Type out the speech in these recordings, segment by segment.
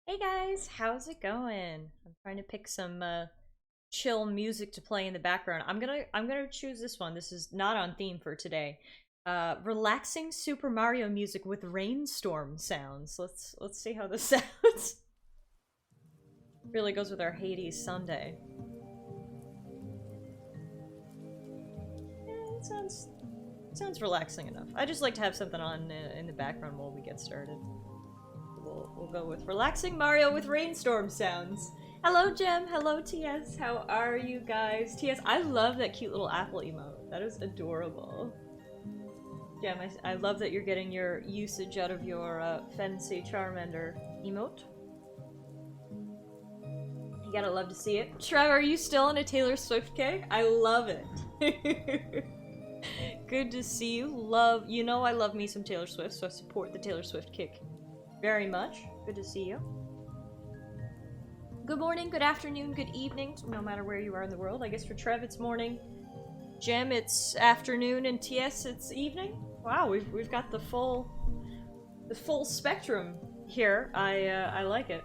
Hey guys, how's it going? I'm trying to pick some chill music to play in the background. I'm gonna choose this one. This is not on theme for today. Relaxing Super Mario music with rainstorm sounds. Let's see how this sounds. Really goes with our Hades Sunday. Yeah, it sounds relaxing enough. I just like to have something on in the background while we get started. We'll go with relaxing Mario with rainstorm sounds. Hello, Jem. Hello, TS. How are you guys? TS, I love that cute little apple emote. That is adorable. Jem, I love that you're getting your usage out of your Fancy Charmander emote. You gotta love to see it. Trev, are you still on a Taylor Swift kick? I love it. Good to see you. You know I love me some Taylor Swift, so I support the Taylor Swift kick very much. Good to see you. Good morning, good afternoon, good evening, no matter where you are in the world. I guess for Trev it's morning, Jem it's afternoon, and TS it's evening. Wow, we've got the full spectrum here. I like it.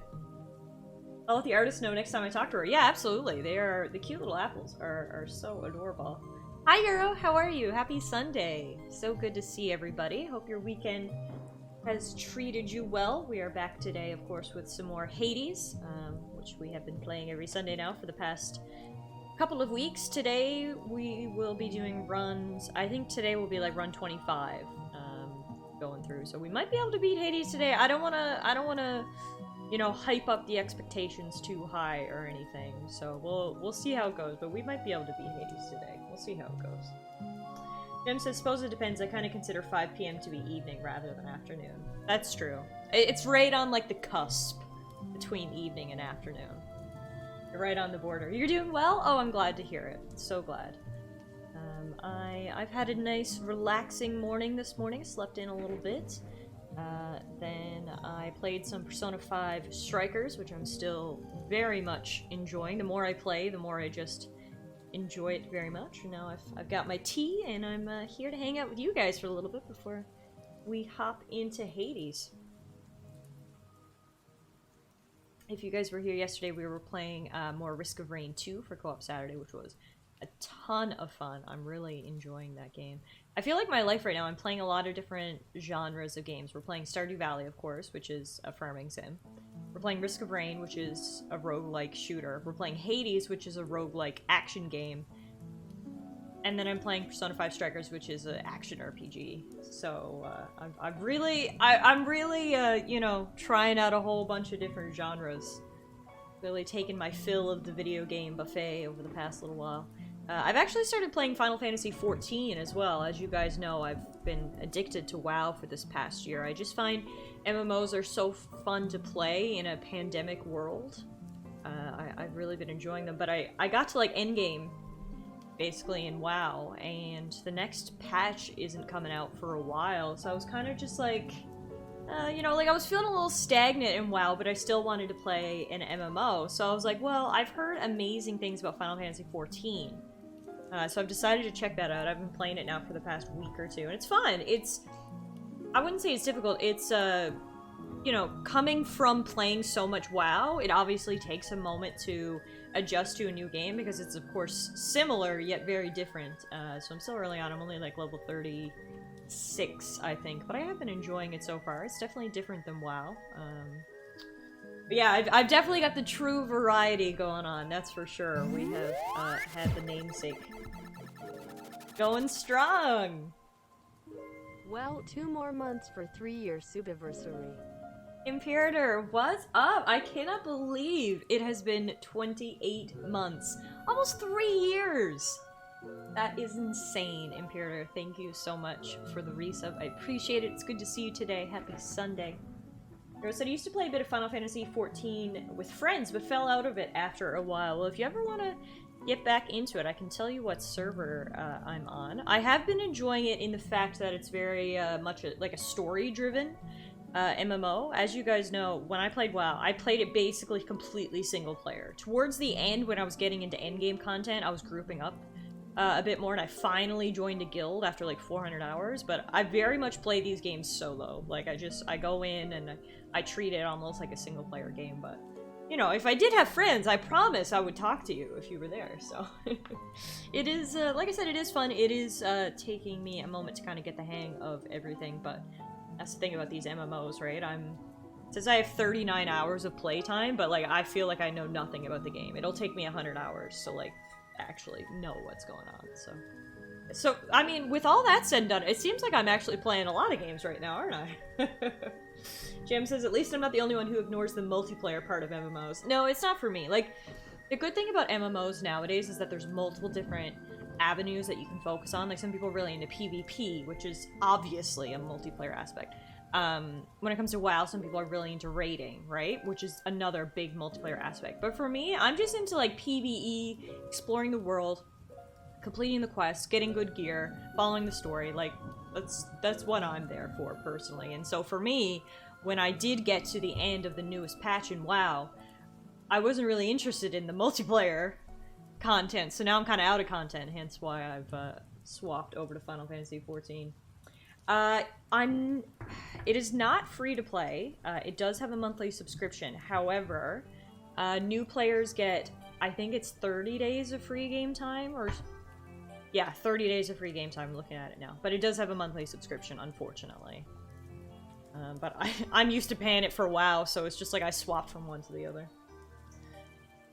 I'll let the artist know next time I talk to her. Yeah, absolutely. The cute little apples are so adorable. Hi Euro, how are you? Happy Sunday. So good to see everybody. Hope your weekend has treated you well. We are back today, of course, with some more Hades, which we have been playing every Sunday now for the past couple of weeks. Today we will be doing runs. I think today will be like run 25, going through. So we might be able to beat Hades today. I don't wanna, you know, hype up the expectations too high or anything. So we'll see how it goes. But we might be able to beat Hades today. We'll see how it goes. Jim says, suppose it depends. I kind of consider 5 p.m. to be evening rather than afternoon. That's true. It's right on, like, the cusp between evening and afternoon. You're right on the border. You're doing well? Oh, I'm glad to hear it. So glad. I've had a nice, relaxing morning this morning. Slept in a little bit. Then I played some Persona 5 Strikers, which I'm still very much enjoying. The more I play, the more I just enjoy it very much. Now I've got my tea, and I'm here to hang out with you guys for a little bit before we hop into Hades. If you guys were here yesterday, we were playing more Risk of Rain 2 for Co-op Saturday, which was a ton of fun. I'm really enjoying that game. I feel like my life right now, I'm playing a lot of different genres of games. We're playing Stardew Valley, of course, which is a farming sim. We're playing Risk of Rain, which is a roguelike shooter. We're playing Hades, which is a roguelike action game. And then I'm playing Persona 5 Strikers, which is an action RPG. So, I'm really, you know, trying out a whole bunch of different genres. Really taken my fill of the video game buffet over the past little while. I've actually started playing Final Fantasy XIV as well. As you guys know, I've been addicted to WoW for this past year. I just find MMOs are so fun to play in a pandemic world. I've really been enjoying them, but I got to, like, endgame, basically, in WoW, and the next patch isn't coming out for a while, so I was kind of just like, you know, like, I was feeling a little stagnant in WoW, but I still wanted to play an MMO, so I was like, well, I've heard amazing things about Final Fantasy XIV, so I've decided to check that out. I've been playing it now for the past week or two, and it's fun. I wouldn't say it's difficult. It's, you know, coming from playing so much WoW, it obviously takes a moment to adjust to a new game, because it's, of course, similar, yet very different. So I'm still early on. I'm only, like, level 36, I think, but I have been enjoying it so far. It's definitely different than WoW. But yeah, I've definitely got the true variety going on, that's for sure. We have had the namesake going strong. Well, 2 more months for 3-year Subiversary. Imperator, what's up? I cannot believe it has been 28 months. Almost 3 years! That is insane, Imperator. Thank you so much for the resub. I appreciate it. It's good to see you today. Happy Sunday. Rose said, I used to play a bit of Final Fantasy XIV with friends, but fell out of it after a while. Well, if you ever want to get back into it, I can tell you what server I'm on. I have been enjoying it in the fact that it's very much like a story-driven MMO. As you guys know, when I played WoW, I played it basically completely single player. Towards the end, when I was getting into endgame content, I was grouping up a bit more, and I finally joined a guild after like 400 hours, but I very much play these games solo. Like, I go in and I treat it almost like a single player game, but, you know, if I did have friends, I promise I would talk to you if you were there, so. It is, like I said, it is fun. It is taking me a moment to kind of get the hang of everything, but that's the thing about these MMOs, right? It says I have 39 hours of playtime, but, like, I feel like I know nothing about the game. It'll take me 100 hours to, like, actually know what's going on, so I mean, with all that said and done, it seems like I'm actually playing a lot of games right now, aren't I? Jam says, at least I'm not the only one who ignores the multiplayer part of MMOs. No, it's not for me. Like, the good thing about MMOs nowadays is that there's multiple different avenues that you can focus on. Like, some people are really into PvP, which is obviously a multiplayer aspect. When it comes to WoW, some people are really into raiding, right? Which is another big multiplayer aspect. But for me, I'm just into, like, PvE, exploring the world, completing the quests, getting good gear, following the story. Like, that's what I'm there for, personally. And so for me, when I did get to the end of the newest patch in WoW, I wasn't really interested in the multiplayer content, so now I'm kind of out of content, hence why I've swapped over to Final Fantasy XIV. It is not free to play. It does have a monthly subscription. However, new players get, I think it's 30 days of free game time, or yeah, 30 days of free game time. I'm looking at it now, but it does have a monthly subscription, unfortunately. But I'm used to paying it for WoW, so it's just like I swapped from one to the other.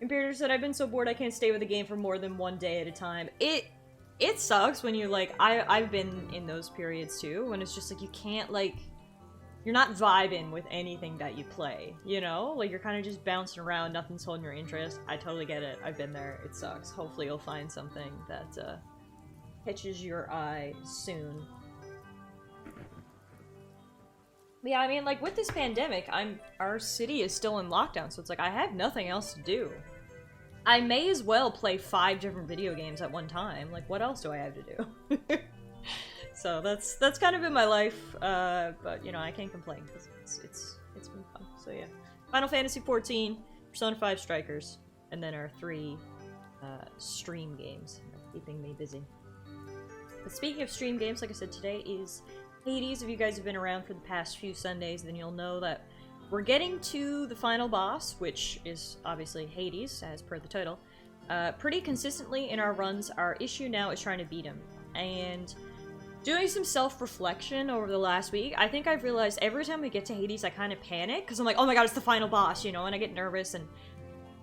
Imperator said, I've been so bored I can't stay with a game for more than one day at a time. It sucks when you're like, I've been in those periods too, when it's just like you can't, like, you're not vibing with anything that you play, you know? Like, you're kind of just bouncing around, nothing's holding your interest. I totally get it. I've been there. It sucks. Hopefully you'll find something that catches your eye soon. But yeah, I mean, like, with this pandemic, our city is still in lockdown, so it's like, I have nothing else to do. I may as well play 5 different video games at one time. Like, what else do I have to do? So that's kind of been my life, but, you know, I can't complain, because it's been fun. So yeah, Final Fantasy XIV, Persona 5 Strikers, and then our 3 stream games, keeping me busy. But speaking of stream games, like I said, today is Hades. If you guys have been around for the past few Sundays, then you'll know that we're getting to the final boss, which is obviously Hades, as per the title. Pretty consistently in our runs, our issue now is trying to beat him. And doing some self-reflection over the last week, I think I've realized every time we get to Hades, I kind of panic, because I'm like, oh my god, it's the final boss, you know, and I get nervous, and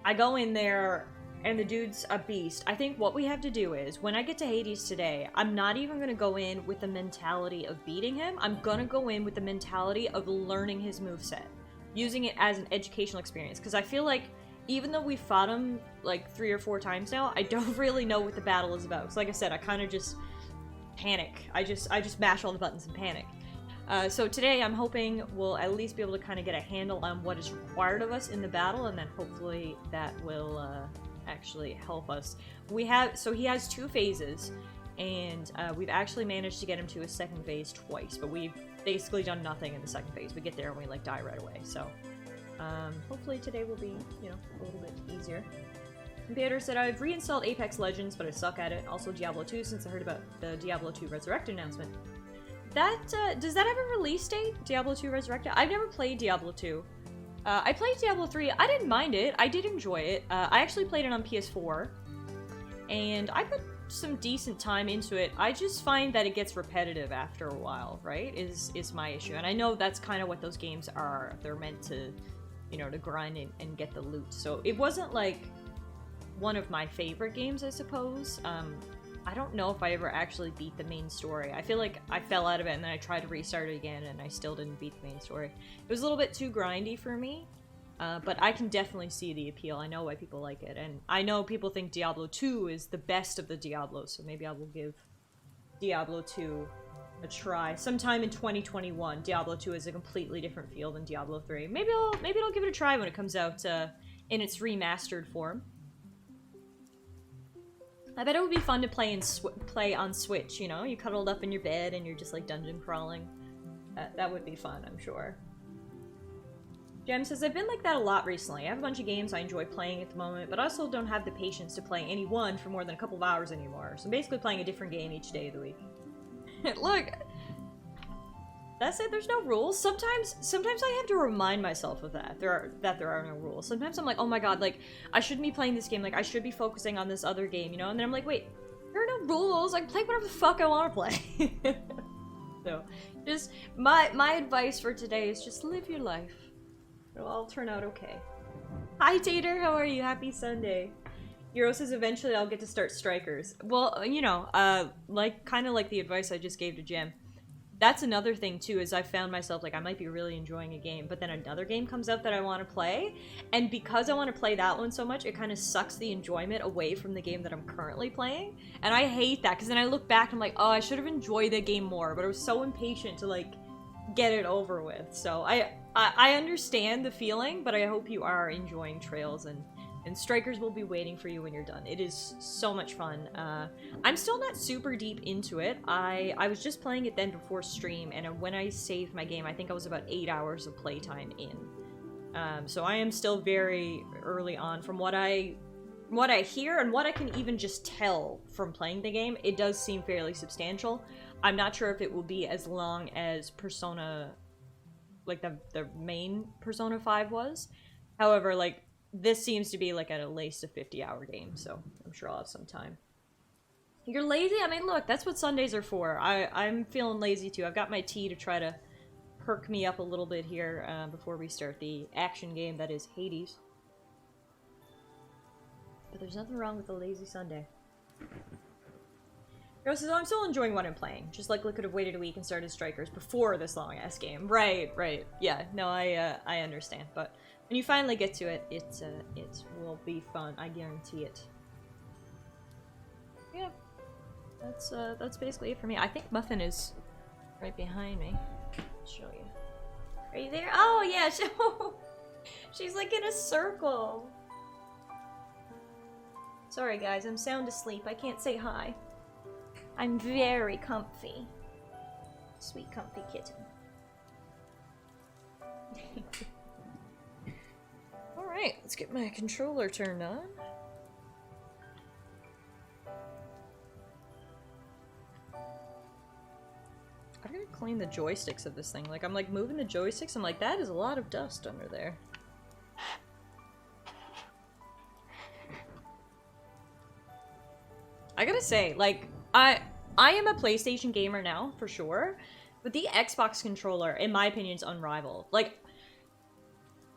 I go in there, and the dude's a beast. I think what we have to do is, when I get to Hades today, I'm not even going to go in with the mentality of beating him. I'm going to go in with the mentality of learning his moveset, using it as an educational experience, because I feel like even though we've fought him like 3 or 4 times now, I don't really know what the battle is about. Because like I said, I kind of just panic. I just mash all the buttons and panic. So today I'm hoping we'll at least be able to kind of get a handle on what is required of us in the battle, and then hopefully that will actually help us. So he has 2 phases, and we've actually managed to get him to a second phase twice, but we've basically done nothing in the second phase. We get there and we like die right away. So hopefully today will be, you know, a little bit easier. Peter said, I've reinstalled Apex Legends, but I suck at it. Also Diablo 2, since I heard about the Diablo 2 Resurrected announcement. That, does that have a release date? Diablo 2 Resurrected? I've never played Diablo 2. I played Diablo 3. I didn't mind it. I did enjoy it. I actually played it on PS4. And I put some decent time into it. I just find that it gets repetitive after a while, right? Is my issue. And I know that's kind of what those games are. They're meant to, you know, to grind and get the loot. So it wasn't like one of my favorite games, I suppose. I don't know if I ever actually beat the main story. I feel like I fell out of it and then I tried to restart it again and I still didn't beat the main story. It was a little bit too grindy for me, but I can definitely see the appeal. I know why people like it, and I know people think Diablo 2 is the best of the Diablos, so maybe I will give Diablo 2 a try. Sometime in 2021, Diablo 2 is a completely different feel than Diablo 3. Maybe I'll give it a try when it comes out in its remastered form. I bet it would be fun to play on Switch, you know? You cuddled up in your bed and you're just like dungeon crawling. That would be fun, I'm sure. Jem says, I've been like that a lot recently. I have a bunch of games I enjoy playing at the moment, but I also don't have the patience to play any one for more than a couple of hours anymore. So I'm basically playing a different game each day of the week. Look, that's it, there's no rules. Sometimes I have to remind myself of that. There are no rules. Sometimes I'm like, oh my god, like, I shouldn't be playing this game, like, I should be focusing on this other game, you know? And then I'm like, wait, there are no rules, I can play whatever the fuck I want to play. So, just, my advice for today is just live your life. It'll all turn out okay. Hi Tater, how are you? Happy Sunday. Hero says eventually I'll get to start Strikers. Well, you know, kind of like the advice I just gave to Jem. That's another thing too, is I found myself like I might be really enjoying a game, but then another game comes out that I want to play, and because I want to play that one so much, it kind of sucks the enjoyment away from the game that I'm currently playing, and I hate that, because then I look back and I'm like, oh, I should have enjoyed the game more, but I was so impatient to like get it over with. So I understand the feeling, but I hope you are enjoying Trails, and Strikers will be waiting for you when you're done. It is so much fun. I'm still not super deep into it. I was just playing it then before stream, and when I saved my game, I think I was about 8 hours of playtime in. So I am still very early on. From what I hear and what I can even just tell from playing the game, it does seem fairly substantial. I'm not sure if it will be as long as Persona, like the main Persona 5 was. However, like, this seems to be like at least a 50-hour game, so I'm sure I'll have some time. You're lazy? I mean, look, that's what Sundays are for. I'm feeling lazy too. I've got my tea to try to perk me up a little bit here before we start the action game that is Hades. But there's nothing wrong with a lazy Sunday. Girl says, oh, I'm still enjoying what I'm playing. Just like could have waited a week and started Strikers before this long-ass game. Right. Yeah, no, I understand, but when you finally get to it, it will be fun. I guarantee it. Yeah, that's basically it for me. I think Muffin is right behind me. I'll show you. Are you there? Oh yeah, she's like in a circle. Sorry guys, I'm sound asleep. I can't say hi. I'm very comfy. Sweet comfy kitten. Alright, let's get my controller turned on. I gotta clean the joysticks of this thing. Like, I'm like moving the joysticks, I'm like, that is a lot of dust under there. I gotta say, like, I am a PlayStation gamer now, for sure, but the Xbox controller, in my opinion, is unrivaled. Like,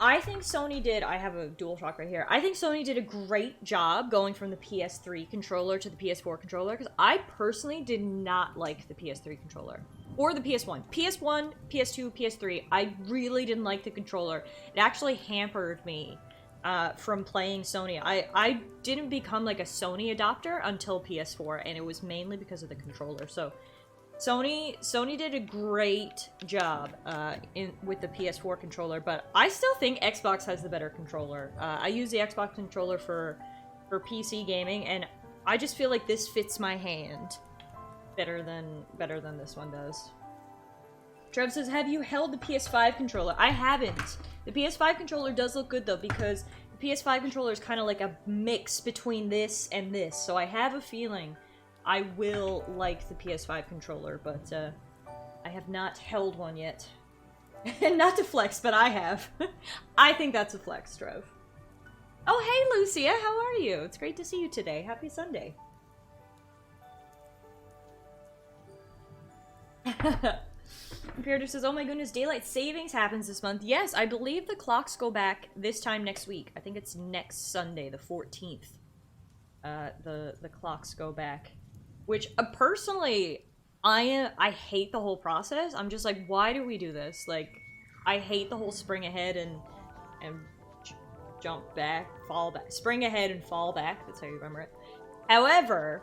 I think Sony did, I have a DualShock right here, I think Sony did a great job going from the PS3 controller to the PS4 controller, because I personally did not like the PS3 controller. Or the PS1. PS1, PS2, PS3, I really didn't like the controller. It actually hampered me from playing Sony. I didn't become like a Sony adopter until PS4, and it was mainly because of the controller. So Sony did a great job with the PS4 controller, but I still think Xbox has the better controller. I use the Xbox controller for PC gaming, and I just feel like this fits my hand better than this one does. Trev says, have you held the PS5 controller? I haven't. The PS5 controller does look good though, because the PS5 controller is kind of like a mix between this and this, so I have a feeling I will like the PS5 controller, but I have not held one yet. Not to flex, but I have. I think that's a flex, Trev. Oh, hey, Lucia, how are you? It's great to see you today. Happy Sunday. Imperative says, oh my goodness, daylight savings happens this month. Yes, I believe the clocks go back this time next week. I think it's next Sunday, the 14th. The clocks go back. Which, personally, I hate the whole process. I'm just like, why do we do this? Like, I hate the whole spring ahead and jump back, fall back. Spring ahead and fall back. That's how you remember it. However,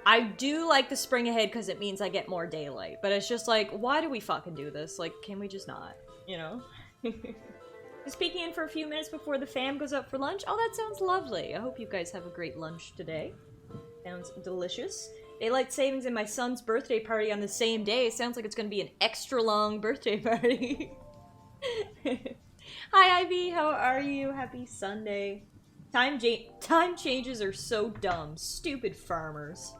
I do like the spring ahead because it means I get more daylight. But it's just like, why do we fucking do this? Like, can we just not? You know? Just peeking in for a few minutes before the fam goes up for lunch. Oh, that sounds lovely. I hope you guys have a great lunch today. Sounds delicious. Daylight savings and my son's birthday party on the same day. Sounds like it's going to be an extra long birthday party. Hi, Ivy. How are you? Happy Sunday. Time changes are so dumb. Stupid farmers.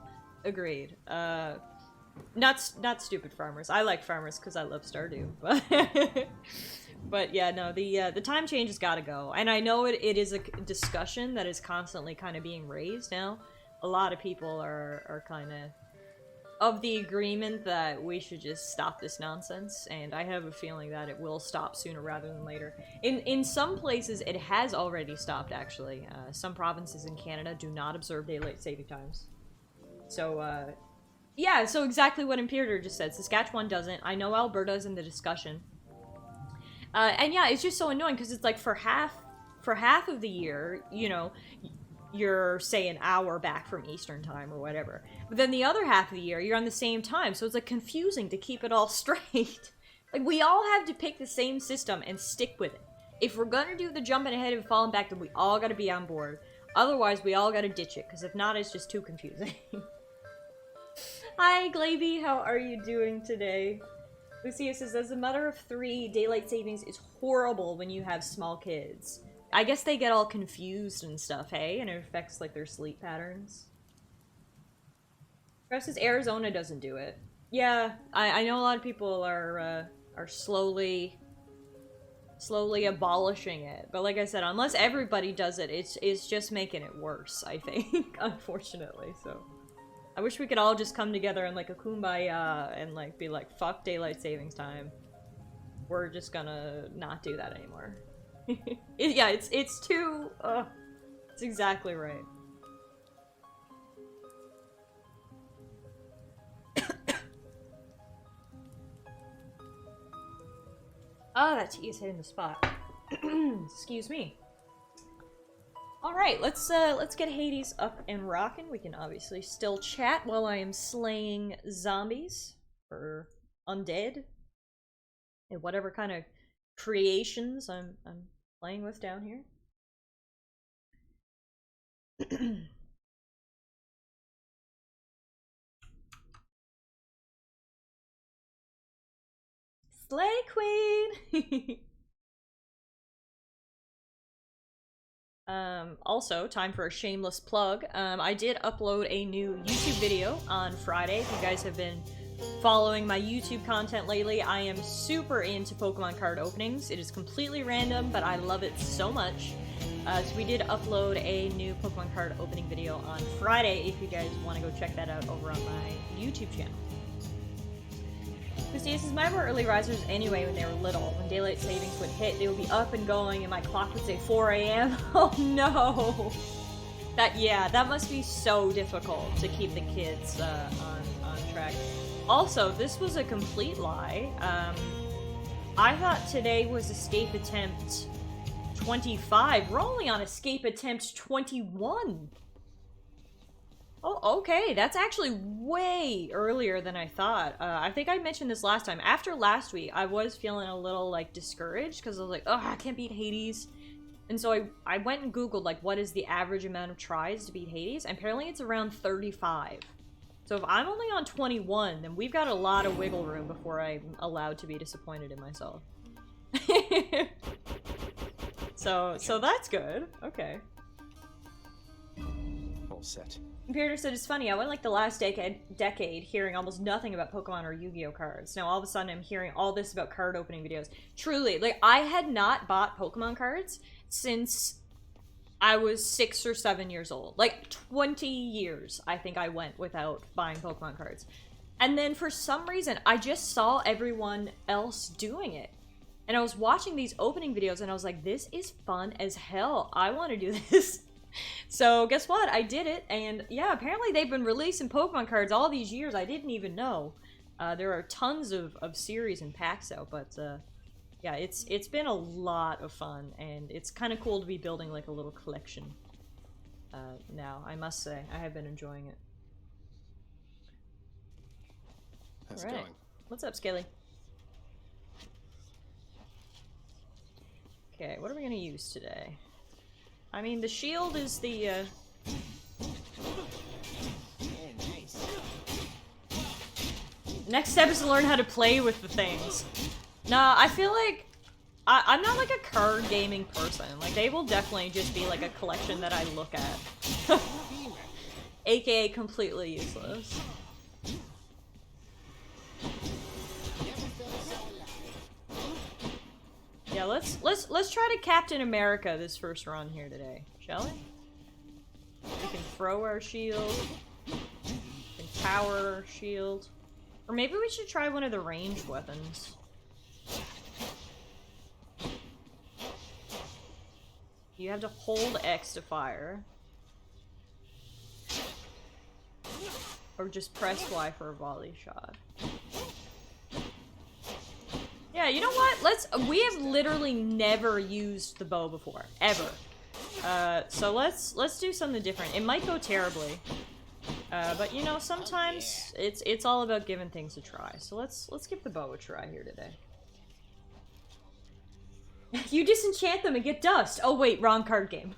Agreed. Not stupid farmers. I like farmers because I love Stardew, but but yeah, no, the time change has got to go. And I know it is a discussion that is constantly kind of being raised now. A lot of people are kind of the agreement that we should just stop this nonsense, and I have a feeling that it will stop sooner rather than later. In some places, it has already stopped, actually. Some provinces in Canada do not observe daylight saving times. So, yeah, so exactly what Imperator just said. Saskatchewan doesn't. I know Alberta's in the discussion. And yeah, it's just so annoying, because it's like for half of the year, you know, you're, say, an hour back from Eastern time or whatever. But then the other half of the year, you're on the same time, so it's, like, confusing to keep it all straight. Like, we all have to pick the same system and stick with it. If we're gonna do the jumping ahead and falling back, then we all gotta be on board. Otherwise, we all gotta ditch it, because if not, it's just too confusing. Hi, Glavy, how are you doing today? Lucia says, as a mother of 3, daylight savings is horrible when you have small kids. I guess they get all confused and stuff, hey? And it affects, like, their sleep patterns. Perhaps says Arizona doesn't do it. Yeah, I know a lot of people are slowly abolishing it. But like I said, unless everybody does it, it's just making it worse, I think, unfortunately, so. I wish we could all just come together and, like, a kumbaya and, like, be like, fuck daylight savings time. We're just gonna not do that anymore. Yeah, it's too, it's exactly right. Oh, that tea is hitting the spot. Excuse me. Alright, let's get Hades up and rocking. We can obviously still chat while I am slaying zombies, or undead, and whatever kind of creations I'm playing with down here. Slay Queen! Also, time for a shameless plug. I did upload a new YouTube video on Friday. If you guys have been following my YouTube content lately, I am super into Pokemon card openings. It is completely random, but I love it so much. So we did upload a new Pokemon card opening video on Friday, if you guys want to go check that out over on my YouTube channel. Christina says, mine were early risers anyway when they were little. When daylight savings would hit, they would be up and going and my clock would say 4 a.m. Oh no! That must be so difficult to keep the kids on track. Also, this was a complete lie. I thought today was escape attempt 25. We're only on escape attempt 21. Oh, okay. That's actually way earlier than I thought. I think I mentioned this last time. After last week, I was feeling a little, like, discouraged because I was like, oh, I can't beat Hades. And so I went and Googled, like, what is the average amount of tries to beat Hades? And apparently it's around 35. So if I'm only on 21, then we've got a lot of wiggle room before I'm allowed to be disappointed in myself. So that's good. Okay. All set. Imperator said, it's funny, I went like the last decade hearing almost nothing about Pokemon or Yu-Gi-Oh cards. Now all of a sudden I'm hearing all this about card opening videos. Truly, like, I had not bought Pokemon cards since I was 6 or 7 years old. Like, 20 years, I think I went without buying Pokemon cards. And then for some reason, I just saw everyone else doing it. And I was watching these opening videos and I was like, this is fun as hell. I want to do this. So guess what? I did it, and yeah, apparently they've been releasing Pokemon cards all these years. I didn't even know. There are tons of series and packs out, but yeah, it's been a lot of fun, and it's kind of cool to be building like a little collection now, I must say. I have been enjoying it. How's it going? What's up, Scaly? Okay, what are we gonna use today? I mean, the shield is the, Next step is to learn how to play with the things. Nah, I feel like I'm not like a card gaming person. Like, they will definitely just be like a collection that I look at. AKA completely useless. Yeah, let's try to Captain America this first run here today, shall we? We can throw our shield. We can power our shield. Or maybe we should try one of the ranged weapons. You have to hold X to fire. Or just press Y for a volley shot. Yeah, you know what? We have literally never used the bow before. Ever. So let's do something different. It might go terribly. But you know, sometimes it's all about giving things a try. So let's give the bow a try here today. You disenchant them and get dust. Oh wait, wrong card game.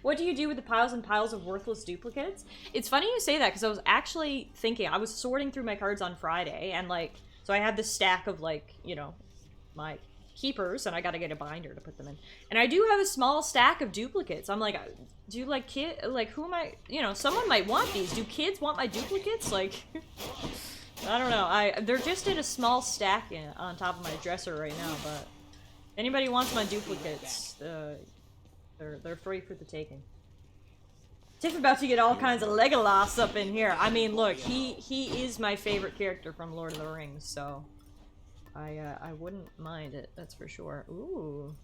What do you do with the piles and piles of worthless duplicates? It's funny you say that, because I was actually thinking, I was sorting through my cards on Friday, and like, so I had this stack of like, you know, my keepers, and I gotta get a binder to put them in. And I do have a small stack of duplicates. I'm like, do like who am I, you know, someone might want these. Do kids want my duplicates? Like, I don't know. They're just in a small stack on top of my dresser right now, but if anybody wants my duplicates, they're free for the taking. Tiff about to get all kinds of Legolas up in here. I mean, look, he is my favorite character from Lord of the Rings, so I wouldn't mind it, that's for sure. Ooh.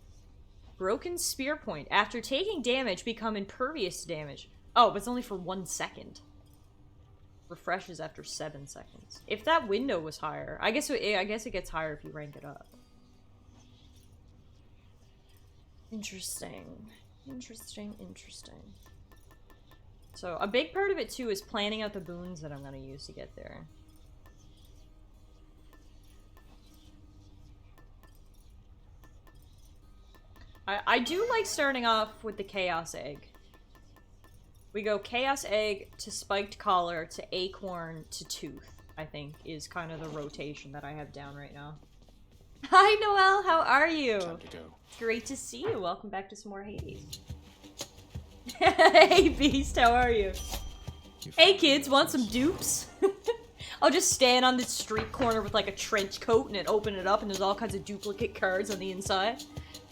Broken Spear Point. After taking damage, become impervious to damage. Oh, but it's only for 1 second. Refreshes after 7 seconds. If that window was higher, I guess it gets higher if you rank it up. Interesting. Interesting, interesting. So, a big part of it, too, is planning out the boons that I'm going to use to get there. I do like starting off with the Chaos Egg. We go Chaos Egg to Spiked Collar to Acorn to Tooth, I think, is kind of the rotation that I have down right now. Hi, Noelle! How are you? Time to go. Great to see you. Welcome back to some more Hades. Hey, Beast, how are you? Hey, kids, want some dupes? I'll just stand on the street corner with like a trench coat and open it up and there's all kinds of duplicate cards on the inside.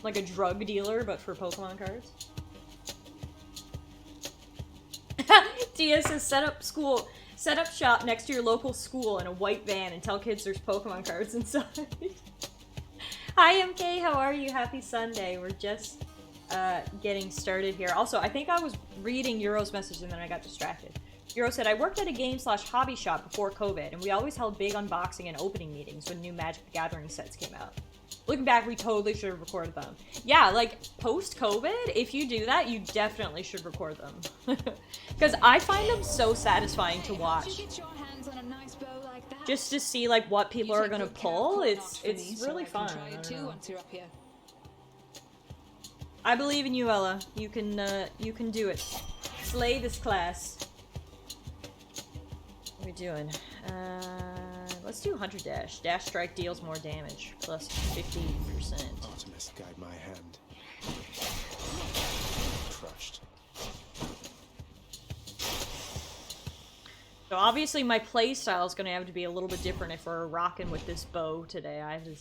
Like a drug dealer, but for Pokemon cards. Tia says set up shop next to your local school in a white van and tell kids there's Pokemon cards inside. Hi MK, how are you? Happy Sunday. We're just getting started here. Also, I think I was reading Euro's message and then I got distracted. Euro said, I worked at a game/hobby shop before COVID, and we always held big unboxing and opening meetings when new Magic the Gathering sets came out. Looking back, we totally should have recorded them. Yeah, like, post-COVID, if you do that, you definitely should record them. Because I find them so satisfying to watch. Just to see, like, what people are gonna pull, it's really fun. I don't know. I believe in you, Ella. You can do it. Slay this class. What are we doing? Let's do Hunter Dash. Dash Strike deals more damage, plus 50%. Artemis, guide my hand. Crushed. So obviously my playstyle is going to have to be a little bit different if we're rocking with this bow today. I have to,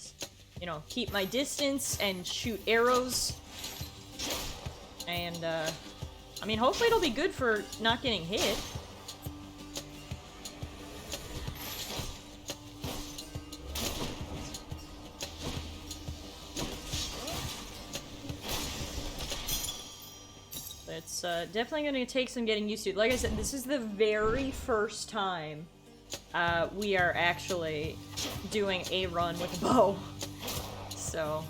you know, keep my distance and shoot arrows. And, I mean, hopefully it'll be good for not getting hit. It's definitely going to take some getting used to. Like I said, this is the very first time we are actually doing a run with a bow. So,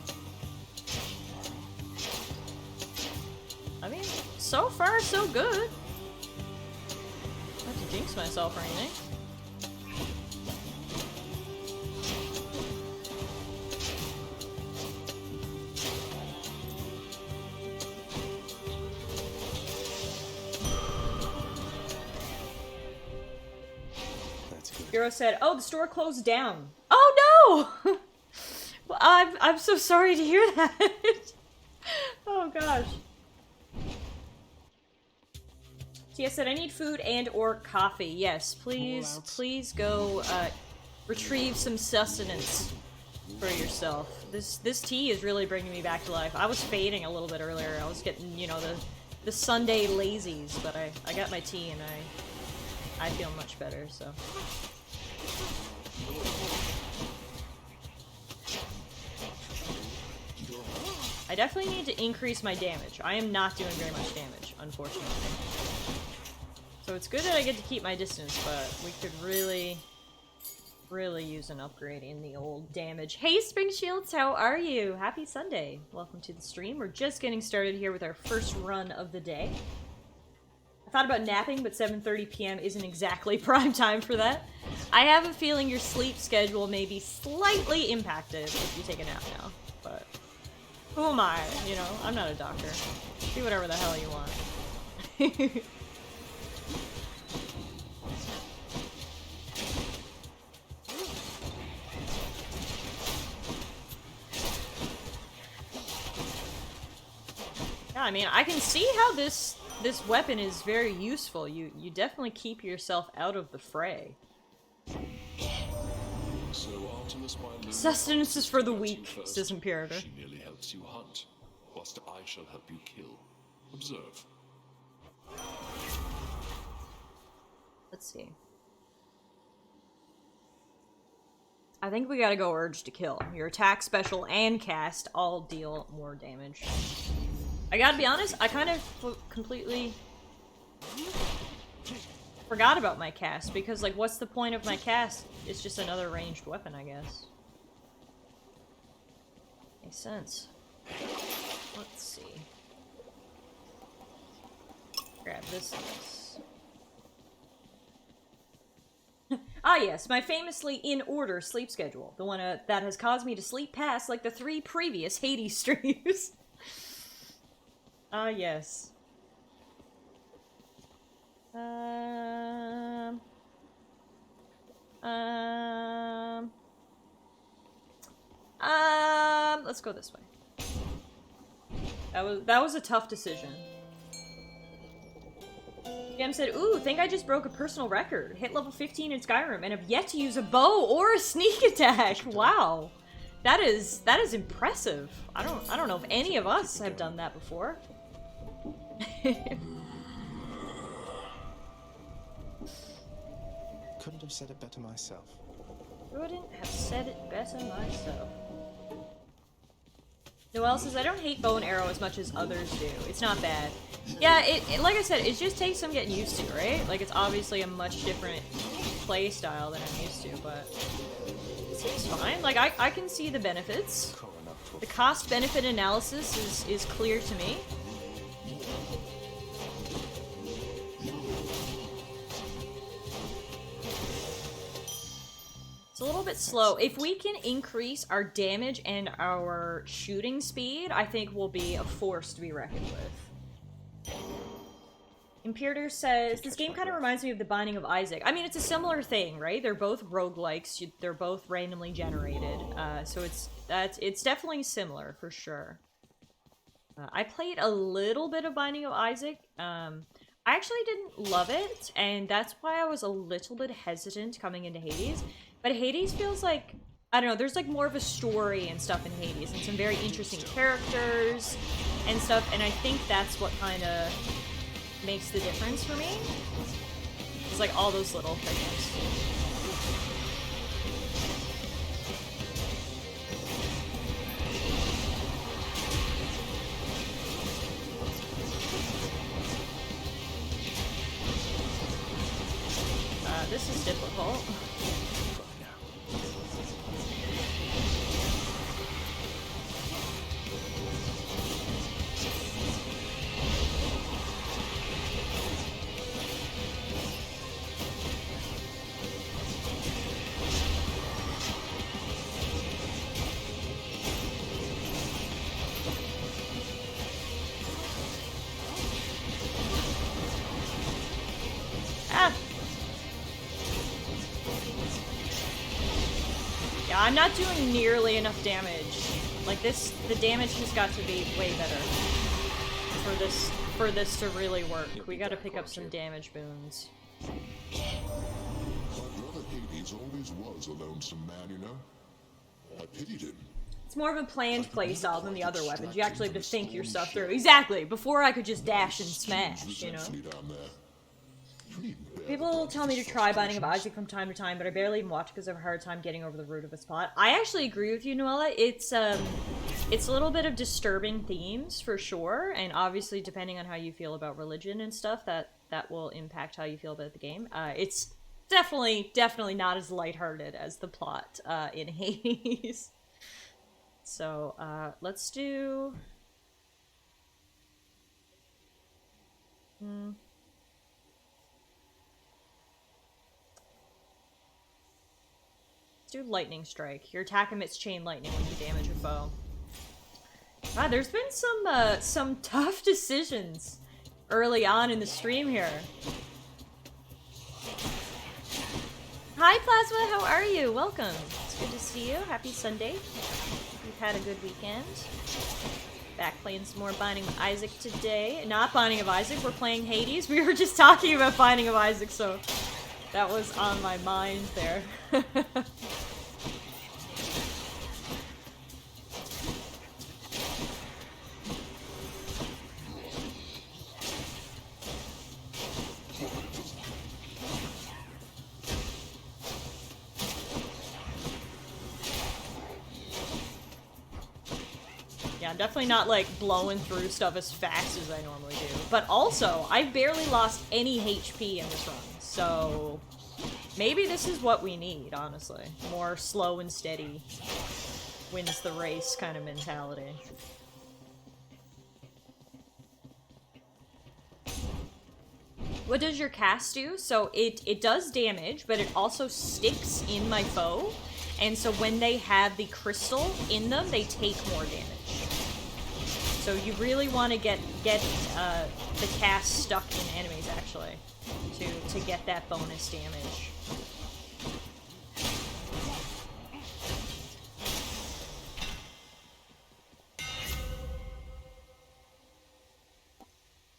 I mean, so far so good. Not to jinx myself or anything. Hero said, oh, the store closed down. Oh, no! Well, I'm so sorry to hear that. Oh gosh. Tia said, I need food and or coffee. Yes, please go retrieve some sustenance for yourself. This tea is really bringing me back to life. I was fading a little bit earlier. I was getting, you know, the Sunday lazies, but I got my tea and I feel much better, so. I definitely need to increase my damage. I am not doing very much damage, unfortunately. So it's good that I get to keep my distance, but we could really use an upgrade in the old damage. Hey Spring Shields, how are you? Happy Sunday. Welcome to the stream. We're just getting started here with our first run of the day. I thought about napping, but 7:30 p.m. isn't exactly prime time for that. I have a feeling your sleep schedule may be slightly impacted if you take a nap now, but who am I? You know, I'm not a doctor. Do whatever the hell you want. Yeah, I mean, I can see how this weapon is very useful. You definitely keep yourself out of the fray. So Artemis, my lord, Sustenance is for the weak, first. says Imperator. She merely helps you hunt, whilst I shall help you kill. Observe. Let's see. I think we gotta go Urge to Kill. Your attack, special, and cast all deal more damage. I gotta be honest, I kind of completely forgot about my cast, because, like, what's the point of my cast? It's just another ranged weapon, I guess. Makes sense. Let's see. Grab this and this. Ah yes, my famously in-order sleep schedule. The one that has caused me to sleep past, like, the 3 previous Hades streams. Ah yes. Let's go this way. That was a tough decision. Gem said, ooh, think I just broke a personal record. Hit level 15 in Skyrim and have yet to use a bow or a sneak attack. Wow. That is impressive. I don't know if any of us have done that before. Couldn't have said it better myself. Couldn't have said it better myself. Noelle says, I don't hate bow and arrow as much as others do. It's not bad. Yeah, it like I said, it just takes some getting used to, right? Like, it's obviously a much different play style than I'm used to, but it seems fine. Like, I can see the benefits. The cost-benefit analysis is clear to me. It's a little bit slow. If we can increase our damage and our shooting speed, I think we'll be a force to be reckoned with. Imperator says, this game kind of reminds me of The Binding of Isaac. I mean, it's a similar thing, right? They're both roguelikes. They're both randomly generated. So it's definitely similar, for sure. I played a little bit of Binding of Isaac. I actually didn't love it, and that's why I was a little bit hesitant coming into Hades. But Hades feels like, I don't know, there's like more of a story and stuff in Hades, and some very interesting characters and stuff, and I think that's what kind of makes the difference for me. It's like all those little things. This is difficult. I'm not doing nearly enough damage. Like this, the damage has got to be way better for this to really work. We gotta pick up some damage boons. My brother Hades always was a lonesome man, you know. I pitied him. It's more of a planned playstyle than the other weapons. You actually have to think your stuff through. Exactly. Before I could just dash and smash, you know. People tell me to try Binding of Isaac from time to time, but I barely even watch because I have a hard time getting over the root of a spot. I actually agree with you, Noella. It's a little bit of disturbing themes for sure, and obviously depending on how you feel about religion and stuff, that will impact how you feel about the game. It's definitely not as lighthearted as the plot in Hades. So let's do. Do Lightning Strike. Your attack emits chain lightning when you damage a foe. Wow, there's been some tough decisions early on in the stream here. Hi Plasma, how are you? Welcome. It's good to see you. Happy Sunday. You've had a good weekend. Back playing some more Binding of Isaac today. Not Binding of Isaac, we're playing Hades. We were just talking about Binding of Isaac, so that was on my mind there. Yeah, I'm definitely not like blowing through stuff as fast as I normally do. But also, I've barely lost any HP in this run, so maybe this is what we need, honestly. More slow and steady wins the race kind of mentality. What does your cast do? So it does damage, but it also sticks in my foe. And so when they have the crystal in them, they take more damage. So you really want to get the cast stuck in enemies, actually, to get that bonus damage.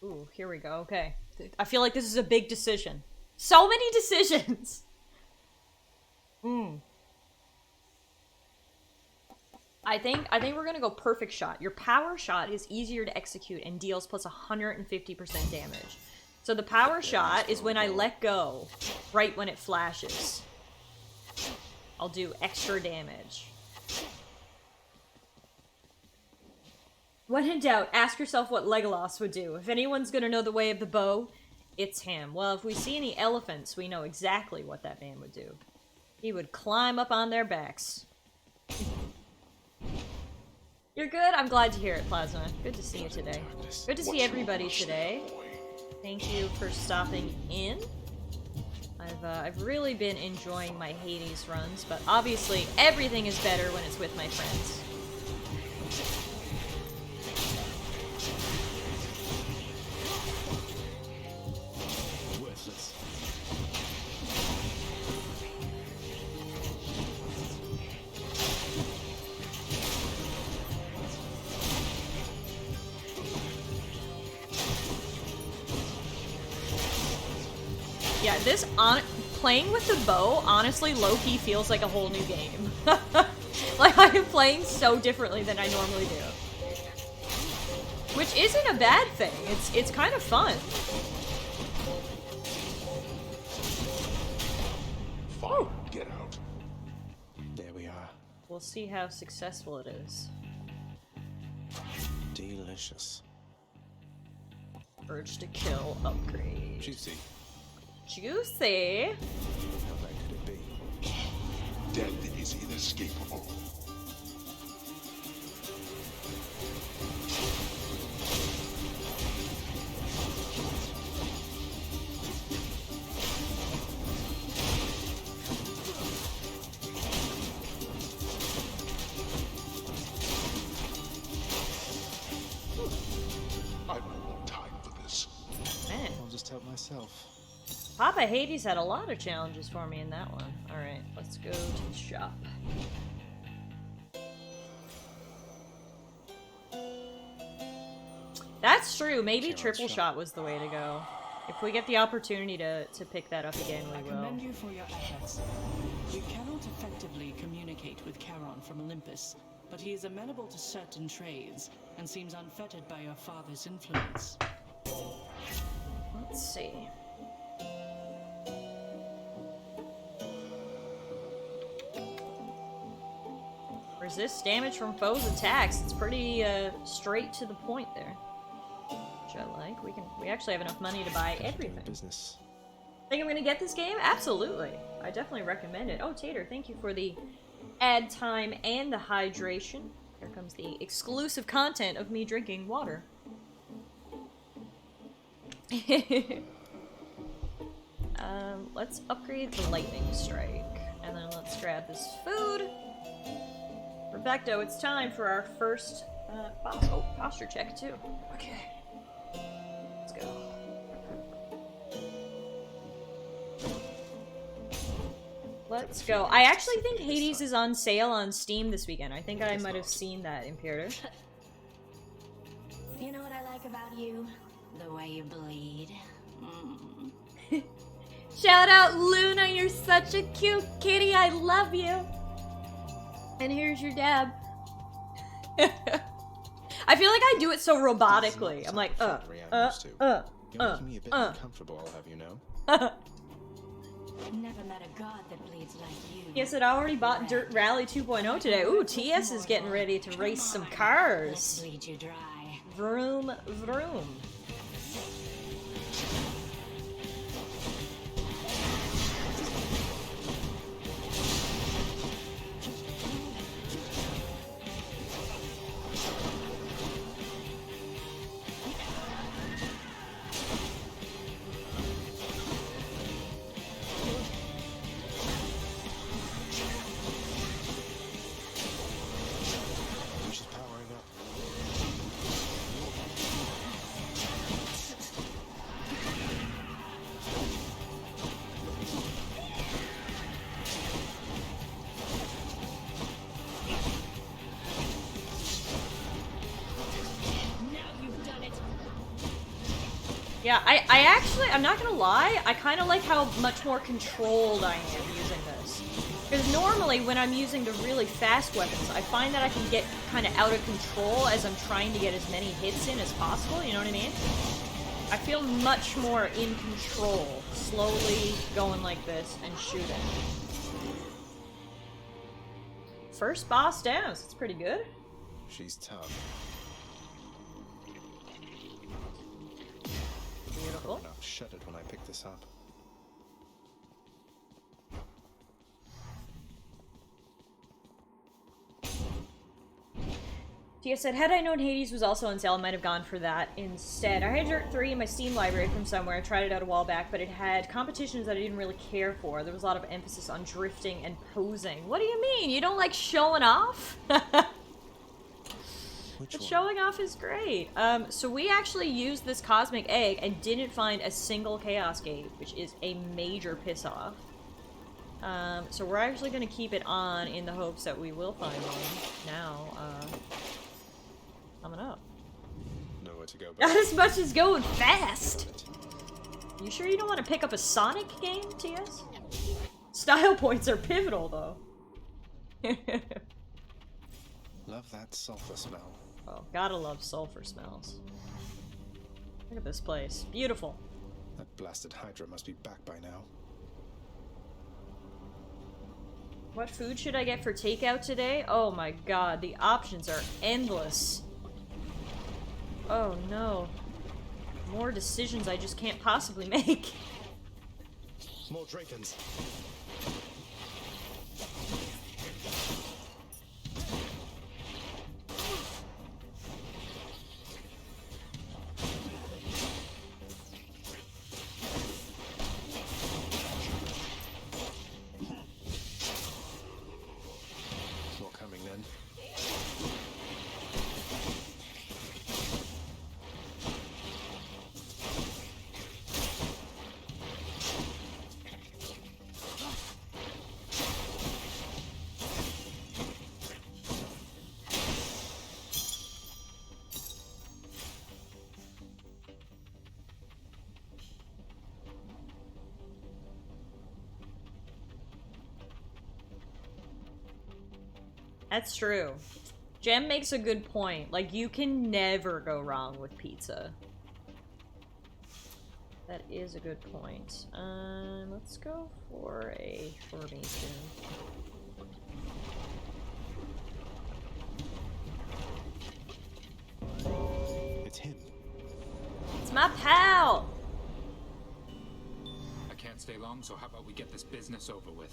Ooh, here we go. Okay. I feel like this is a big decision. So many decisions! I think we're gonna go perfect shot. Your power shot is easier to execute and deals plus 150% damage. So the power shot is when I let go, right when it flashes. I'll do extra damage. When in doubt, ask yourself what Legolas would do. If anyone's gonna know the way of the bow, it's him. Well, if we see any elephants, we know exactly what that man would do. He would climb up on their backs. You're good? I'm glad to hear it, Plasma. Good to see you today. Good to see everybody today. Thank you for stopping in. I've really been enjoying my Hades runs, but obviously everything is better when it's with my friends. Yeah, playing with the bow, honestly, low-key feels like a whole new game. Like, I am playing so differently than I normally do. Which isn't a bad thing. It's kind of fun. Fine, get out. There we are. We'll see how successful it is. Delicious. Urge to kill upgrade. Juicy. Juicy. How bad could it be? Death is inescapable. I've no more time for this. Man, I'll just help myself. Papa Hades had a lot of challenges for me in that one. Alright, let's go to the shop. That's true. Maybe Chaos triple shot. shot was the way to go. If we get the opportunity to pick that up again, I we will. commend you for your efforts. We cannot effectively communicate with Charon from Olympus, but he is amenable to certain trades and seems unfettered by your father's influence. Let's see. Resist damage from foes' attacks. It's pretty straight to the point there. Which I like. We actually have enough money to buy everything. Business. Think I'm gonna get this game? Absolutely. I definitely recommend it. Oh, Tater, thank you for the ad time and the hydration. Here comes the exclusive content of me drinking water. Let's upgrade the lightning strike. And then let's grab this food. Perfecto, it's time for our first posture check too. Okay. Let's go. Let's go. I actually think Hades is on sale on Steam this weekend. I think I might have seen that, Imperator. You know what I like about you? The way you bleed. Shout out Luna, you're such a cute kitty. I love you. And here's your dab. I feel like I do it so robotically. I'm like, You're making me a bit uncomfortable, I'll have you know. Never met a god that bleeds like you. Yes, it already bought Dirt Rally 2.0 today. Ooh, TS is getting ready to race some Let's cars. bleed you dry. Vroom, vroom. She's powering up. Yeah, I actually, I'm not gonna lie, I kind of like how much more controlled I am using this. Because normally when I'm using the really fast weapons, I find that I can get kind of out of control as I'm trying to get as many hits in as possible, you know what I mean? I feel much more in control, slowly going like this and shooting. First boss down, so it's pretty good. She's tough. Beautiful. Enough shuddered when I picked this up. Tia said, had I known Hades was also on sale, I might have gone for that instead. I had Dirt 3 in my Steam library from somewhere. I tried it out a while back, but it had competitions that I didn't really care for. There was a lot of emphasis on drifting and posing. What do you mean? You don't like showing off? Which But one? showing off is great. So we actually used this Cosmic Egg and didn't find a single Chaos Gate, which is a major piss off. So we're actually going to keep it on in the hopes that we will find one now, coming up. Nowhere to go Not but as much as going fast! You sure you don't want to pick up a Sonic game, TS? Style points are pivotal, though. love that sulfur smell. Oh, gotta love sulfur smells. Look at this place. Beautiful. That blasted Hydra must be back by now. What food should I get for takeout today? Oh my god, the options are endless. Oh no. More decisions I just can't possibly make. More Drakens. More coming then. That's true. Jem makes a good point. Like, you can never go wrong with pizza. That is a good point. Let's go for a formation. It's him. It's my pal! I can't stay long, so how about we get this business over with?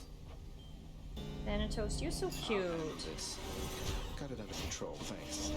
Thanatos, you're so cute. This got it under control, thanks.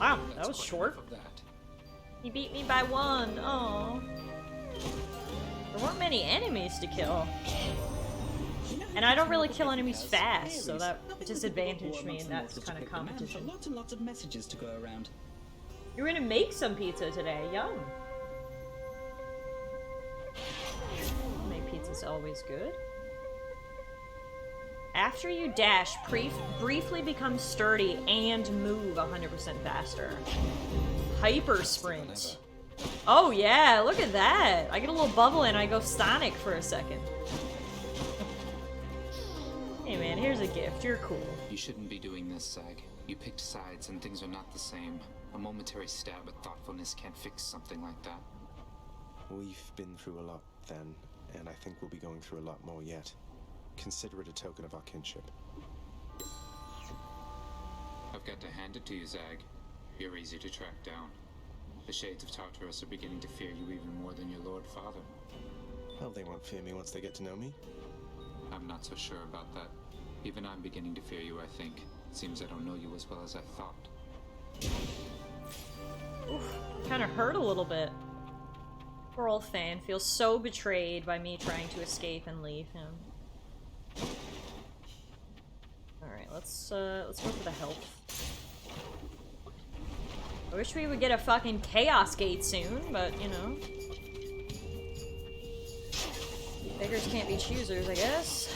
Wow, that That's was quite short. enough of that. He beat me by 1. Oh. There weren't many enemies to kill. And I don't really kill enemies fast, so that disadvantaged me in that kind of competition. Lots and lots of messages to go around. You're gonna make some pizza today. Yum. Make pizza's always good. After you dash, briefly become sturdy and move 100% faster. Hyper sprint. Oh yeah, look at that. I get a little bubble and I go Sonic for a second. Hey man, here's a gift. You're cool. You shouldn't be doing this, Zag. You picked sides and things are not the same. A momentary stab at thoughtfulness can't fix something like that. We've been through a lot then, and I think we'll be going through a lot more yet. Consider it a token of our kinship. I've got to hand it to you, Zag. You're easy to track down. The Shades of Tartarus are beginning to fear you even more than your Lord Father. Well, they won't fear me once they get to know me. I'm not so sure about that. Even I'm beginning to fear you, I think. Seems I don't know you as well as I thought. Oof, kind of hurt a little bit. Poor old Fan feels so betrayed by me trying to escape and leave him. Alright, let's go for the health. I wish we would get a fucking Chaos Gate soon, but, you know. Beggars can't be choosers, I guess.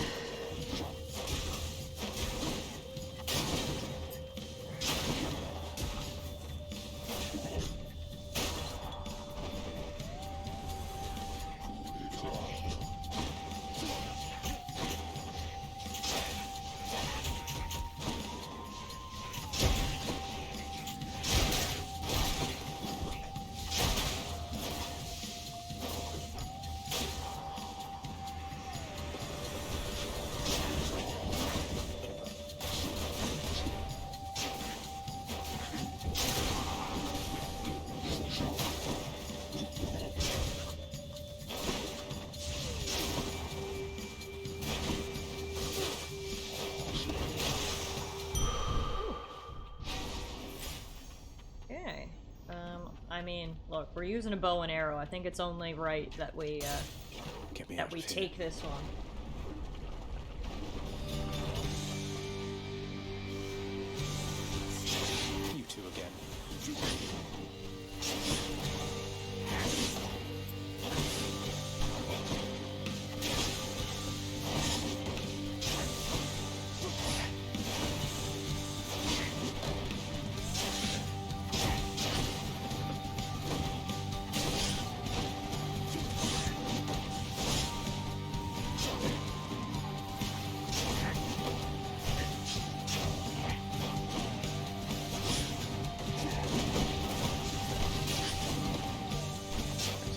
I mean, look, we're using a bow and arrow. I think it's only right that we take this one. You two again.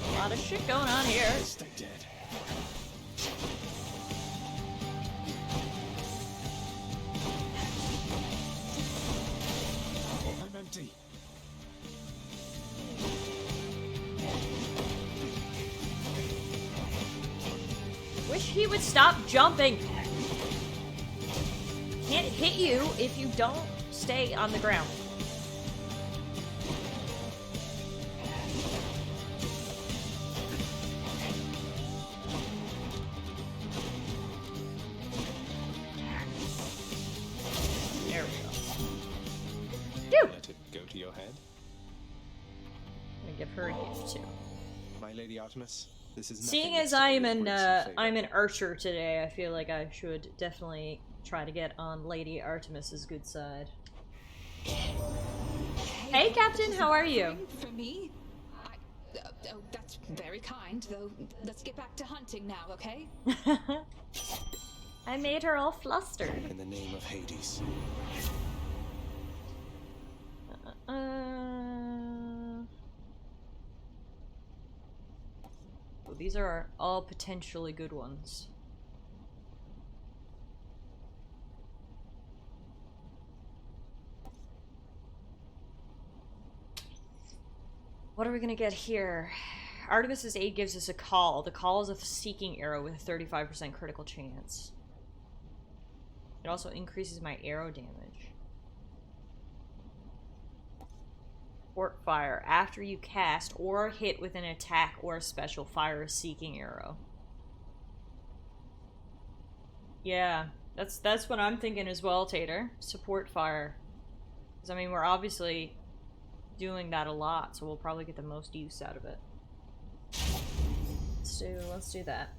A lot of shit going on here. Stay dead. I'm empty. Wish he would stop jumping. Can't hit you if you don't stay on the ground. give her a gift too. My Lady Artemis, this is Seeing nothing as except I'm your an grace and favor. I'm an archer today, I feel like I should definitely try to get on Lady Artemis's good side. Hey, Captain, how are you? For me? Oh, that's very kind, though. Let's get back to hunting now, okay? I made her all flustered. In the name of Hades. Oh, these are all potentially good ones. What are we gonna get here? Artemis's aid gives us a call. The call is a seeking arrow with a 35% critical chance. It also increases my arrow damage. Port fire. After you cast or hit with an attack or a special, fire a seeking arrow. Yeah, that's what I'm thinking as well, Tater. Support fire. Because I mean, we're obviously doing that a lot, so we'll probably get the most use out of it. Let's do that.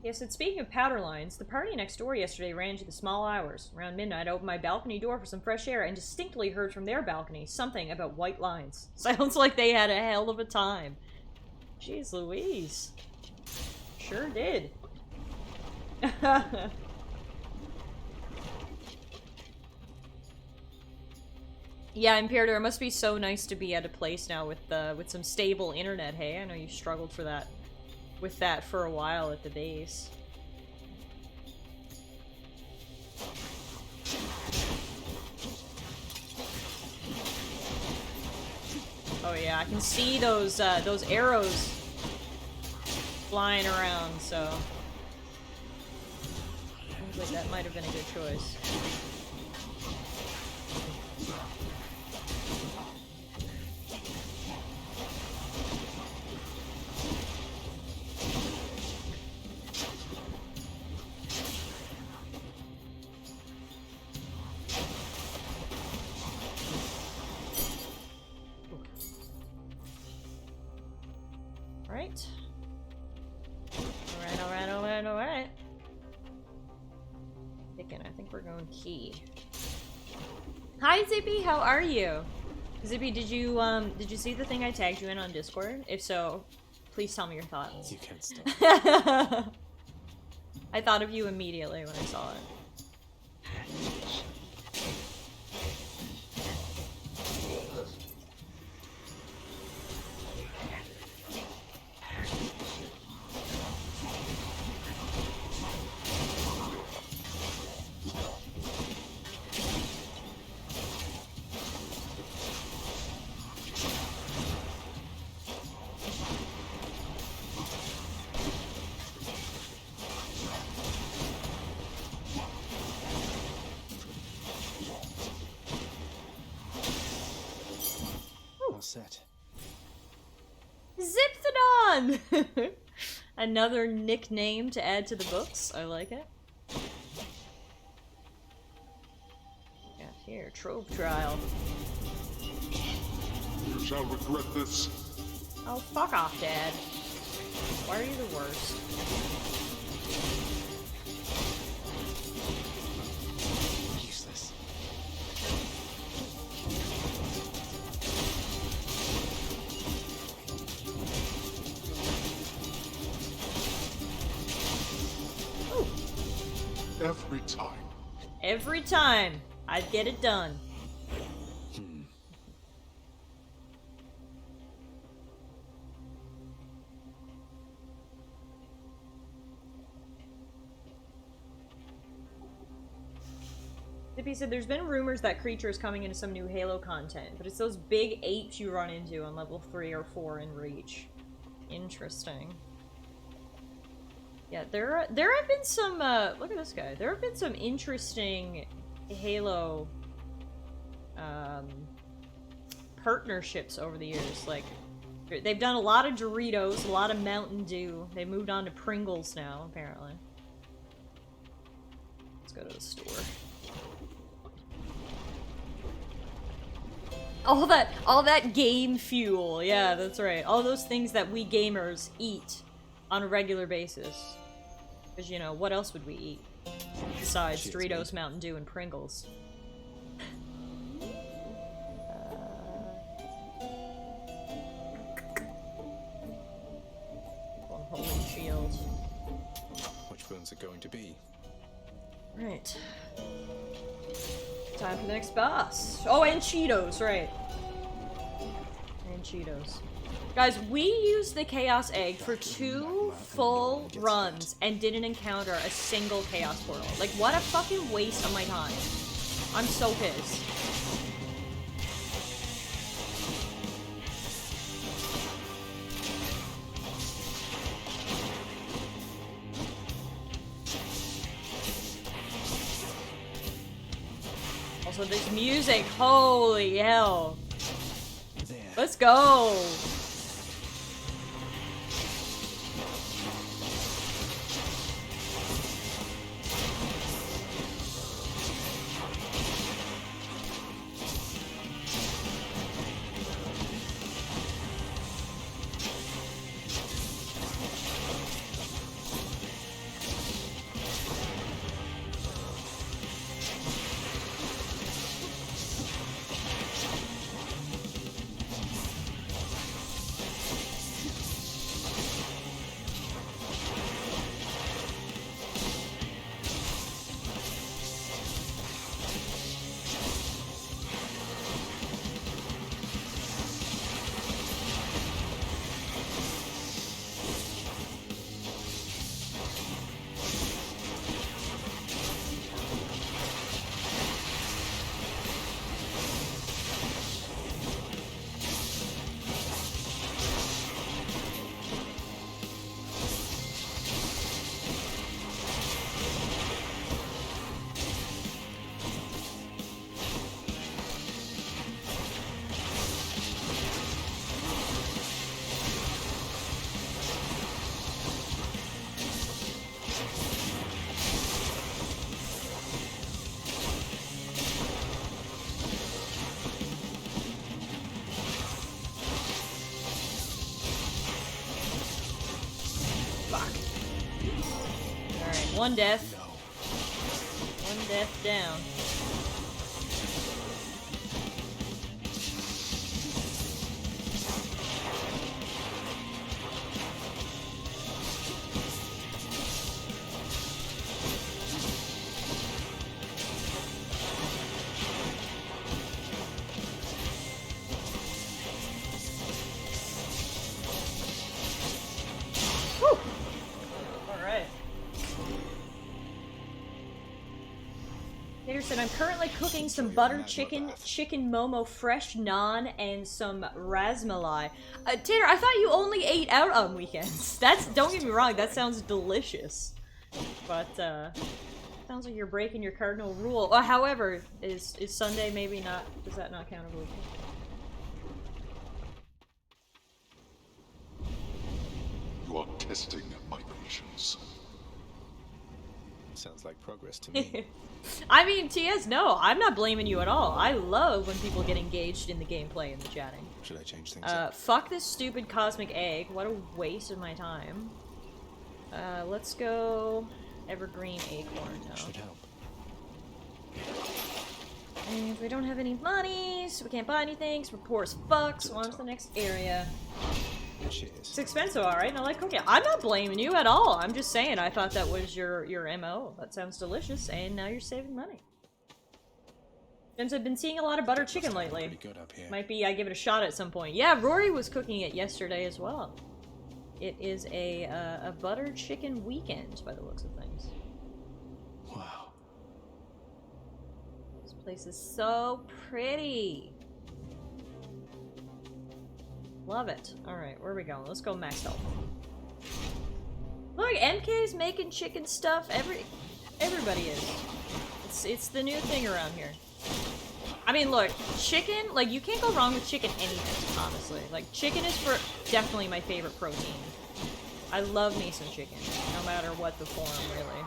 Yes, and speaking of powder lines, the party next door yesterday ran into the small hours. Around midnight, I opened my balcony door for some fresh air and distinctly heard from their balcony something about white lines. Sounds like they had a hell of a time. Jeez Louise. Sure did. Yeah, Imperator, it must be so nice to be at a place now with some stable internet, hey? I know you struggled with that for a while at the base. Oh yeah, I can see those arrows flying around, so seems like that might have been a good choice. Right. Alright. Picking, I think we're going key. Hi Zippy, how are you? Zippy, did you see the thing I tagged you in on Discord? If so, please tell me your thoughts. You can't stop. I thought of you immediately when I saw it. Set. Zipthodon! Another nickname to add to the books. I like it. Yeah, here, Trove Trial. You shall regret this. Oh, fuck off, Dad. Why are you the worst? Useless. Every time. Every time, I'd get it done. Zippy said there's been rumors that creatures coming into some new Halo content, but it's those big apes you run into on level 3 or 4 in Reach. Interesting. Yeah, there have been some, look at this guy. There have been some interesting Halo, partnerships over the years. Like, they've done a lot of Doritos, a lot of Mountain Dew. They moved on to Pringles now, apparently. Let's go to the store. All that game fuel. Yeah, that's right. All those things that we gamers eat on a regular basis. Because, you know, what else would we eat? Besides Cheers, Doritos, mate. Mountain Dew, and Pringles. Holy shield. Which one's it going to be? Right. Time for the next boss. Oh, and Cheetos, right. And Cheetos. Guys, we used the Chaos Egg for 2 full runs and didn't encounter a single Chaos Portal. Like, what a fucking waste of my time. I'm so pissed. Also, this music, holy hell. There. Let's go. One death. One death down. Said I'm currently cooking some butter chicken, chicken momo fresh naan, and some rasmalai. Tanner, I thought you only ate out on weekends. Don't get me wrong, that sounds delicious. But, sounds like you're breaking your cardinal rule. However, is Sunday maybe not, does that not count as a weekend? You are testing my patience. Sounds like progress to me. I mean, TS, no, I'm not blaming you at all. I love when people get engaged in the gameplay and the chatting. Should I change things up? Fuck this stupid cosmic egg. What a waste of my time. Let's go evergreen acorn now. Should help. And we don't have any money, so we can't buy anything, so we're poor as fuck, so on to the next area. Cheers. It's expensive, alright, and I like cooking. I'm not blaming you at all. I'm just saying I thought that was your MO. That sounds delicious, and now you're saving money. Since I've been seeing a lot of butter chicken lately. Pretty good up here. Might be I give it a shot at some point. Yeah, Rory was cooking it yesterday as well. It is a butter chicken weekend, by the looks of things. Wow. This place is so pretty. Love it. Alright, where are we going? Let's go max health. Look, MK's making chicken stuff. Everybody is. It's the new thing around here. I mean, look, chicken, like, you can't go wrong with chicken anything, honestly. Like, chicken is definitely my favorite protein. I love me some chicken, no matter what the form, really.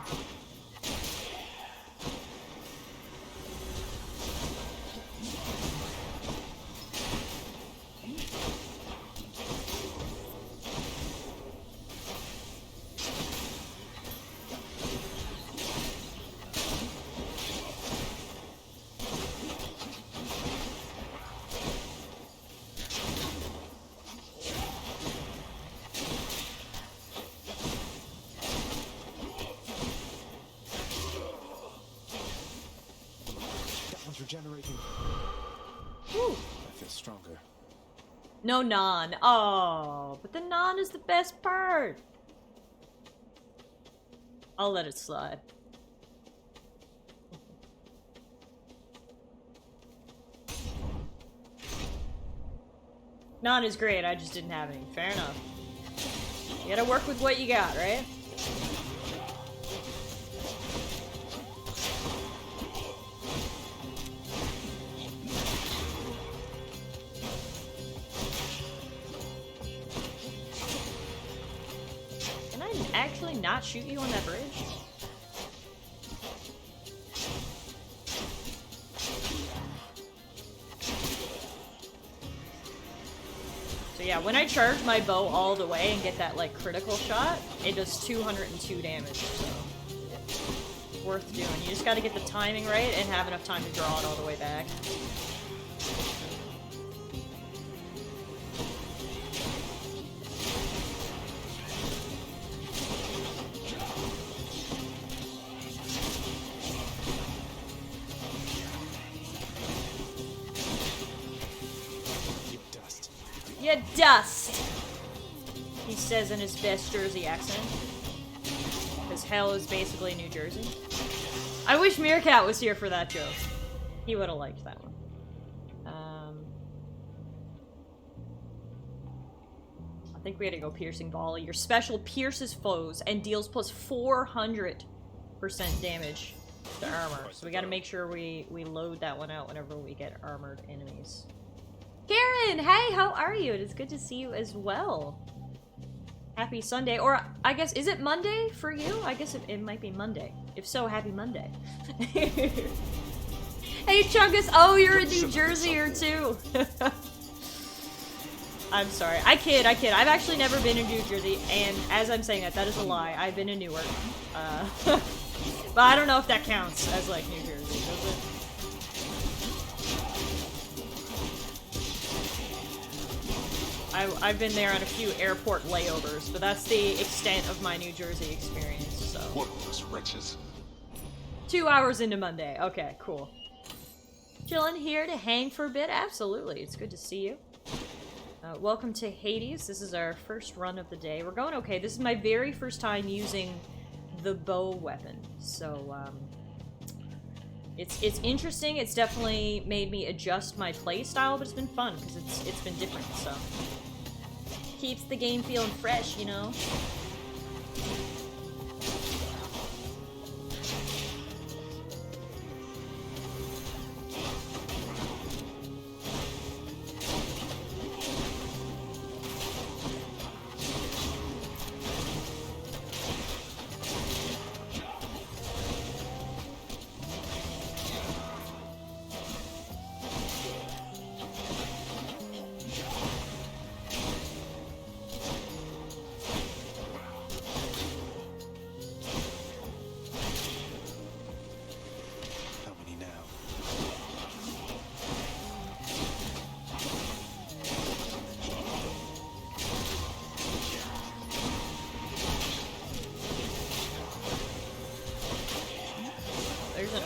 Everything's regenerating. Whew. I feel stronger. No non. Oh, but the non is the best part. I'll let it slide. Non is great, I just didn't have any. Fair enough. You gotta work with what you got, right? Can I actually not shoot you on that bridge? So yeah, when I charge my bow all the way and get that like critical shot, it does 202 damage, so worth doing. You just gotta get the timing right and have enough time to draw it all the way back. You dust! He says in his best Jersey accent. Because hell is basically New Jersey. I wish Meerkat was here for that joke. He would have liked that one. I think we had to go Piercing Volley. Your special pierces foes and deals plus 400% damage to armor. So we gotta make sure we load that one out whenever we get armored enemies. Karen, hey, how are you? It is good to see you as well. Happy Sunday, or I guess, is it Monday for you? I guess it might be Monday. If so, happy Monday. Hey, Chungus, oh, you're a New Jerseyer too. I'm sorry, I kid. I've actually never been in New Jersey, and as I'm saying that is a lie. I've been in Newark. But I don't know if that counts as, like, New Jersey, does it? I've been there on a few airport layovers, but that's the extent of my New Jersey experience, so. Worthless wretches. 2 hours into Monday. Okay, cool. Chillin' here to hang for a bit? Absolutely. It's good to see you. Welcome to Hades. This is our first run of the day. We're going okay. This is my very first time using the bow weapon, so, It's interesting. It's definitely made me adjust my play style, but it's been fun because it's been different. So keeps the game feeling fresh, you know.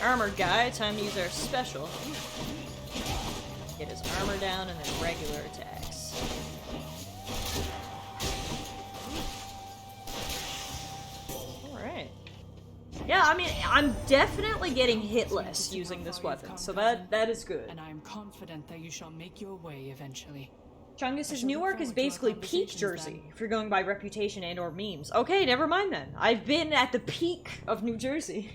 Armored guy, time to use our special. Get his armor down and then regular attacks. Alright. Yeah, I mean, I'm definitely getting hit less using this weapon, so that is good. And I am confident that you shall make your way eventually. Chungus says Newark is basically peak Jersey, if you're going by reputation and or memes. Okay, never mind then. I've been at the peak of New Jersey.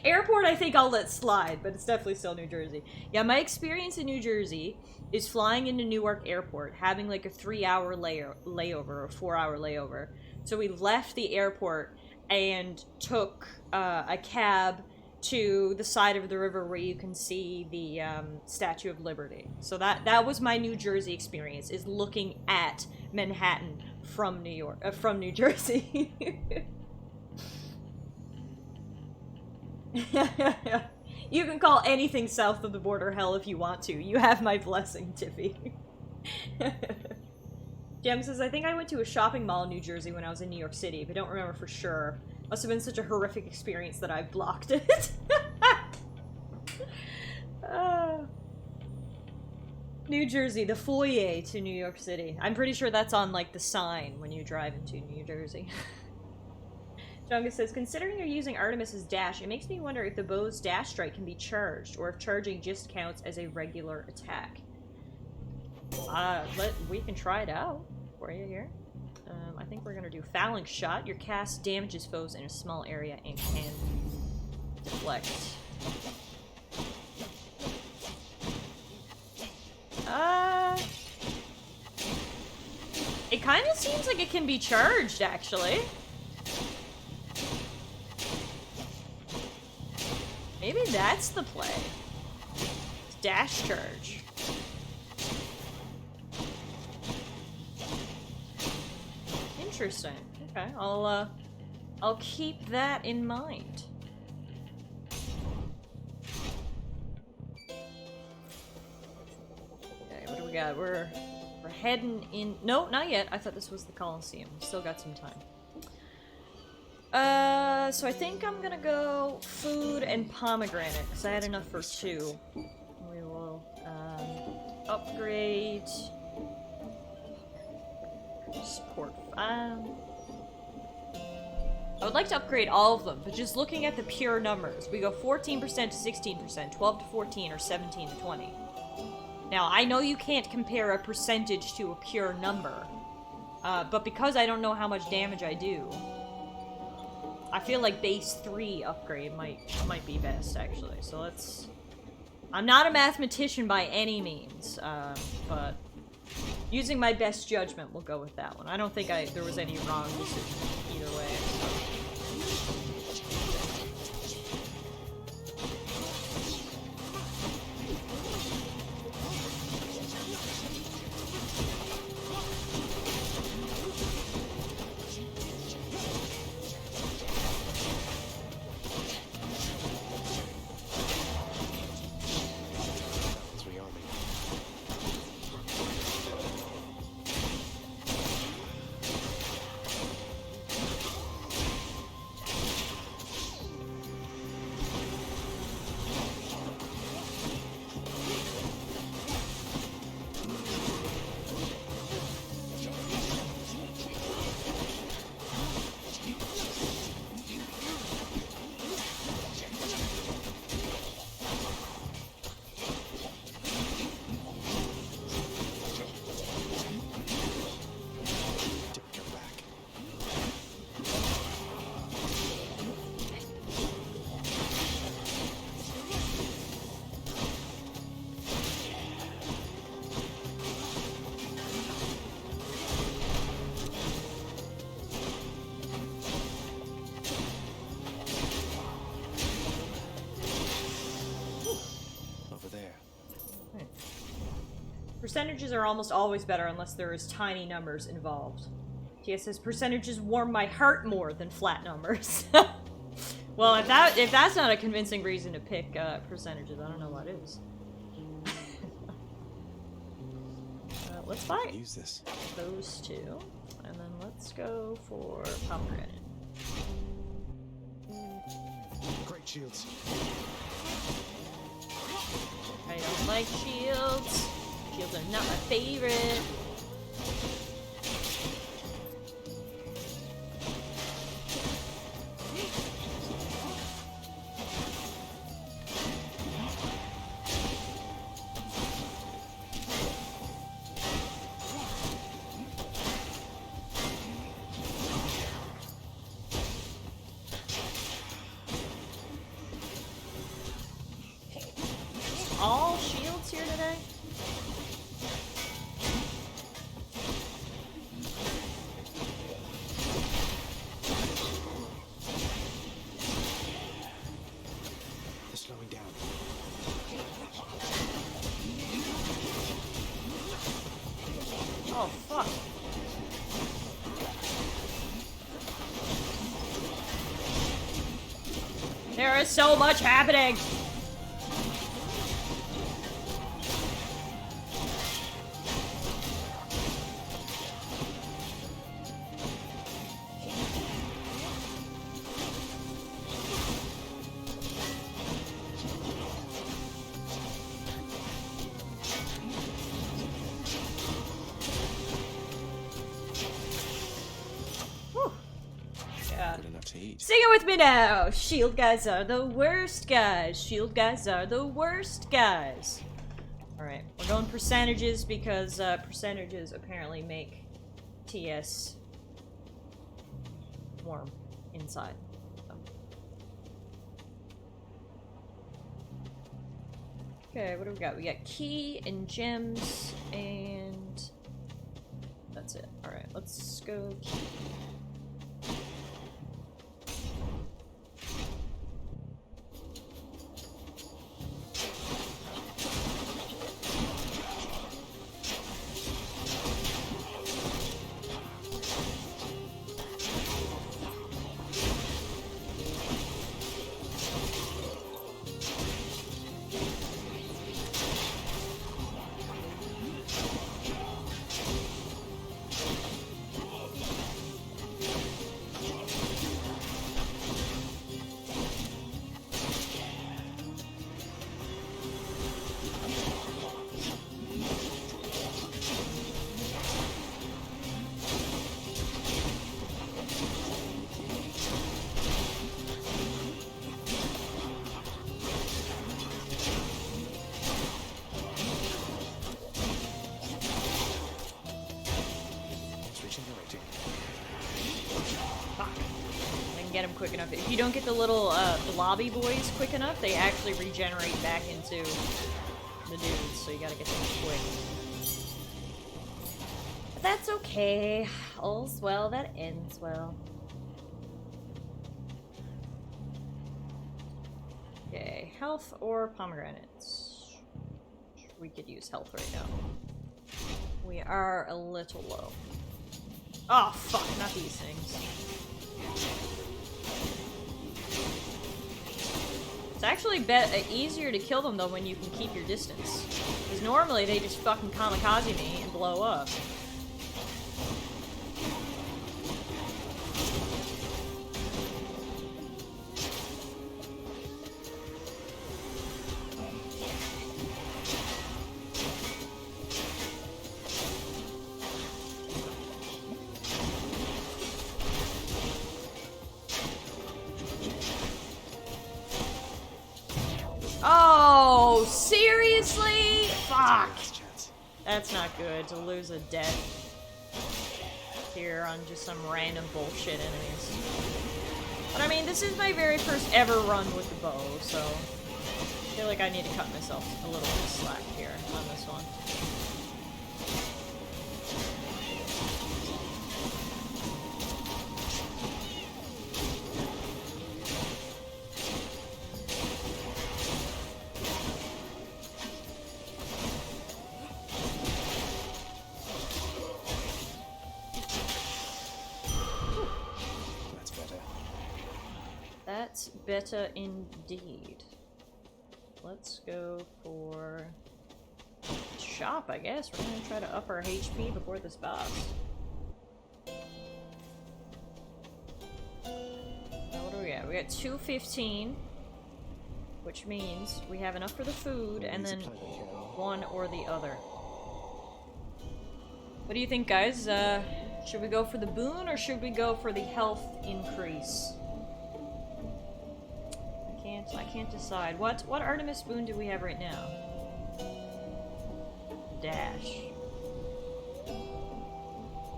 Airport, I think I'll let slide, but it's definitely still New Jersey. Yeah, my experience in New Jersey is flying into Newark Airport, having like a 3-hour layover, or 4-hour layover. So we left the airport and took a cab to the side of the river where you can see the Statue of Liberty. So that was my New Jersey experience, is looking at Manhattan from New Jersey. You can call anything south of the border hell if you want to. You have my blessing, Tiffy. Jem says, I think I went to a shopping mall in New Jersey when I was in New York City, but don't remember for sure. Must have been such a horrific experience that I blocked it. New Jersey, the foyer to New York City. I'm pretty sure that's on, like, the sign when you drive into New Jersey. Junga says, considering you're using Artemis's dash, it makes me wonder if the bow's dash strike can be charged, or if charging just counts as a regular attack. We can try it out for you here. I think we're gonna do Phalanx Shot. Your cast damages foes in a small area and can deflect. It kind of seems like it can be charged, actually. Maybe that's the play. Dash charge. Interesting. Okay, I'll keep that in mind. Okay, what do we got? We're heading in. No, not yet. I thought this was the Coliseum. We still got some time. So I think I'm gonna go food and pomegranate because I had enough for 2. We will upgrade support 5. I would like to upgrade all of them, but just looking at the pure numbers, we go 14% to 16%, 12 to 14, or 17 to 20. Now, I know you can't compare a percentage to a pure number, but because I don't know how much damage I do, I feel like base 3 upgrade might be best, actually. So let's... I'm not a mathematician by any means, but using my best judgment, we'll go with that one. I don't think there was any wrong decision either way. Percentages are almost always better unless there is tiny numbers involved. TS says percentages warm my heart more than flat numbers. Well, if that's not a convincing reason to pick percentages, I don't know what is. Let's fight. Use this. Those 2, and then let's go for pomegranate. Great shields. I don't like shields. Shields are not my favorite. All shields here today? They're slowing down. Oh, fuck. There is so much happening! Indeed. Sing it with me now! Shield guys are the worst guys. Shield guys are the worst guys. Alright, we're going percentages because percentages apparently make TS warm inside. So. Okay, what do we got? We got key and gems and that's it. Alright, let's go key. Get them quick enough. If you don't get the little blobby boys quick enough, they actually regenerate back into the dudes, so you gotta get them quick. But that's okay. All's well that ends well. Okay, health or pomegranates? We could use health right now. We are a little low. Oh fuck, not these things. It's actually easier to kill them though when you can keep your distance. Because normally they just fucking kamikaze me and blow up. Oh, seriously? Fuck. That's not good to lose a death here on just some random bullshit enemies. But I mean, this is my very first ever run with the bow, so I feel like I need to cut myself a little bit of slack here on this one. That's better indeed. Let's go for shop, I guess. We're gonna try to up our HP before this boss. Now what do we got? We got 215, which means we have enough for the food and then one or the other. What do you think, guys? Should we go for the boon or should we go for the health increase? I can't decide. What Artemis boon do we have right now? Dash.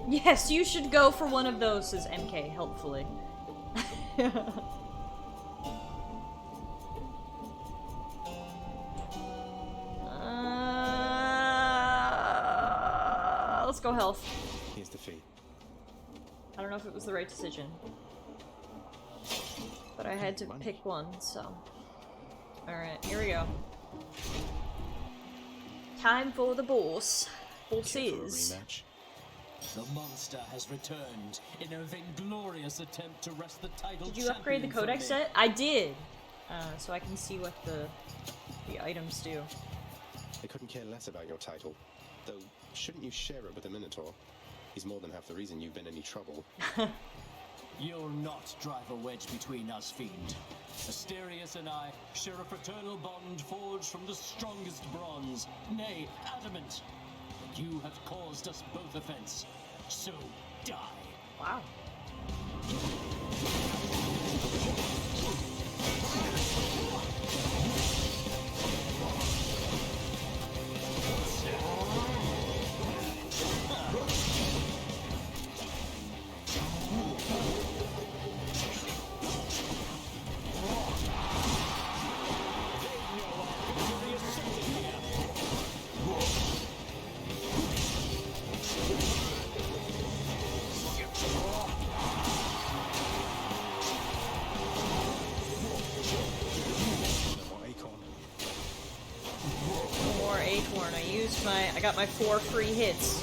Yes, you should go for one of those, says MK, helpfully. Let's go health. Here's the fee. I don't know if it was the right decision. But I had to pick one, so. Alright, here we go. Time for the boss. Bosses. The monster has returned in a vainglorious attempt to wrest the title. Did you upgrade the codex set? I did! So I can see what the items do. They couldn't care less about your title. Though, shouldn't you share it with the Minotaur? He's more than half the reason you've been in any trouble. You'll not drive a wedge between us, Fiend. Asterius and I share a fraternal bond forged from the strongest bronze, nay, adamant. But you have caused us both offense, so die. Wow. More acorn. I got my 4 free hits.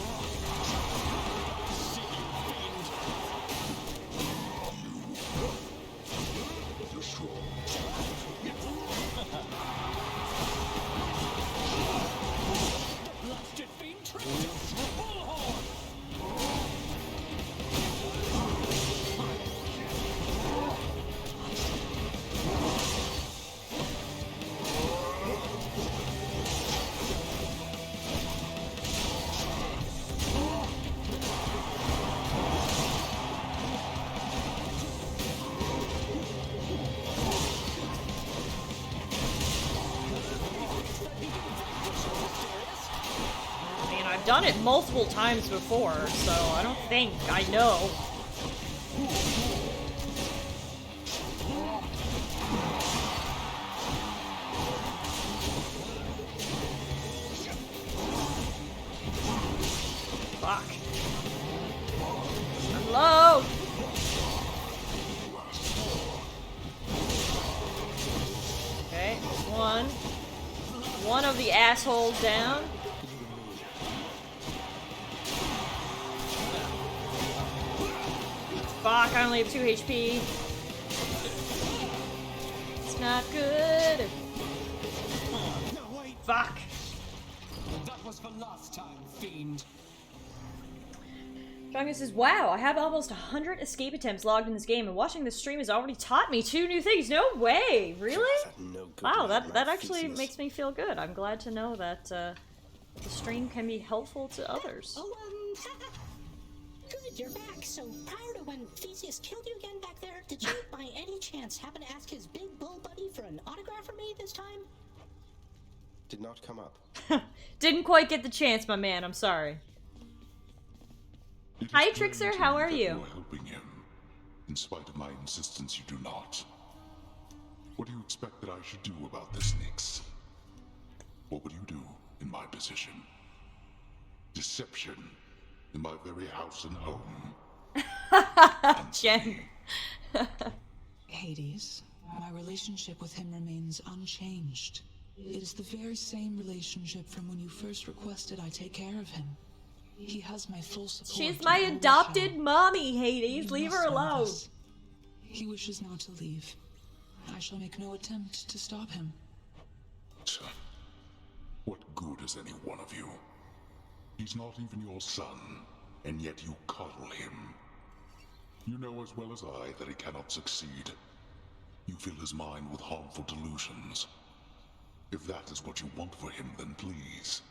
I've done it multiple times before, so I don't think I know. Fuck. I'm low! Okay, one of the assholes down. Fuck, I only have 2 HP. It's not good. Fuck. That was for last time, fiend. Jonga says, wow, I have almost 100 escape attempts logged in this game, and watching the stream has already taught me 2 new things. No way! Really? Wow, that actually makes me feel good. I'm glad to know that the stream can be helpful to others. Good, you're back. So prior to when Theseus killed you again back there, did you by any chance happen to ask his big bull buddy for an autograph from me this time? Did not come up. Didn't quite get the chance, my man. I'm sorry. Hi, Trixer. How are you? You're helping him. In spite of my insistence, you do not. What do you expect that I should do about this, Nyx? What would you do in my position? Deception. In my very house and home. Jen. Hades, my relationship with him remains unchanged. It is the very same relationship from when you first requested I take care of him. He has my full support. She's my adopted mommy, Hades. Leave her alone. He wishes not to leave. I shall make no attempt to stop him. What good is any one of you? He's not even your son, and yet you coddle him. You know as well as I that he cannot succeed. You fill his mind with harmful delusions. If that is what you want for him, then please,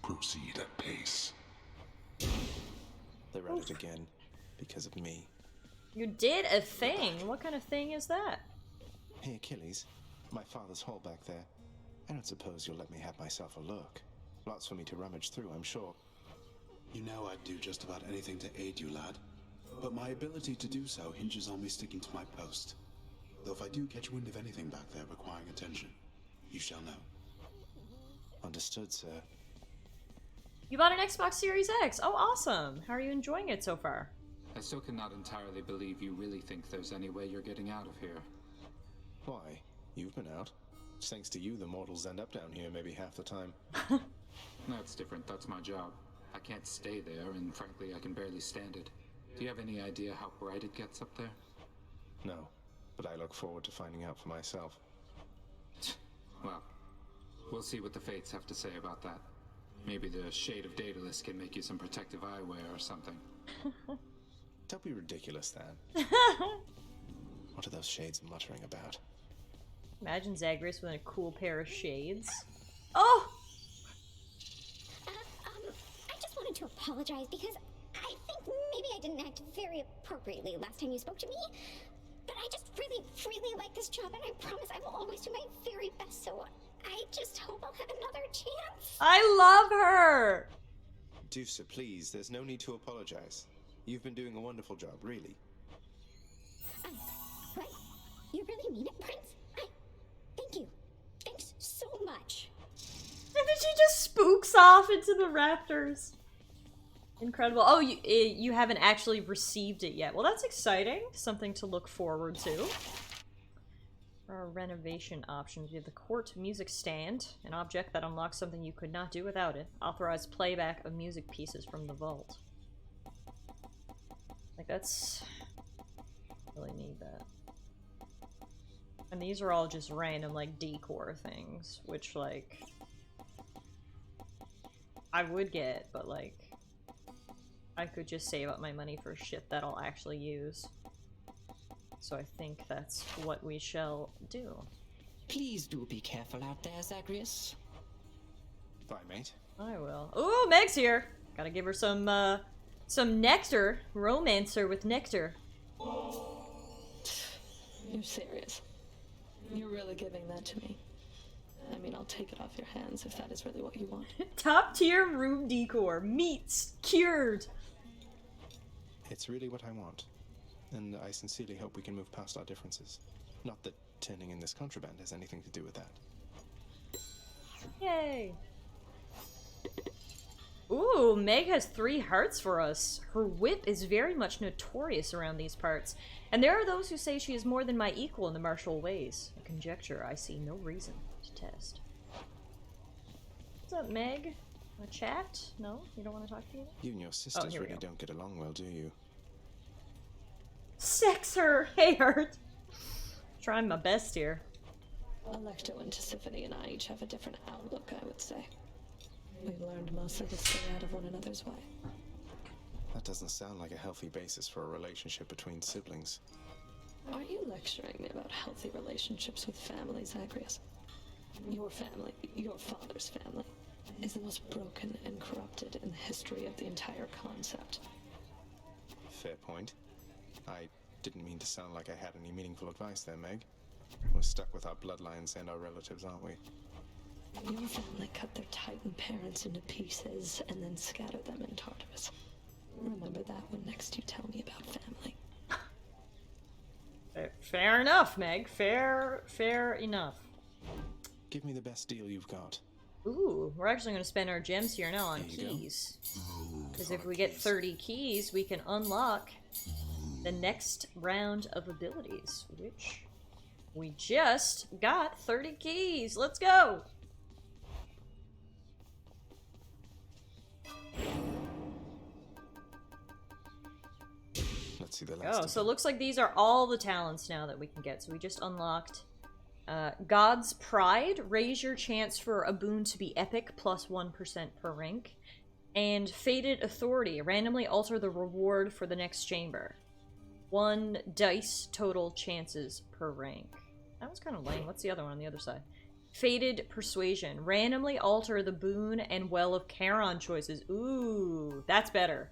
proceed at pace. They're at it again, because of me. You did a thing. What kind of thing is that? Hey, Achilles. My father's hall back there. I don't suppose you'll let me have myself a look. Lots for me to rummage through, I'm sure. You know I'd do just about anything to aid you, lad. But my ability to do so hinges on me sticking to my post. Though if I do catch wind of anything back there requiring attention, you shall know. Understood, sir. You bought an Xbox Series X. Oh, awesome. How are you enjoying it so far? I still cannot entirely believe you really think there's any way you're getting out of here. Why? You've been out. It's thanks to you the mortals end up down here maybe half the time. That's different. That's my job. I can't stay there, and frankly, I can barely stand it. Do you have any idea how bright it gets up there? No, but I look forward to finding out for myself. Well, we'll see what the Fates have to say about that. Maybe the Shade of Daedalus can make you some protective eyewear or something. Don't be ridiculous, Dan. What are those shades muttering about? Imagine Zagreus with a cool pair of shades. Oh! I just wanted to apologize because I think maybe I didn't act very appropriately last time you spoke to me. But I just really, really like this job, and I promise I will always do my very best, so I just hope I'll have another chance. I love her! Dusa, please, there's no need to apologize. You've been doing a wonderful job, really. What? You really mean it, Prince? Thank you. Thanks so much. And then she just spooks off into the rafters. Incredible. Oh, you haven't actually received it yet. Well, that's exciting. Something to look forward to. For our renovation options, we have the court music stand, an object that unlocks something you could not do without it. Authorized playback of music pieces from the vault. Like, that's... really need that. And these are all just random, like, decor things, which, like... I would get, but, like... I could just save up my money for shit that I'll actually use. So I think that's what we shall do. Please do be careful out there, Zagreus. Bye, mate. I will. Ooh, Meg's here! Gotta give her some nectar. Romancer with nectar. You're serious? You're really giving that to me? I mean, I'll take it off your hands if that is really what you want. Top tier room decor. Meats. Cured. It's really what I want. And I sincerely hope we can move past our differences. Not that turning in this contraband has anything to do with that. Yay! Ooh, Meg has 3 hearts for us. Her whip is very much notorious around these parts, and there are those who say she is more than my equal in the martial ways. A conjecture I see no reason to test. What's up, Meg? Want to chat? No? You don't want to talk to me? You and your sisters here we really go. don't get along well, do you? Sex her! Hey, Hurt! Trying my best here. Alecto and Tisiphone and I each have a different outlook, I would say. We've learned mostly to stay out of one another's way. That doesn't sound like a healthy basis for a relationship between siblings. Are you lecturing me about healthy relationships with family, Zagreus? Your family, your father's family, is the most broken and corrupted in the history of the entire concept. Fair point. I didn't mean to sound like I had any meaningful advice there, Meg. We're stuck with our bloodlines and our relatives, aren't we? Your family cut their Titan parents into pieces and then scattered them in Tartarus. Remember that when next you tell me about family. Fair enough, Meg. Fair enough. Give me the best deal you've got. Ooh, we're actually going to spend our gems here now on keys. Because if we get 30 keys, we can unlock the next round of abilities, which we just got 30 keys. Let's go! Let's see the last. Oh, so it looks like these are all the talents now that we can get. So we just unlocked God's Pride. Raise your chance for a boon to be epic, plus 1% per rank. And Fated Authority. Randomly alter the reward for the next chamber. 1 dice total chances per rank. That was kind of lame. What's the other one on the other side? Fated Persuasion. Randomly alter the boon and Well of Charon choices. Ooh, that's better.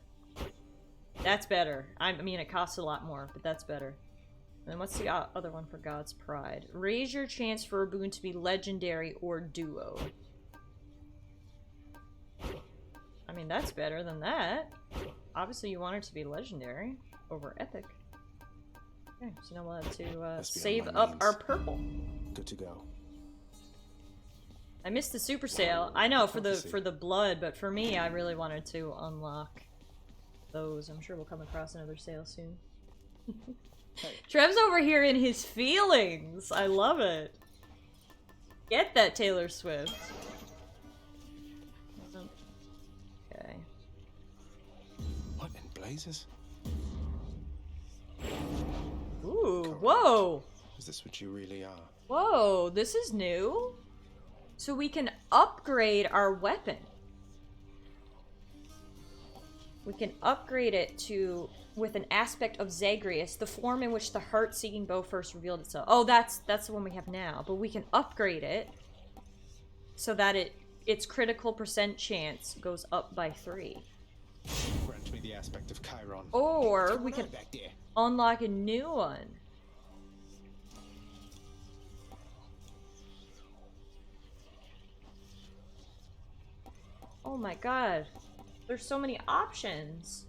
That's better. I mean, it costs a lot more, but that's better. And then what's the other one for God's Pride? Raise your chance for a boon to be legendary or duo. I mean, that's better than that. Obviously, you want it to be legendary over epic. Okay, so now we'll have to save up our purple. Good to go. I missed the super sale. I know for the blood, but for me, I really wanted to unlock those. I'm sure we'll come across another sale soon. Trev's over here in his feelings. I love it. Get that, Taylor Swift. Okay. What in blazes? Ooh, whoa! Is this what you really are? Whoa, this is new. So we can upgrade our weapon. We can upgrade it to with an aspect of Zagreus, the form in which the heart-seeking bow first revealed itself. Oh, that's the one we have now. But we can upgrade it so that its critical percent chance goes up by 3. Grant me the aspect of Chiron. Or we can unlock a new one. Oh my god. There's so many options.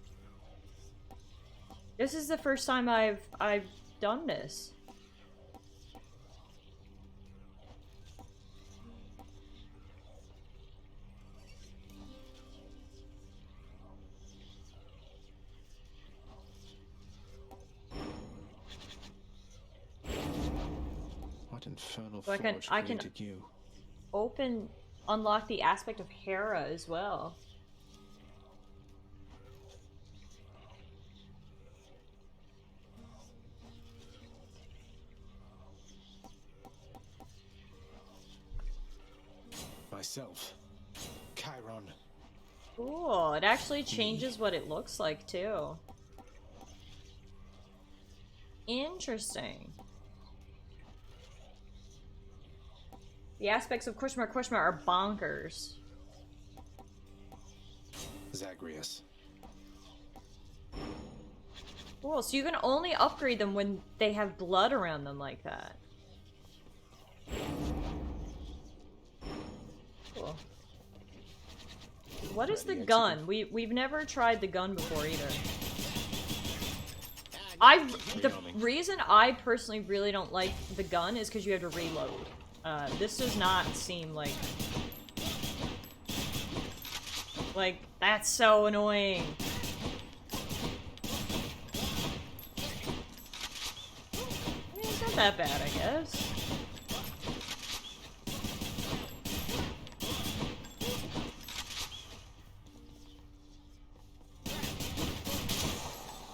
This is the first time I've done this. What infernal So forge I can created you? unlock the aspect of Hera as well. Myself. Chiron. Cool. It actually changes what it looks like too. Interesting. The aspects of Kushmar are bonkers. Zagreus. Cool, so you can only upgrade them when they have blood around them like that. Cool. What is the gun? We've never tried the gun before either. The reason I personally really don't like the gun is because you have to reload. This does not seem like... Like, that's so annoying. It's not that bad, I guess.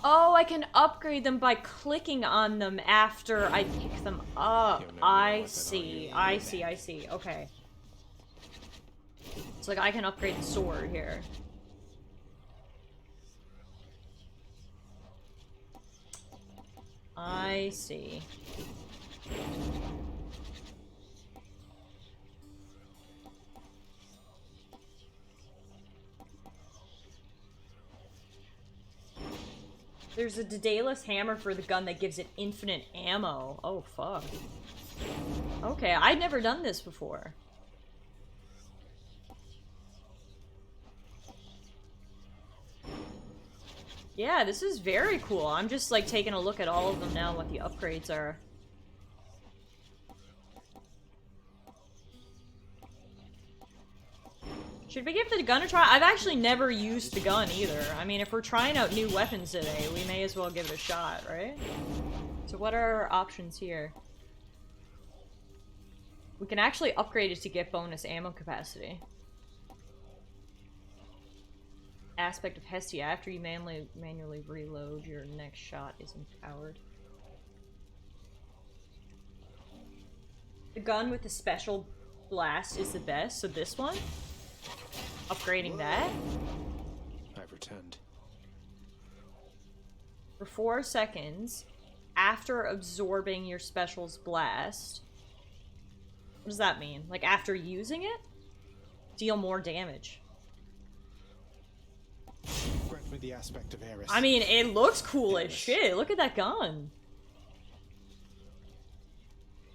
Oh, I can upgrade them by clicking on them after I pick them up. I see. Okay. It's like I can upgrade the sword here. I see. There's a Daedalus hammer for the gun that gives it infinite ammo. Oh, fuck. Okay, I'd never done this before. Yeah, this is very cool. I'm just, like, taking a look at all of them now, what the upgrades are. Should we give the gun a try? I've actually never used the gun either. I mean, if we're trying out new weapons today, we may as well give it a shot, right? So what are our options here? We can actually upgrade it to get bonus ammo capacity. Aspect of Hestia. After you manually reload, your next shot is empowered. The gun with the special blast is the best, so this one? Upgrading that. I've returned. For 4 seconds, after absorbing your special's blast. What does that mean? Like after using it? Deal more damage. Grant me the aspect of Eris. I mean, it looks cool as shit. Look at that gun.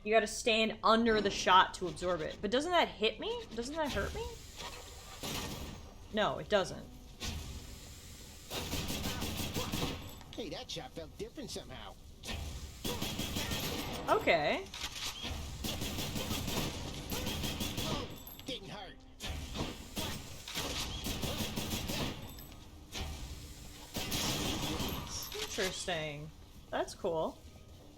You gotta stand under the shot to absorb it. But doesn't that hit me? Doesn't that hurt me? No, it doesn't. Hey, that shot felt different somehow. Okay. Oh, didn't hurt. Interesting. That's cool.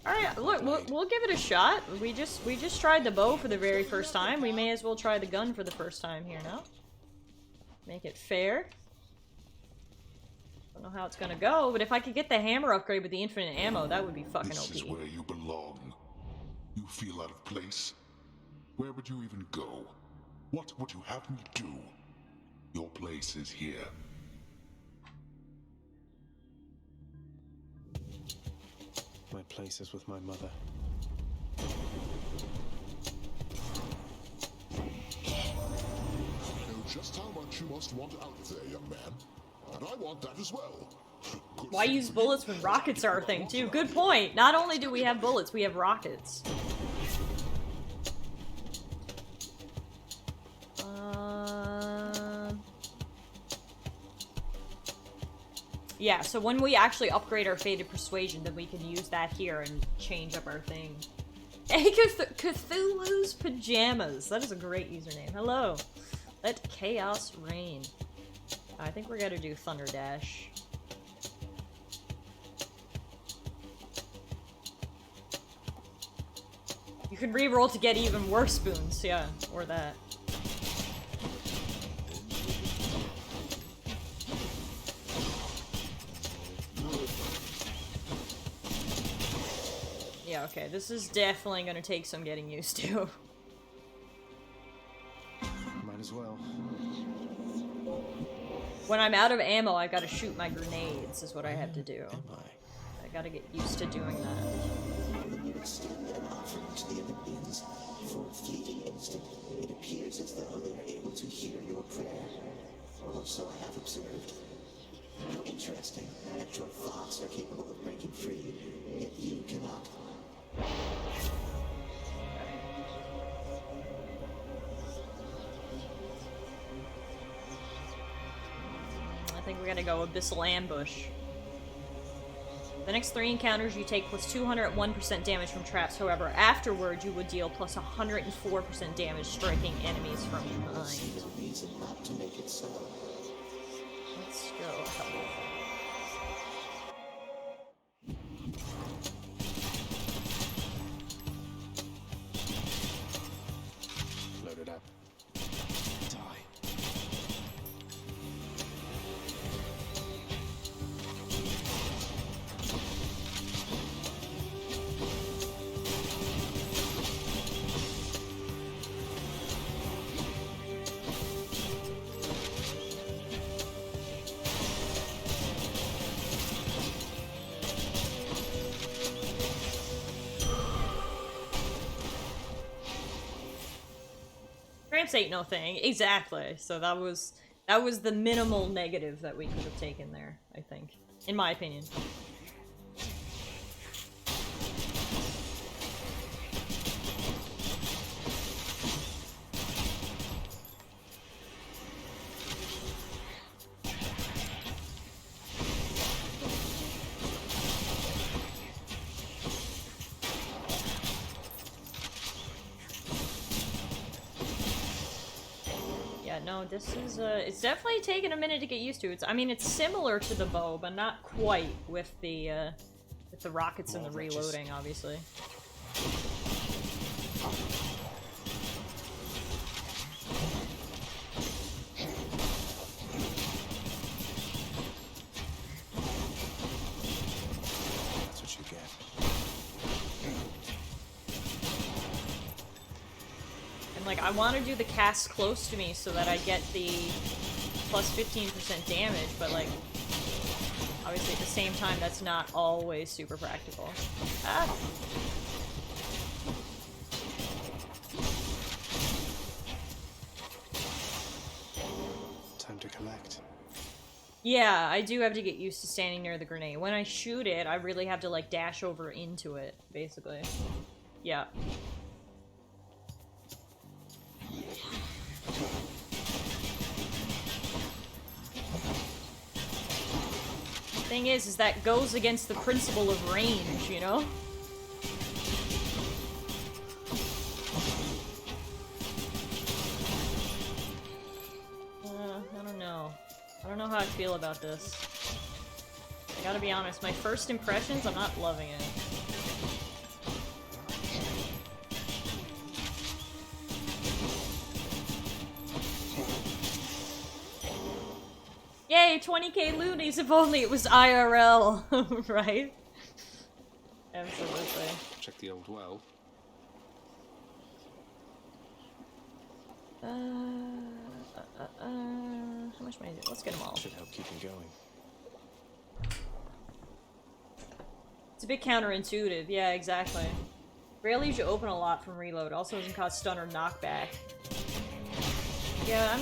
Alright, look, we'll give it a shot. We just tried the bow for the very first time. We may as well try the gun for the first time here now. Make it fair. Don't know how it's gonna go, but if I could get the hammer upgrade with the infinite ammo, that would be fucking OP. This is where you belong. You feel out of place? Where would you even go? What would you have me do? Your place is here. My place is with my mother. I know just how much you must want out of there, young man. And I want that as well. Why use bullets when rockets are a thing, too? Good point! Not only do we have bullets, we have rockets. Yeah, so when we actually upgrade our Fated Persuasion, then we can use that here and change up our thing. Hey, Cthulhu's Pajamas. That is a great username. Hello. Let chaos reign. I think we're gonna do Thunder Dash. You can re-roll to get even worse spoons, yeah, or that. Yeah, okay, this is definitely gonna take some getting used to. Might as well. When I'm out of ammo, I gotta shoot my grenades, is what I have to do. I gotta get used to doing that. Extend their offering to the Olympians. For a fleeting instant, it appears as though they are able to hear your prayer. Also, I have observed. How interesting that your thoughts are capable of breaking free, yet you cannot. I think we're gonna go Abyssal Ambush. The next 3 encounters you take plus 201% damage from traps, however, afterward you would deal plus 104% damage striking enemies from behind. Let's go. Load it up. Die. Cramps ain't no thing. Exactly. So that was the minimal negative that we could have taken there, I think. In my opinion. No, this is, it's definitely taken a minute to get used to. I mean, it's similar to the bow, but not quite with the rockets and the reloading, obviously. That's what you get. Like, I want to do the cast close to me so that I get the plus 15% damage, but like, obviously at the same time, that's not always super practical. Ah. Time to collect. Yeah, I do have to get used to standing near the grenade. When I shoot it, I really have to like dash over into it, basically. Yeah. Thing is that goes against the principle of range, you know? I don't know. I don't know how I feel about this. I gotta be honest, my first impressions, I'm not loving it. Yay, 20k loonies, if only it was IRL, right? Absolutely. Check the old well. How much money? Let's get them all. Should help keep him going. It's a bit counterintuitive, yeah, exactly. Braille leaves you open a lot from reload, also doesn't cause stun or knockback. Yeah,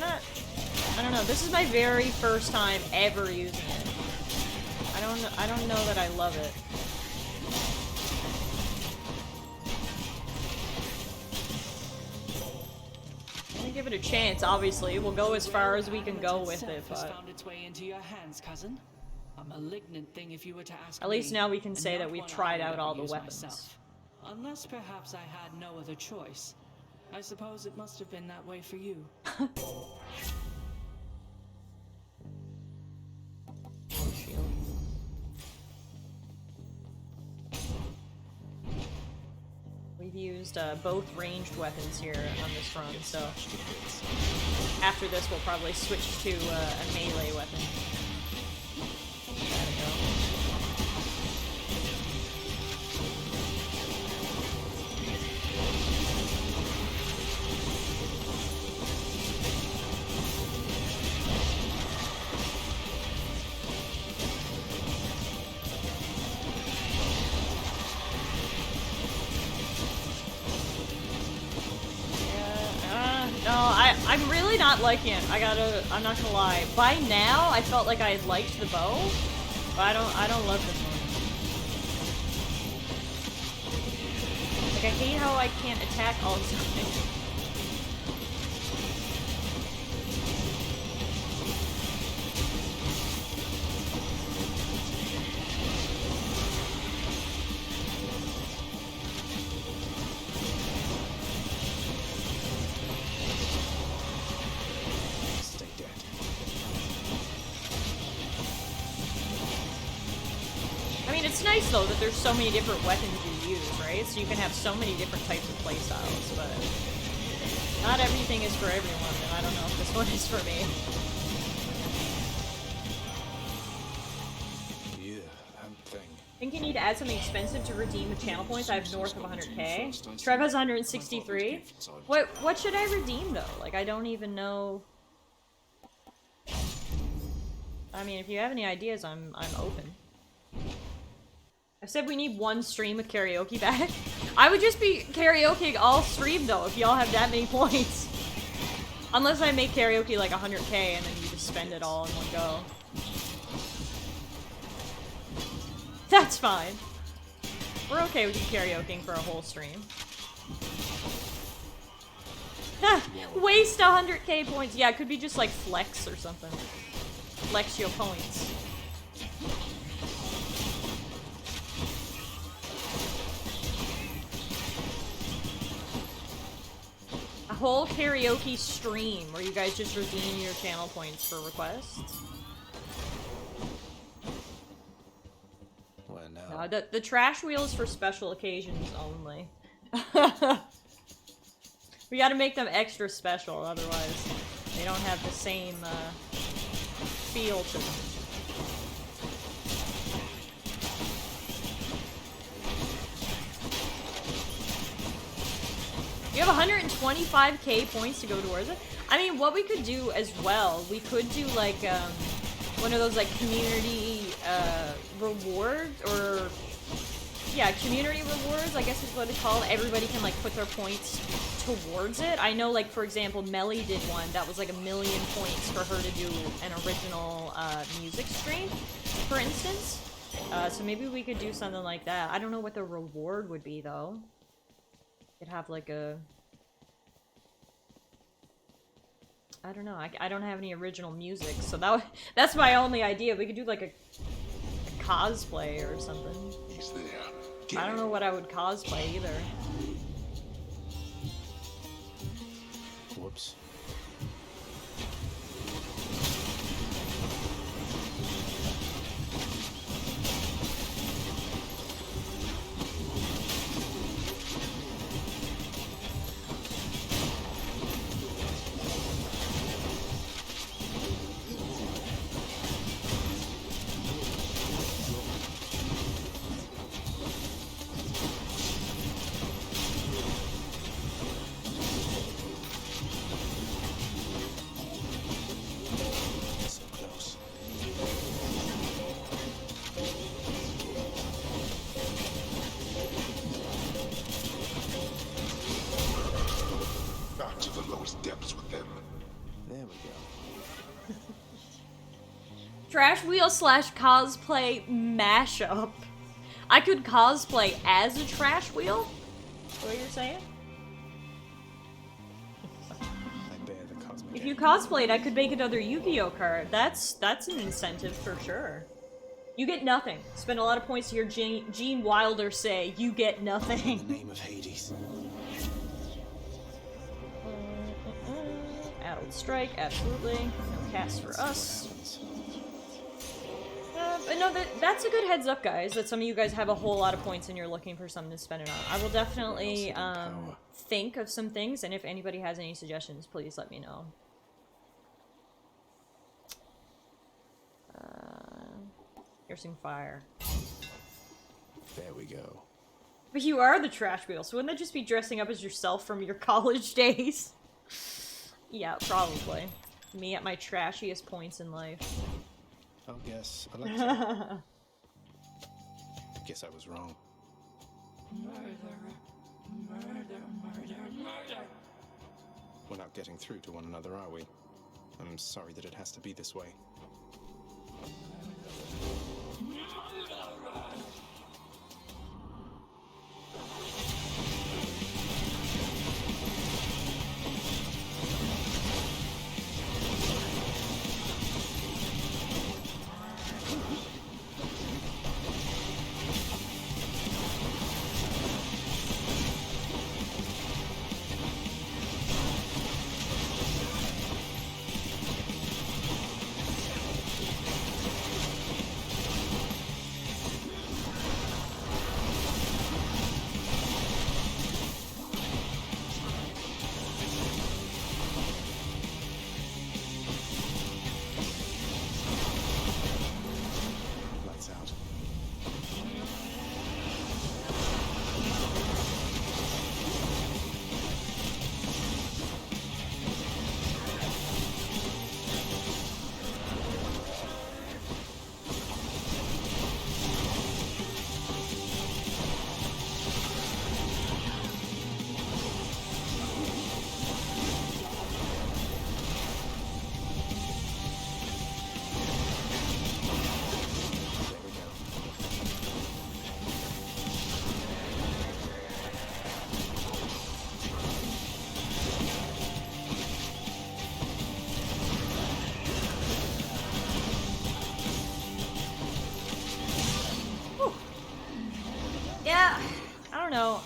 I don't know, this is my very first time ever using it. I don't know that I love it. I'm gonna give it a chance, obviously. We'll go as far as we can go with it, Has but... found its way into your hands, cousin. A malignant thing if you were to ask At least me, now we can and say not that we've one tried I would out all ever the use weapons. myself. Unless perhaps I had no other choice. I suppose it must have been that way for you. We've used both ranged weapons here on this run, so after this we'll probably switch to a melee weapon. Gotta go. I'm really not liking it. I'm not gonna lie. By now, I felt like I had liked the bow, but I don't love this one. Like, I hate how I can't attack all the time. It's nice though that there's so many different weapons you use, right? So you can have so many different types of playstyles, but not everything is for everyone, and I don't know if this one is for me. Yeah, that thing. Think you need to add something expensive to redeem the channel points. I have north of 100k. Trev has 163. What should I redeem though? Like, I don't even know. I mean, if you have any ideas, I'm open. I said we need one stream with karaoke back. I would just be karaokeing all stream though if y'all have that many points. Unless I make karaoke like 100k and then you just spend it all in one go. That's fine. We're okay with you karaokeing for a whole stream. Waste 100k points. Yeah, it could be just like flex or something. Flex your points. A whole karaoke stream where you guys just redeem your channel points for requests. Well, no. No, the trash wheel is for special occasions only. We gotta make them extra special, otherwise they don't have the same feel to them. You have 125k points to go towards it. I mean, what we could do as well, we could do like one of those like community rewards, or yeah, community rewards, I guess is what it's called. Everybody can like put their points towards it. I know, like, for example, Melly did one that was like 1,000,000 points for her to do an original music stream, for instance. So maybe we could do something like that. I don't know what the reward would be though. Could have like a, I don't know, I don't have any original music, so that's my only idea. We could do like a cosplay or something. He's there. I don't know what I would cosplay either. Whoops. Back to the lowest depths with them. There we go. Trash wheel / cosplay mashup. I could cosplay as a trash wheel? What you're saying? I bear the cosmic. If you cosplayed, I could make another Yu-Gi-Oh card. That's an incentive for sure. You get nothing. Spend a lot of points to hear Gene Wilder say, you get nothing. In the name of Hades. Adult Strike, absolutely. No cast for us. But no, that's a good heads up, guys, that some of you guys have a whole lot of points and you're looking for something to spend it on. I will definitely think of some things, and if anybody has any suggestions, please let me know. Piercing Fire. There we go. But you are the trash wheel, so wouldn't that just be dressing up as yourself from your college days? Yeah, probably. Me at my trashiest points in life. I'll guess Alexa. Guess I was wrong. We're not getting through to one another, are we? I'm sorry that it has to be this way. know.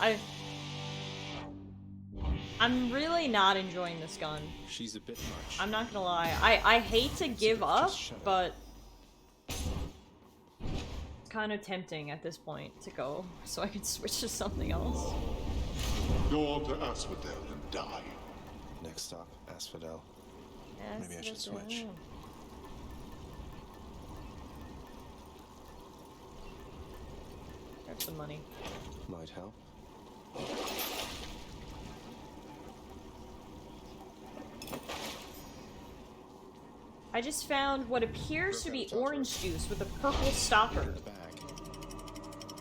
I'm really not enjoying this gun. She's a bit much. I'm not gonna lie. I hate to give up, but it's kind of tempting at this point to go so I can switch to something else. Go on to Asphodel and die. Next stop, Asphodel. Maybe I should Asphodel. switch. Grab some money. Might help. I just found what appears to be orange juice with a purple stopper.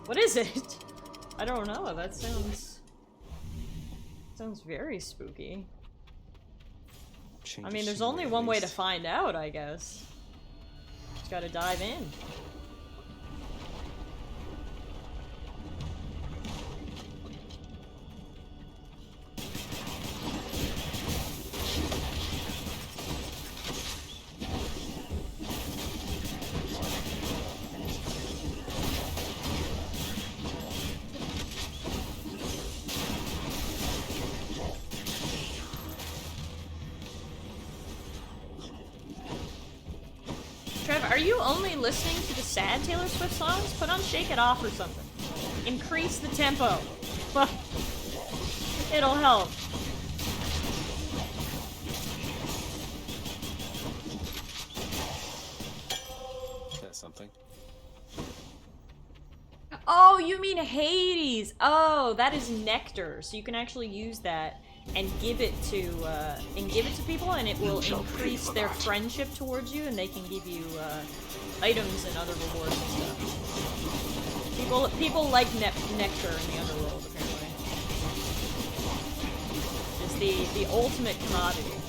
What is it? I don't know. That sounds very spooky. I mean, there's only one way to find out, I guess. Just gotta dive in. Are you only listening to the sad Taylor Swift songs? Put on Shake It Off or something. Increase the tempo. It'll help. That's something. Oh, you mean Hades. Oh, that is nectar. So you can actually use that and give it to people, and it will increase their friendship towards you, and they can give you items and other rewards and stuff. People like nectar in the underworld, apparently. It's the ultimate commodity.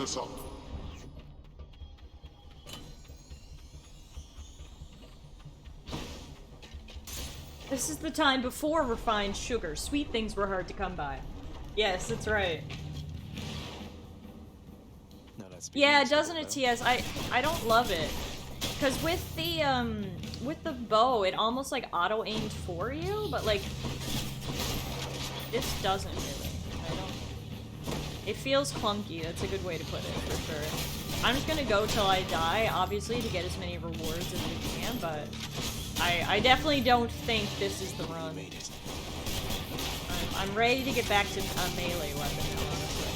this up. This is the time before refined sugar. Sweet things were hard to come by. Yes, that's right. Now let's Yeah, doesn't it, TS? I don't love it. Because with the bow, it almost like auto-aimed for you, but like, this doesn't really. I don't... It feels clunky, that's a good way to put it, for sure. I'm just gonna go till I die, obviously, to get as many rewards as we can, but I definitely don't think this is the run. I'm ready to get back to a melee weapon now, honestly.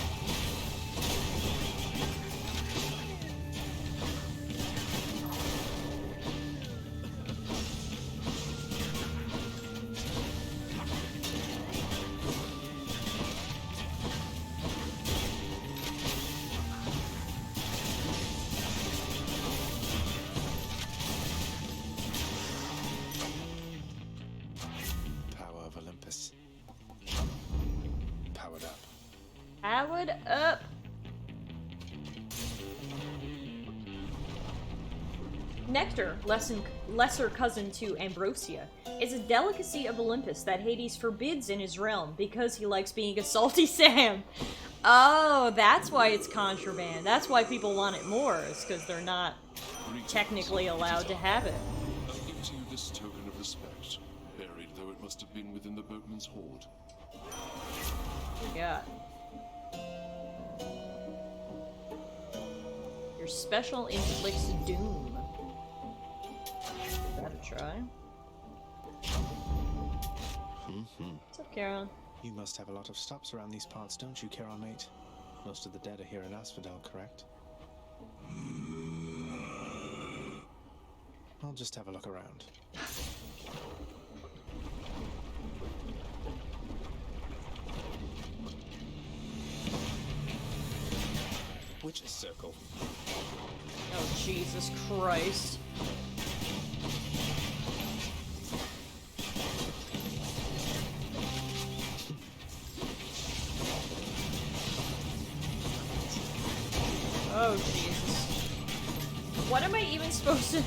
Power of Olympus. Powered up. Powered up! Nectar, lesser cousin to Ambrosia, is a delicacy of Olympus that Hades forbids in his realm because he likes being a salty Sam. Oh, that's why it's contraband. That's why people want it more, is because they're not technically allowed to have it. I give to you this token of respect, buried though it must have been within the boatman's hoard. What we got? Your special inflicts doom. Give that a try. What's up, Charon? You must have a lot of stops around these parts, don't you, Charon, mate? Most of the dead are here in Asphodel, correct? I'll just have a look around. Witch's Circle. Oh, Jesus Christ. Oh, Jesus. What am I even supposed to...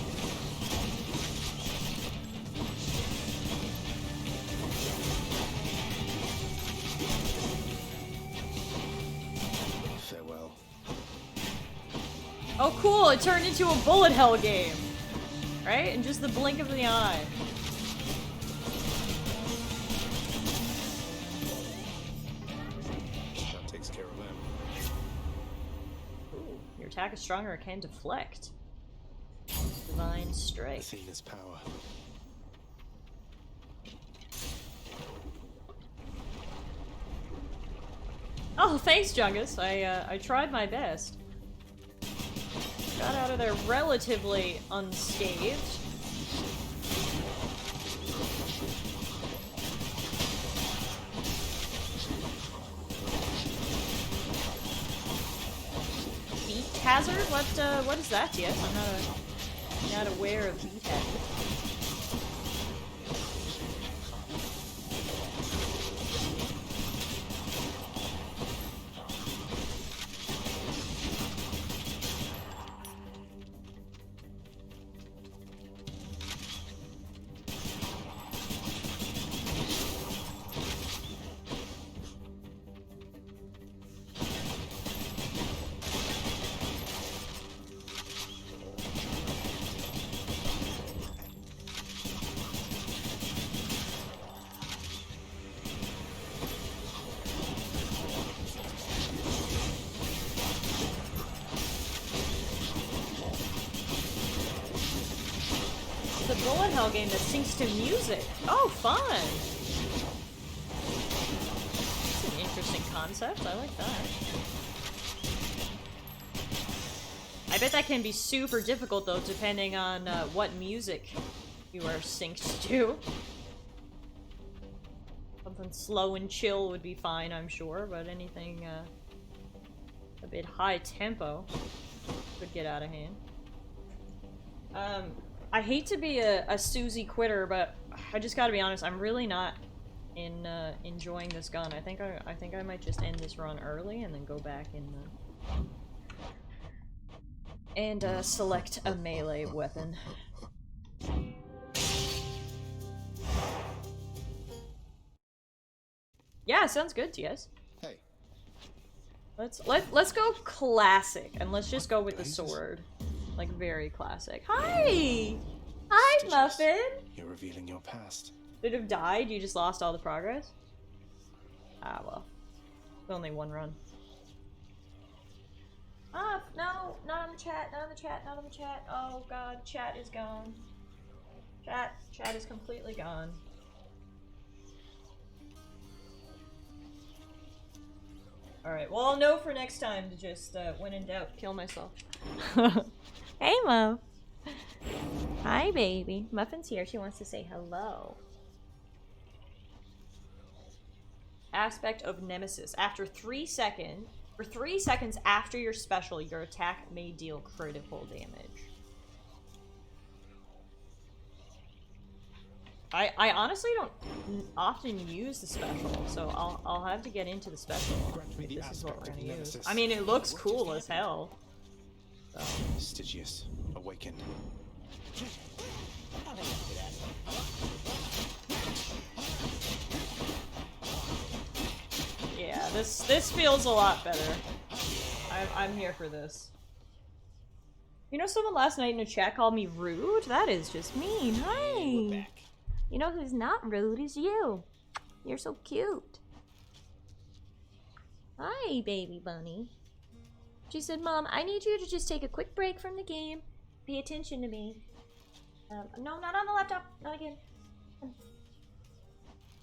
Farewell. Oh, cool! It turned into a bullet hell game! Right? In just the blink of the eye. That takes care of them. Ooh, your attack is stronger and can deflect. Divine Strike. Athena's power. Oh, thanks, Jungus. I tried my best. Got out of there relatively unscathed. Beat hazard? What is that? Yes, I'm not aware of beat hazard. The bullet hell game that syncs to music. Oh, fun! That's an interesting concept. I like that. I bet that can be super difficult, though, depending on what music you are synced to. Something slow and chill would be fine, I'm sure, but anything a bit high tempo could get out of hand. I hate to be a Susie quitter, but I just gotta be honest, I'm really not enjoying this gun. I think I might just end this run early and then go back in And select a melee weapon. Yeah, sounds good to us. Hey. Let's go classic, and let's just go with the sword. Like, very classic. Hi! Hi, Muffin! You're revealing your past. Did have died? You just lost all the progress? Ah, well. It's only one run. Ah, no! Not on the chat, not on the chat, not on the chat. Oh god, chat is gone. Chat is completely gone. Alright, well I'll know for next time to just, when in doubt, kill myself. Hey, Mo! Hi, baby. Muffin's here. She wants to say hello. Aspect of Nemesis. After 3 seconds, for 3 seconds after your special, your attack may deal critical damage. I honestly don't often use the special, so I'll have to get into the special. If this is what we're gonna use. I mean, it looks cool as hell. So. Stygius, awaken. Yeah, this feels a lot better. I'm here for this. You know, someone last night in a chat called me rude? That is just mean. Hi. You know who's not rude is you. You're so cute. Hi, baby bunny. She said, Mom, I need you to just take a quick break from the game. Pay attention to me. No, not on the laptop. Not again.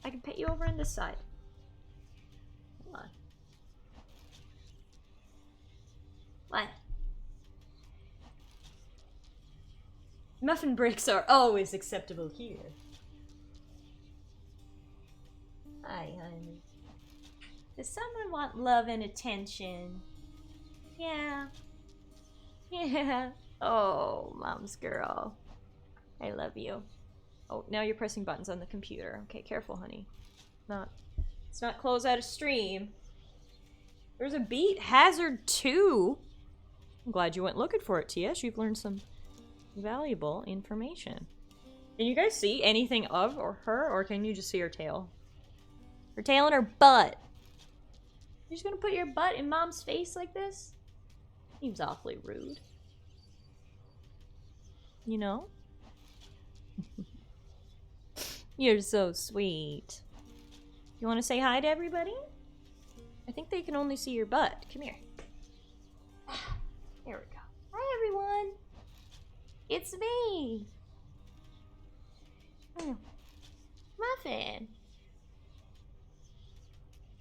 I can put you over on this side. Come on. What? Muffin breaks are always acceptable here. Hi, honey. Does someone want love and attention? Yeah. Yeah. Oh, mom's girl. I love you. Oh, now you're pressing buttons on the computer. Okay, careful, honey. Let's not close out a stream. There's a beat hazard 2. I'm glad you went looking for it, TS. You've learned some valuable information. Can you guys see anything of or her, or can you just see her tail? Her tail and her butt. You're just gonna put your butt in mom's face like this? Seems awfully rude. You know? You're so sweet. You want to say hi to everybody? I think they can only see your butt. Come here. There we go. Hi, everyone. It's me. Muffin.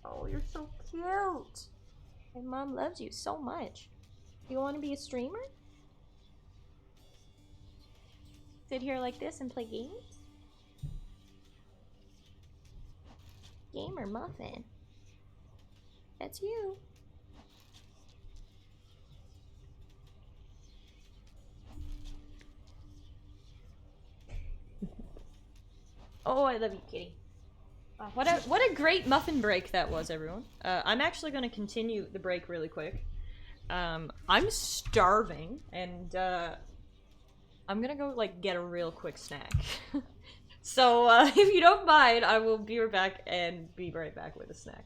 Oh, you're so cute. And Mom loves you so much. You want to be a streamer? Sit here like this and play games? Gamer Muffin. That's you. Oh, I love you, kitty. What a great muffin break that was, everyone. I'm actually going to continue the break really quick. I'm starving, and I'm gonna go like get a real quick snack. So if you don't mind, I will be right back and be right back with a snack.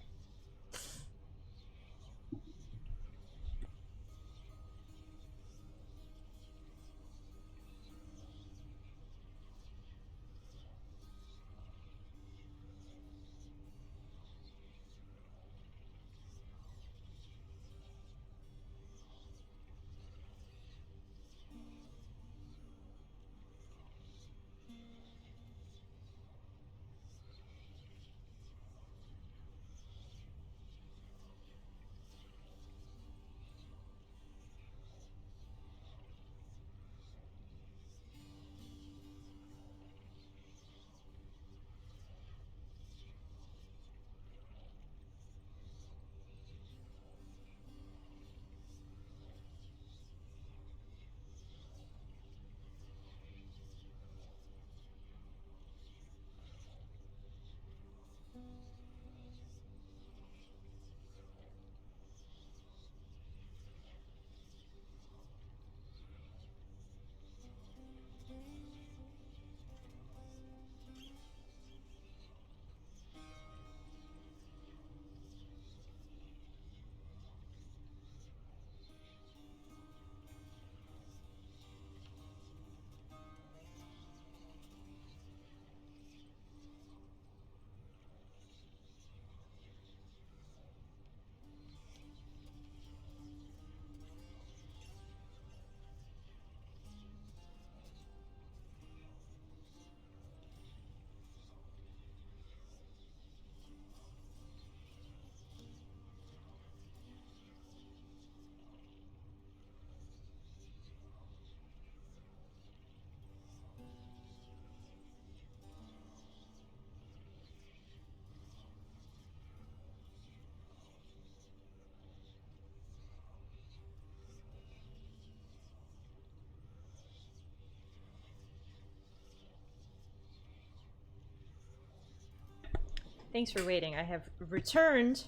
Thanks for waiting. I have returned.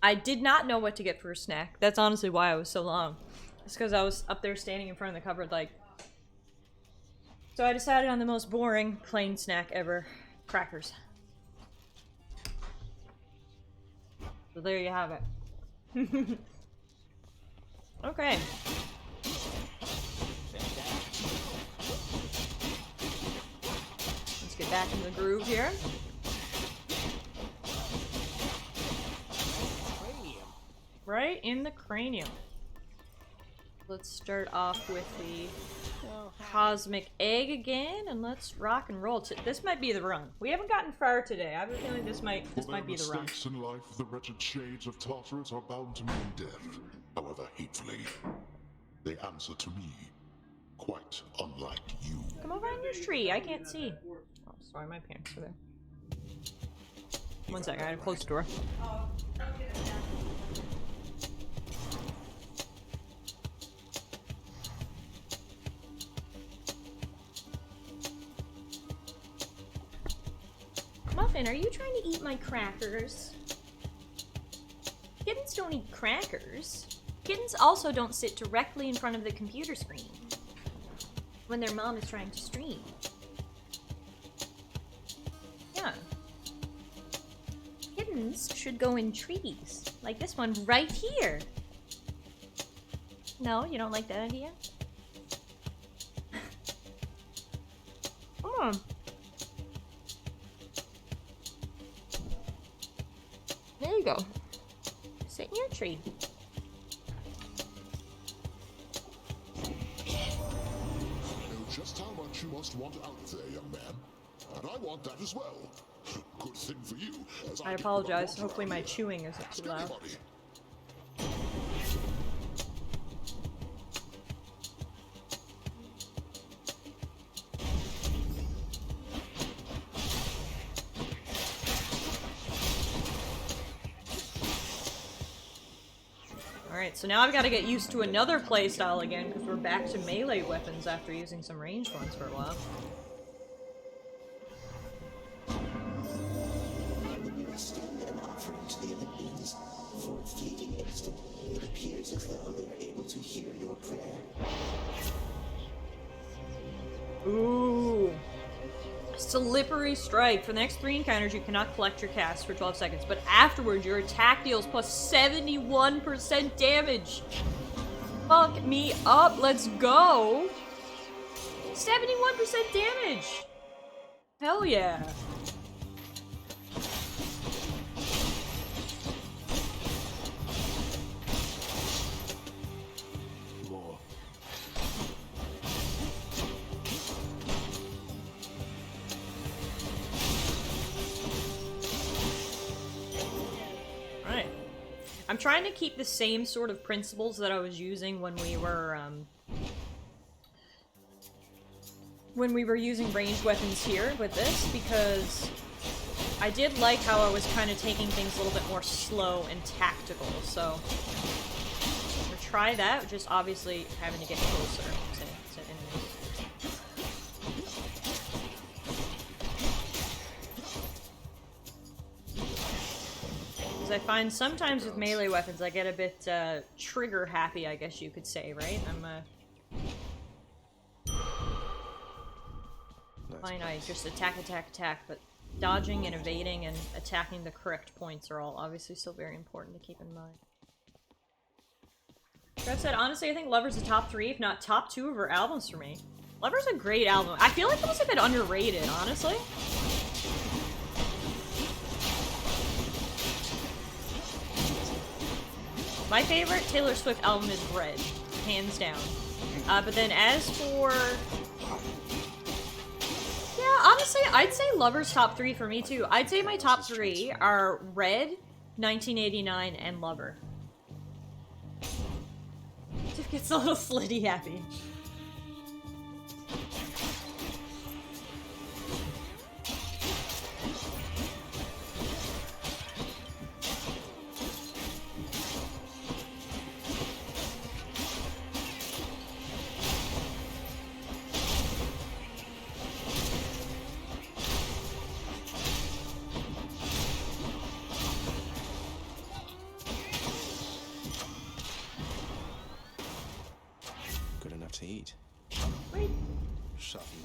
I did not know what to get for a snack. That's honestly why I was so long. It's because I was up there standing in front of the cupboard like... So I decided on the most boring, plain snack ever. Crackers. So there you have it. Okay. Let's get back in the groove here. Right in the cranium. Let's start off with the cosmic egg again, and let's rock and roll. This might be the run. We haven't gotten far today. I have a feeling this might be the run. Mistakes in life, the wretched shades of Tartarus are bound to mean death, however hatefully. They answer to me, quite unlike you. Come over on your tree. I can't see. Oh, sorry, my parents are there. One second, I gotta close the door. Muffin, are you trying to eat my crackers? Kittens don't eat crackers. Kittens also don't sit directly in front of the computer screen when their mom is trying to stream. Yeah. Kittens should go in trees, like this one right here. No, you don't like that idea? Come on. There you go. Sit in your tree. Just how much you must want out there, young man. And I want that as well. Good thing for you, as I apologize. Hopefully my chewing isn't too loud. Alright, so now I've got to get used to another playstyle again, because we're back to melee weapons after using some ranged ones for a while. When you extend an offering to the Olympians, for a fleeting instant, it appears as though they are able to hear your prayer. Ooh. Slippery Strike. For the next 3 encounters, you cannot collect your cast for 12 seconds, but afterwards, your attack deals plus 71% damage. Fuck me up. Let's go. 71% damage. Hell yeah. I'm trying to keep the same sort of principles that I was using when we were using ranged weapons here with this, because I did like how I was kind of taking things a little bit more slow and tactical, so I'm gonna try that, just obviously having to get closer to enemies. I find sometimes with melee weapons I get a bit trigger happy, I guess you could say, right? Fine, I just attack, but dodging and evading and attacking the correct points are all obviously still very important to keep in mind. Trev said, honestly, I think Lover's the top 3, if not top 2 of her albums for me. Lover's a great album. I feel like it was a bit underrated, honestly. My favorite Taylor Swift album is Red, hands down. But then as for... Yeah, honestly, I'd say Lover's top 3 for me too. I'd say my top 3 are Red, 1989, and Lover. Tiff gets a little slitty happy.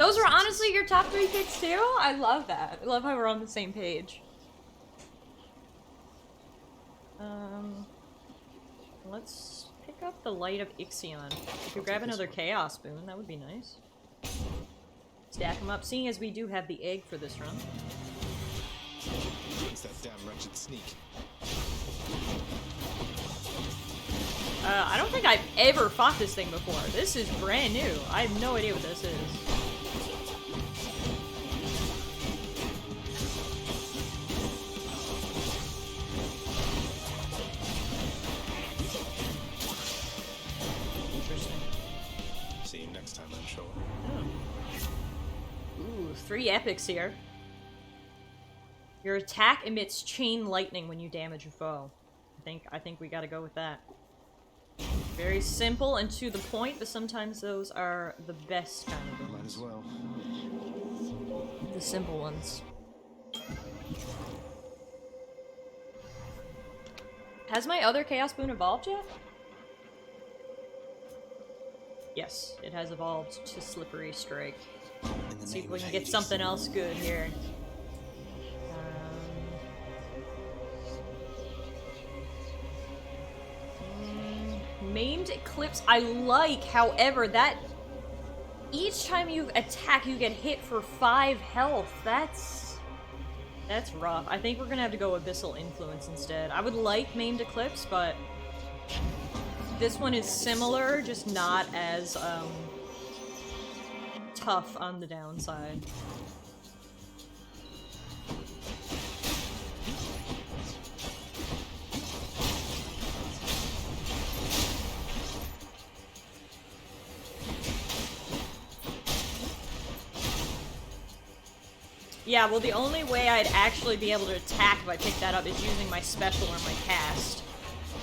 Those were honestly your top 3 picks too? I love that. I love how we're on the same page. Let's pick up the Light of Ixion. If you grab another Chaos Boon, that would be nice. Stack them up, seeing as we do have the egg for this run. It's that damn wretched sneak. I don't think I've ever fought this thing before. This is brand new. I have no idea what this is. Interesting. See you next time, I'm sure. Oh. Ooh, 3 epics here. Your attack emits chain lightning when you damage a foe. I think we gotta go with that. Very simple and to the point, but sometimes those are the best kind of ones. Might as well. The simple ones. Has my other Chaos Boon evolved yet? Yes, it has evolved to Slippery Strike. Let's see if we can get something else good here. Maimed Eclipse, I like, however, that each time you attack, you get hit for 5 health. That's rough. I think we're gonna have to go Abyssal Influence instead. I would like Maimed Eclipse, but this one is similar, just not as tough on the downside. Yeah, well, the only way I'd actually be able to attack if I pick that up is using my special or my cast,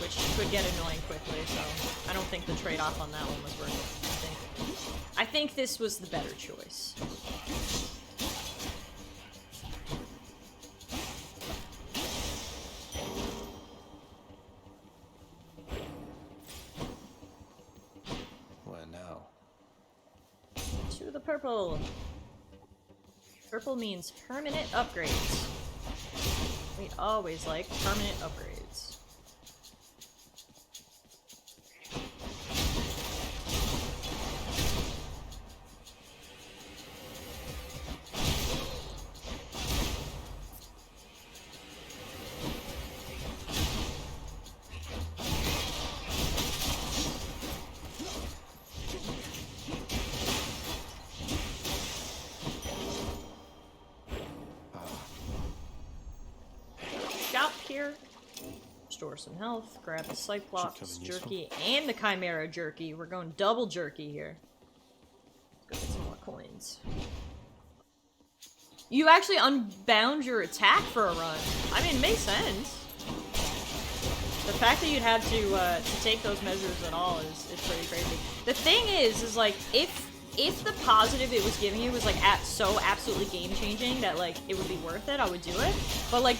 which could get annoying quickly, so I don't think the trade-off on that one was worth it. I think this was the better choice. Where now? To the purple. Purple means permanent upgrades. We always like permanent upgrades. Restore some health, grab the Cyclops jerky and the Chimera jerky. We're going double jerky here. Let's go get some more coins. You actually unbound your attack for a run. I mean, it makes sense. The fact that you'd have to take those measures at all is pretty crazy. The thing is like, if the positive it was giving you was like so absolutely game-changing that like it would be worth it, I would do it. But like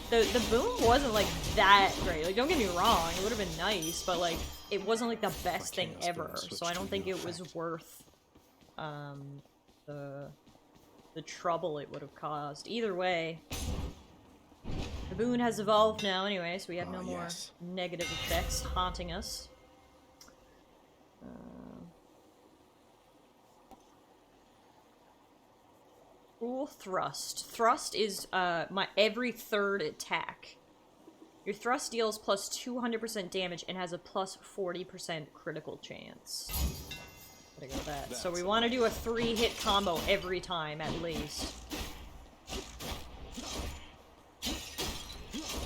the boom wasn't like that great. Like, don't get me wrong, it would have been nice, but like it wasn't like the best thing ever. So I don't think it was worth the trouble it would have caused. Either way, the boon has evolved now anyway, so we have no more negative effects haunting us. Cruel Thrust. Thrust is my every 3rd attack. Your thrust deals plus 200% damage and has a plus 40% critical chance. Gotta go that. So we want to do a 3-hit combo every time at least.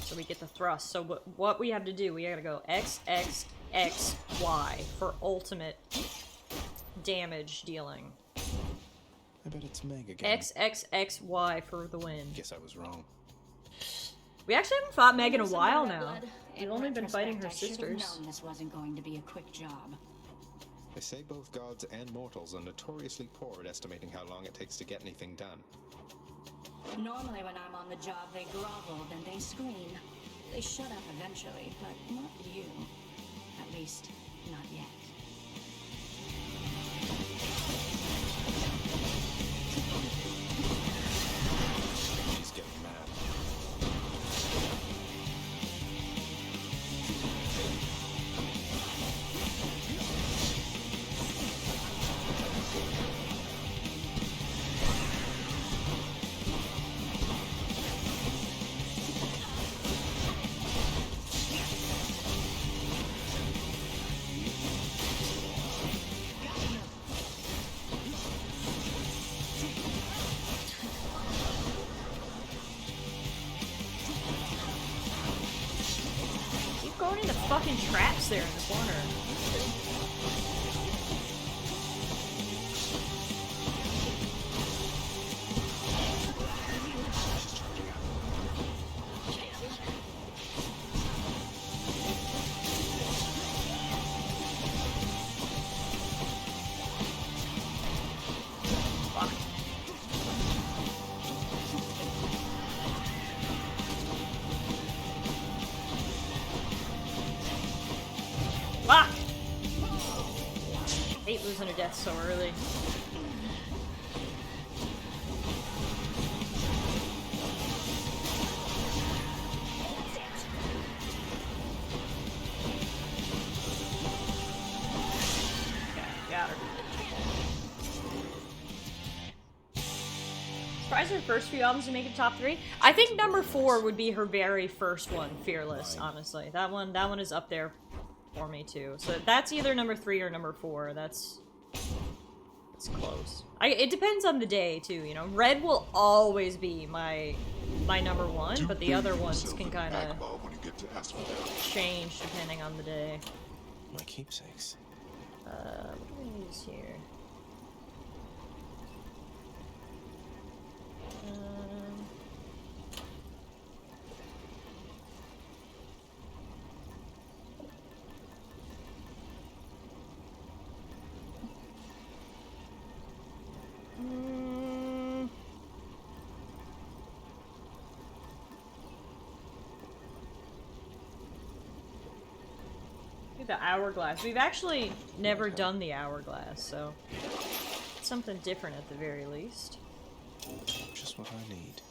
So we get the thrust. So what we have to do, we gotta go X, X, X, Y for ultimate damage dealing. I bet it's Meg again. X, X, X, Y for the win. Guess I was wrong. We actually haven't fought Meg in a while now. We've only been fighting her I should have sisters. known this wasn't going to be a quick job. They say both gods and mortals are notoriously poor at estimating how long it takes to get anything done. Normally when I'm on the job, they grovel, then they scream. They shut up eventually, but not you. At least, not yet. fucking traps there in the corner. Fuck! Hate losing a death so early. Got her. Surprised her first few albums to make it top 3. I think number 4 would be her very first one, Fearless, honestly. That one is up there for me too. So that's either number 3 or number 4. It's close. It depends on the day too, you know. Red will always be my number 1, but the other ones can kind of change depending on the day. My keepsakes. What do we use here? The hourglass. We've actually never done the hourglass, so it's something different at the very least. Just what I need.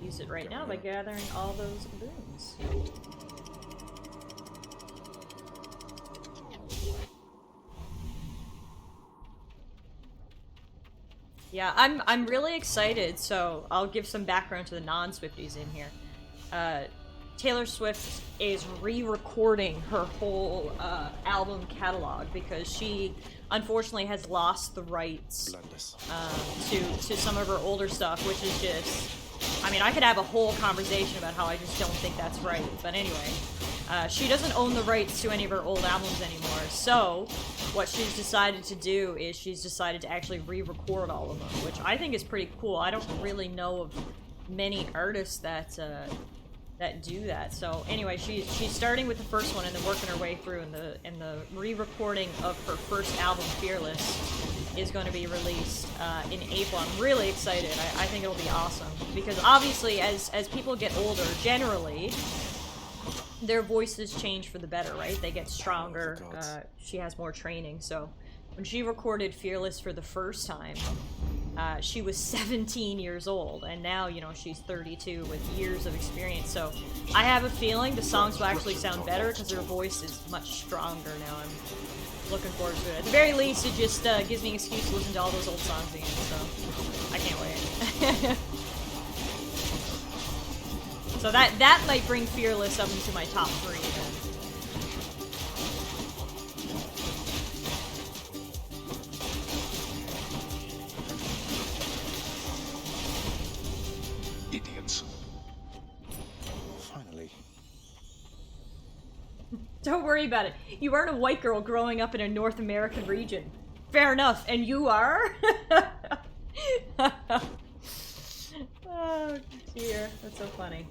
Use it right now by gathering all those balloons. Yeah, I'm really excited, so I'll give some background to the non-Swifties in here. Taylor Swift is re-recording her whole album catalog because she unfortunately has lost the rights to some of her older stuff, which is just, I mean, I could have a whole conversation about how I just don't think that's right, but anyway, she doesn't own the rights to any of her old albums anymore, so what she's decided to do is she's decided to actually re-record all of them, which I think is pretty cool. I don't really know of many artists that do that. So anyway, she's starting with the first one and then working her way through, and the re-recording of her first album, Fearless, is going to be released in April. I'm really excited. I think it'll be awesome because obviously as people get older, generally their voices change for the better, right? They get stronger. She has more training. So when she recorded Fearless for the first time, she was 17 years old, and now, you know, she's 32 with years of experience, so I have a feeling the songs will actually sound better because her voice is much stronger now. I'm looking forward to it. At the very least, it just gives me an excuse to listen to all those old songs again, so I can't wait. So that might bring Fearless up into my top 3 then. Idiots. Finally. Don't worry about it. You aren't a white girl growing up in a North American region. Fair enough. And you are? Oh, dear. That's so funny.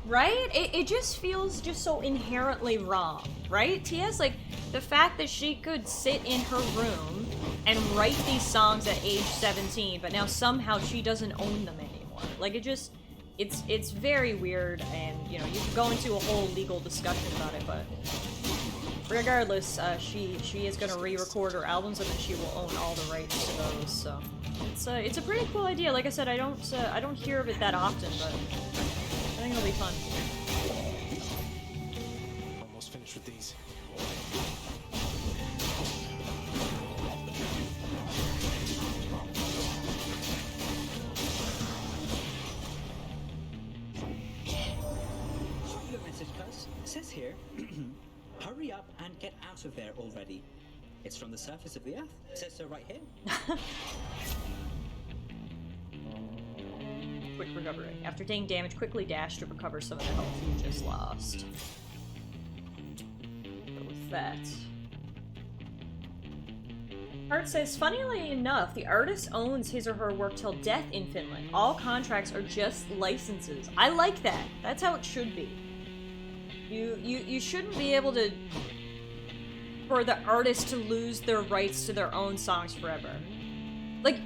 Right? It just feels just so inherently wrong, right? TS, like, the fact that she could sit in her room and write these songs at age 17, but now somehow she doesn't own them anymore. Like, it just, it's very weird, and, you know, you can go into a whole legal discussion about it, but regardless, she is going to re-record her albums, and then she will own all the rights to those, so it's a pretty cool idea. Like I said, I don't hear of it that often, but I think it'll be fun. Almost finished with these. Your message, Buzz. It says here, hurry up and get out of there already. It's from the surface of the Earth. It says so right here. Quick recovery. After taking damage, quickly dash to recover some of the health you just lost. But with that... Art says, funnily enough, the artist owns his or her work till death in Finland. All contracts are just licenses. I like that. That's how it should be. You shouldn't be able to... for the artist to lose their rights to their own songs forever. Like,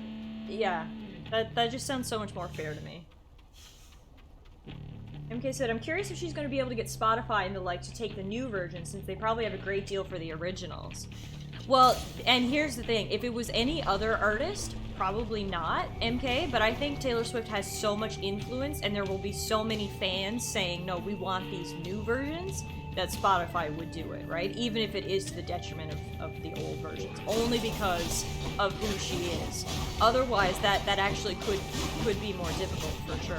yeah. That just sounds so much more fair to me. MK said, I'm curious if she's going to be able to get Spotify and the like to take the new version, since they probably have a great deal for the originals. Well, and here's the thing. If it was any other artist, probably not, MK, but I think Taylor Swift has so much influence, and there will be so many fans saying, no, we want these new versions, that Spotify would do it, right? Even if it is to the detriment of the old versions. Only because of who she is. Otherwise, that actually could be more difficult for sure.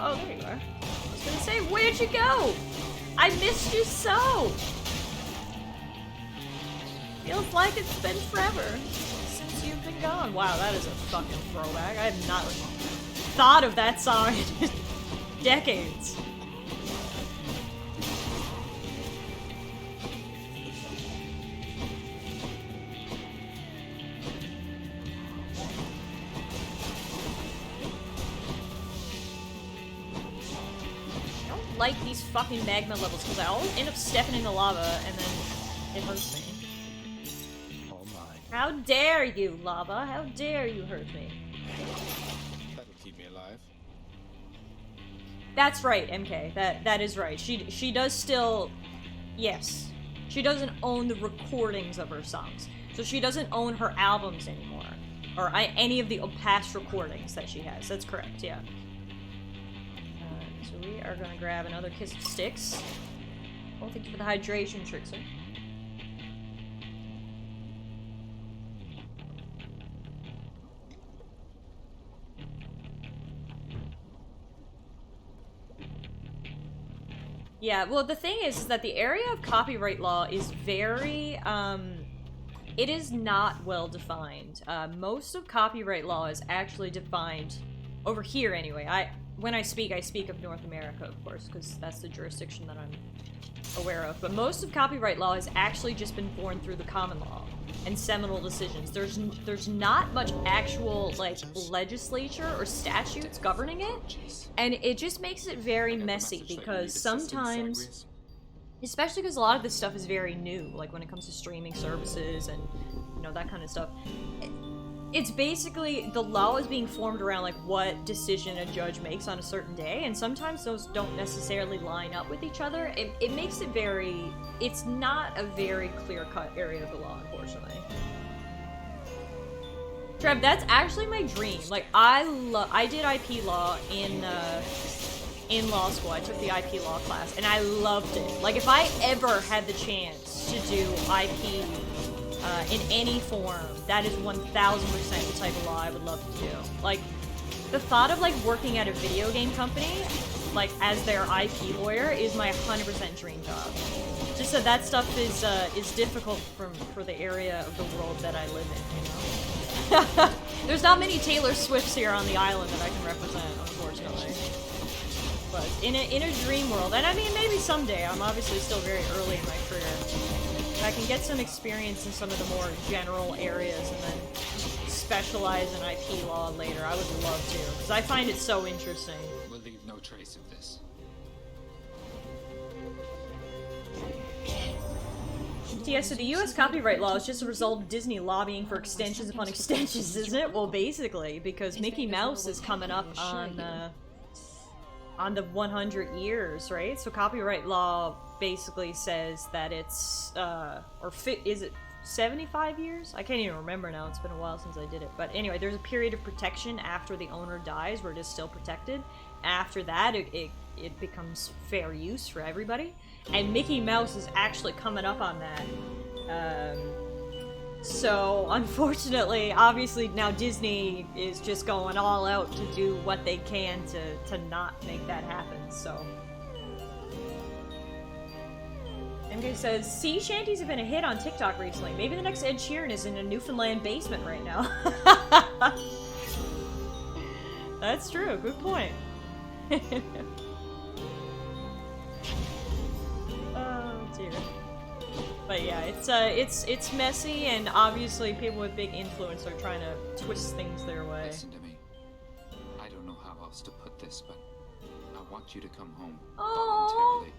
Oh, there you are. I was gonna say, where'd you go? I missed you so! Feels like it's been forever since you've been gone. Wow, that is a fucking throwback. I have not thought of that song in decades. Like these fucking magma levels because I always end up stepping into lava and then it hurts me. Oh my. How dare you, lava? How dare you hurt me? That'll keep me alive. That's right, MK. That is right. She does still... Yes. She doesn't own the recordings of her songs. So she doesn't own her albums anymore. Or any of the past recordings that she has. That's correct, yeah. So we are going to grab another Kiss of Sticks. Well, thank you for the hydration, Trickster. Yeah, well, the thing is that the area of copyright law is very, it is not well defined. Most of copyright law is actually defined, over here anyway. When I speak of North America, of course, because that's the jurisdiction that I'm aware of. But most of copyright law has actually just been born through the common law and seminal decisions. There's not much actual, like, legislature or statutes governing it, and it just makes it very messy because sometimes, especially because a lot of this stuff is very new, like when it comes to streaming services and, you know, that kind of stuff. It's basically, the law is being formed around, like, what decision a judge makes on a certain day, and sometimes those don't necessarily line up with each other. It makes it very... It's not a very clear-cut area of the law, unfortunately. Trev, that's actually my dream. Like, I did IP law in law school. I took the IP law class, and I loved it. Like, if I ever had the chance to do IP... in any form, that is 1000% the type of law I would love to do. Like, the thought of, like, working at a video game company, like, as their IP lawyer is my 100% dream job. Just that stuff is difficult for the area of the world that I live in, you know? There's not many Taylor Swifts here on the island that I can represent, unfortunately. But in a dream world, and I mean, maybe someday, I'm obviously still very early in my career. I can get some experience in some of the more general areas and then specialize in IP law later. I would love to, because I find it so interesting. We'll leave no trace of this. Yeah, so the US copyright law is just a result of Disney lobbying for extensions upon extensions, isn't it? Well, basically, because Mickey Mouse is coming up on the 100 years, right? So copyright law basically says that it's, is it 75 years? I can't even remember now, it's been a while since I did it. But anyway, there's a period of protection after the owner dies where it is still protected. After that, it becomes fair use for everybody. And Mickey Mouse is actually coming up on that. So, unfortunately, obviously now Disney is just going all out to do what they can to not make that happen, so. MK says, sea shanties have been a hit on TikTok recently. Maybe the next Ed Sheeran is in a Newfoundland basement right now. That's true, good point. Oh dear. But yeah, it's messy, and obviously people with big influence are trying to twist things their way. Listen to me. I don't know how else to put this, but I want you to come home voluntarily.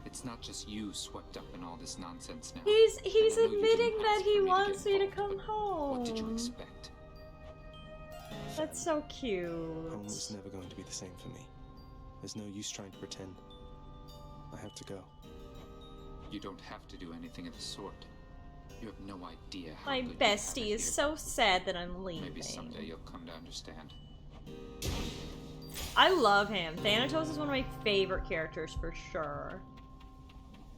It's not just you swept up in all this nonsense now. He's And I know you didn't admitting that ask he for me to wants get me to involved, come home. What did you expect? That's so cute. Home is never going to be the same for me. There's no use trying to pretend. I have to go. You don't have to do anything of the sort. You have no idea how My good you bestie have it is here. so sad that I'm leaving. Maybe someday you'll come to understand. I love him. Thanatos is one of my favorite characters for sure.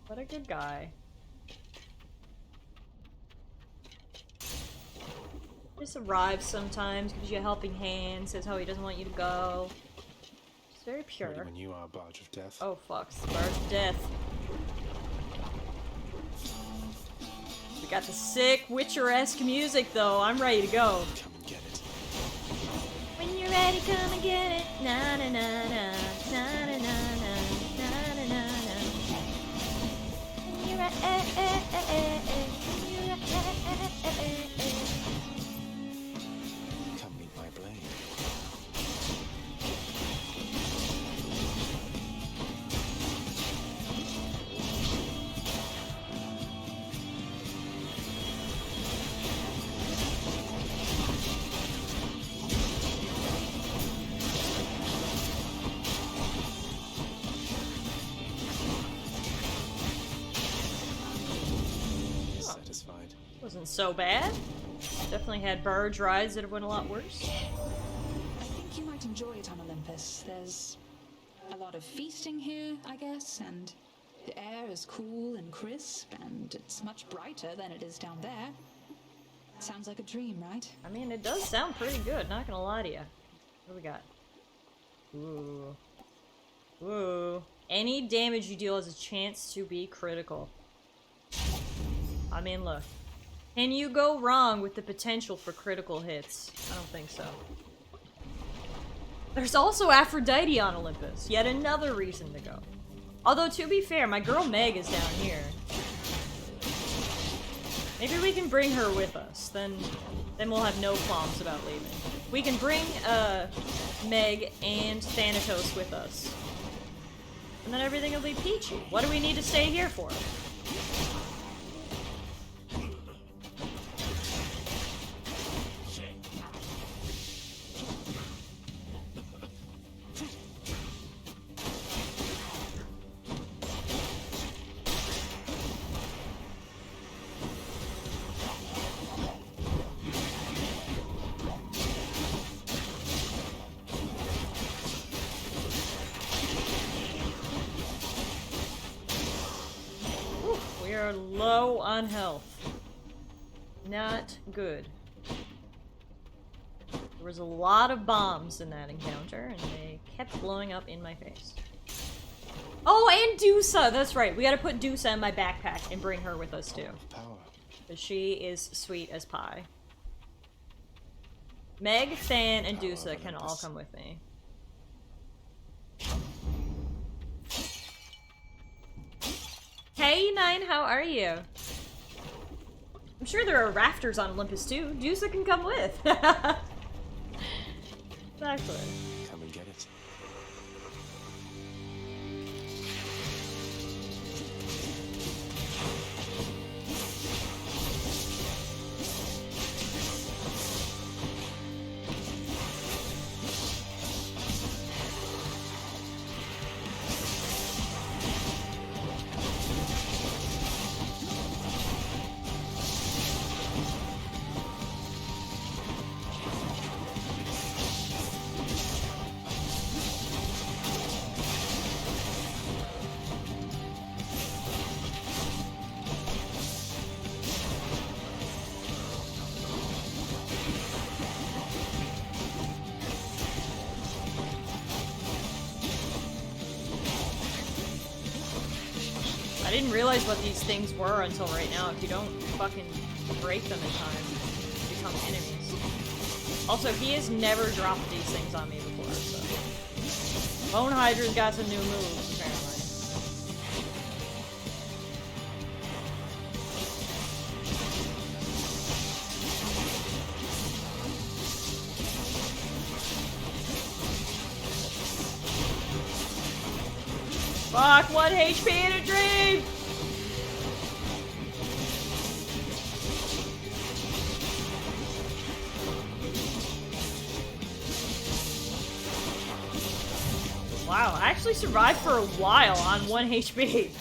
What a good guy. Just arrives sometimes, gives you a helping hand, says how he doesn't want you to go. It's very pure. Ready when you are, Barge of Death. Oh fuck, it's the Barge of Death. We got the sick Witcher-esque music though. I'm ready to go. Come and get it. When you're ready, come and get it. Na na na na na na na na na na na na. When you're Come meet my blade. Satisfied. Wasn't so bad. Definitely had barge rides that have went a lot worse. I think you might enjoy it on Olympus. There's a lot of feasting here, I guess, and the air is cool and crisp, and it's much brighter than it is down there. Sounds like a dream, right? I mean, it does sound pretty good, not gonna lie to you. What do we got? Ooh. Ooh. Any damage you deal has a chance to be critical. I mean, look. Can you go wrong with the potential for critical hits? I don't think so. There's also Aphrodite on Olympus. Yet another reason to go. Although, to be fair, my girl Meg is down here. Maybe we can bring her with us. Then we'll have no qualms about leaving. We can bring Meg and Thanatos with us. And then everything will be peachy. What do we need to stay here for? We are low on health. Not good. There was a lot of bombs in that encounter, and they kept blowing up in my face. Oh, and Dusa! That's right. We gotta put Dusa in my backpack and bring her with us, too. Because she is sweet as pie. Meg, Than, and Dusa can all come with me. Hey, Nine, how are you? I'm sure there are rafters on Olympus too. Dusa can come with. Exactly. Come and get it. I didn't realize what these things were until right now. If you don't fucking break them in time, they become enemies. Also, he has never dropped these things on me before, so... Bone Hydra's got some new moves, apparently. Fuck, 1 HP in a dream! Wow, I actually survived for a while on 1 HP.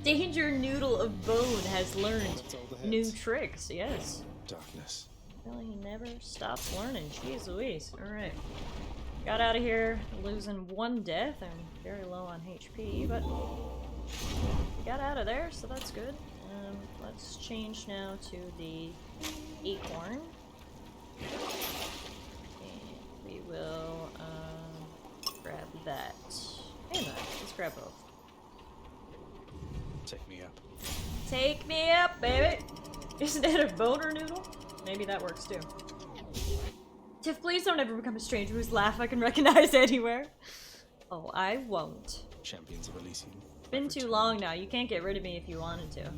Danger Noodle of Bone has learned new tricks, yes. Darkness. Well, he never stops learning. Jeez Louise. Alright. Got out of here, losing 1 death. I'm very low on HP, but got out of there, so that's good. Let's change now to the Acorn. And we will grab that. And that. Let's grab both. Take me up. Take me up, baby! Isn't that a boner noodle? Maybe that works too. Tiff, please don't ever become a stranger whose laugh I can recognize anywhere. Oh, I won't. Champions of Elysium. It's been too long now. You can't get rid of me if you wanted to.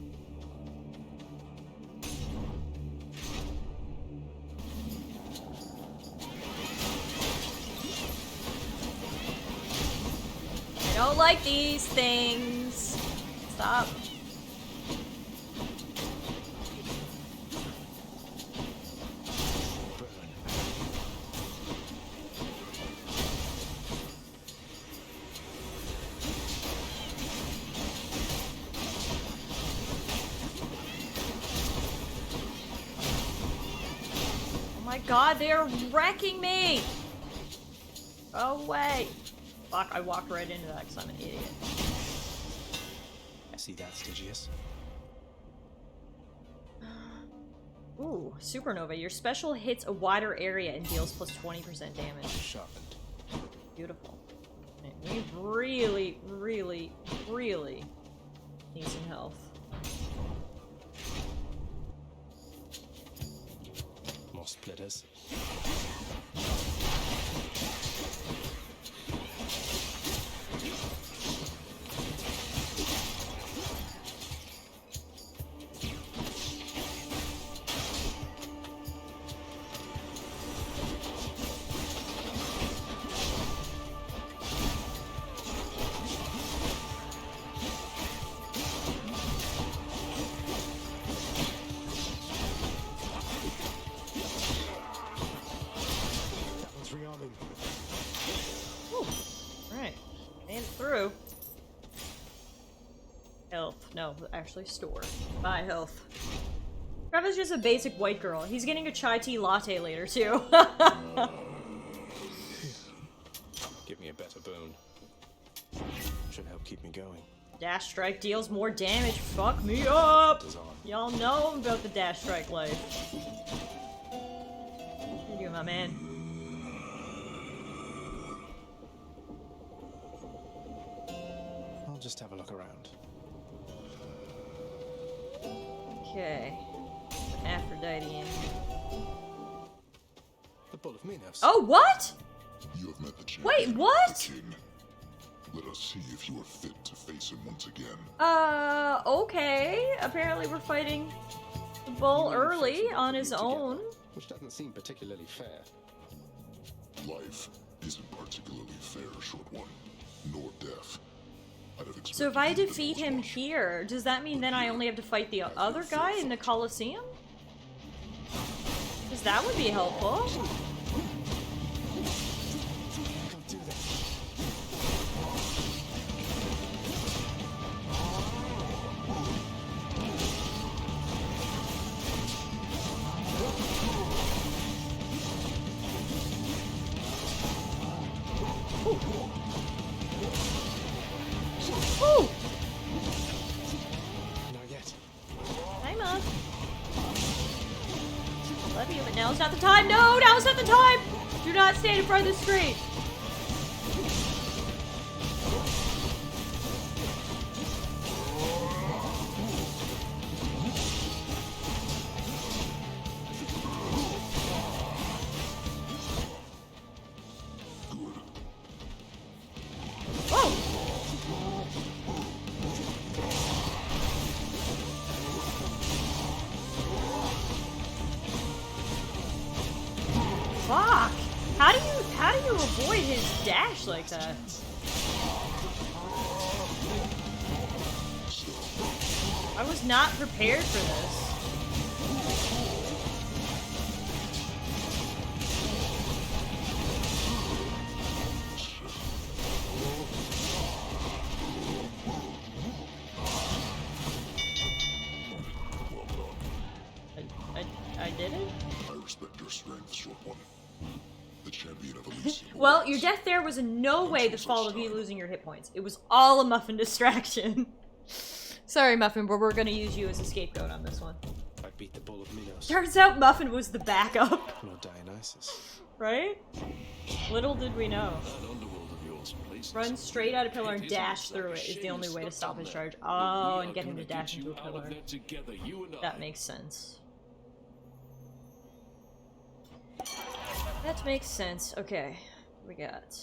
I don't like these things. Stop. Oh my god, they are wrecking me! Go away! Fuck, I walked right into that because I'm an idiot. See that, Stygius? Ooh, Supernova. Your special hits a wider area and deals plus 20% damage. Sharpened. Beautiful. We really, really, really need some health. More splitters. No, actually store. Buy health. Trevor's just a basic white girl. He's getting a chai tea latte later, too. Give me a better boon. Should help keep me going. Dash Strike deals more damage. Fuck me up! Y'all know about the Dash Strike life. What you doing, my man? I'll just have a look around. Okay. Aphrodite in. The Bull of Minos. Oh, what? You have met the champion. Wait, what? The king. Let us see if you are fit to face him once again. Okay. Apparently we're fighting the bull early on his own. Which doesn't seem particularly fair. Life isn't particularly fair, short one. Nor death. So if I defeat him here, does that mean then I only have to fight the other guy in the Colosseum? Because that would be helpful. Ooh! Not yet. Hi, Mom. Love you, but now's not the time. No, now's not the time. Do not stand in front of the screen. Fuck! How do you avoid his dash like that? I was not prepared for this. I did it? I respect your strength, short one. The champion of Elysium. Well, your death there was in no way the fault of you losing your hit points. It was all a Muffin distraction. Sorry, Muffin, but we're gonna use you as a scapegoat on this one. I beat the Bull of Minos. Turns out Muffin was the backup. No Dionysus. Right? Little did we know. That underworld of yours places. Run straight at a pillar and dash through it is the only way to stop his charge. Oh, and get him to dash into a pillar. That makes sense. That makes sense. Okay, we got...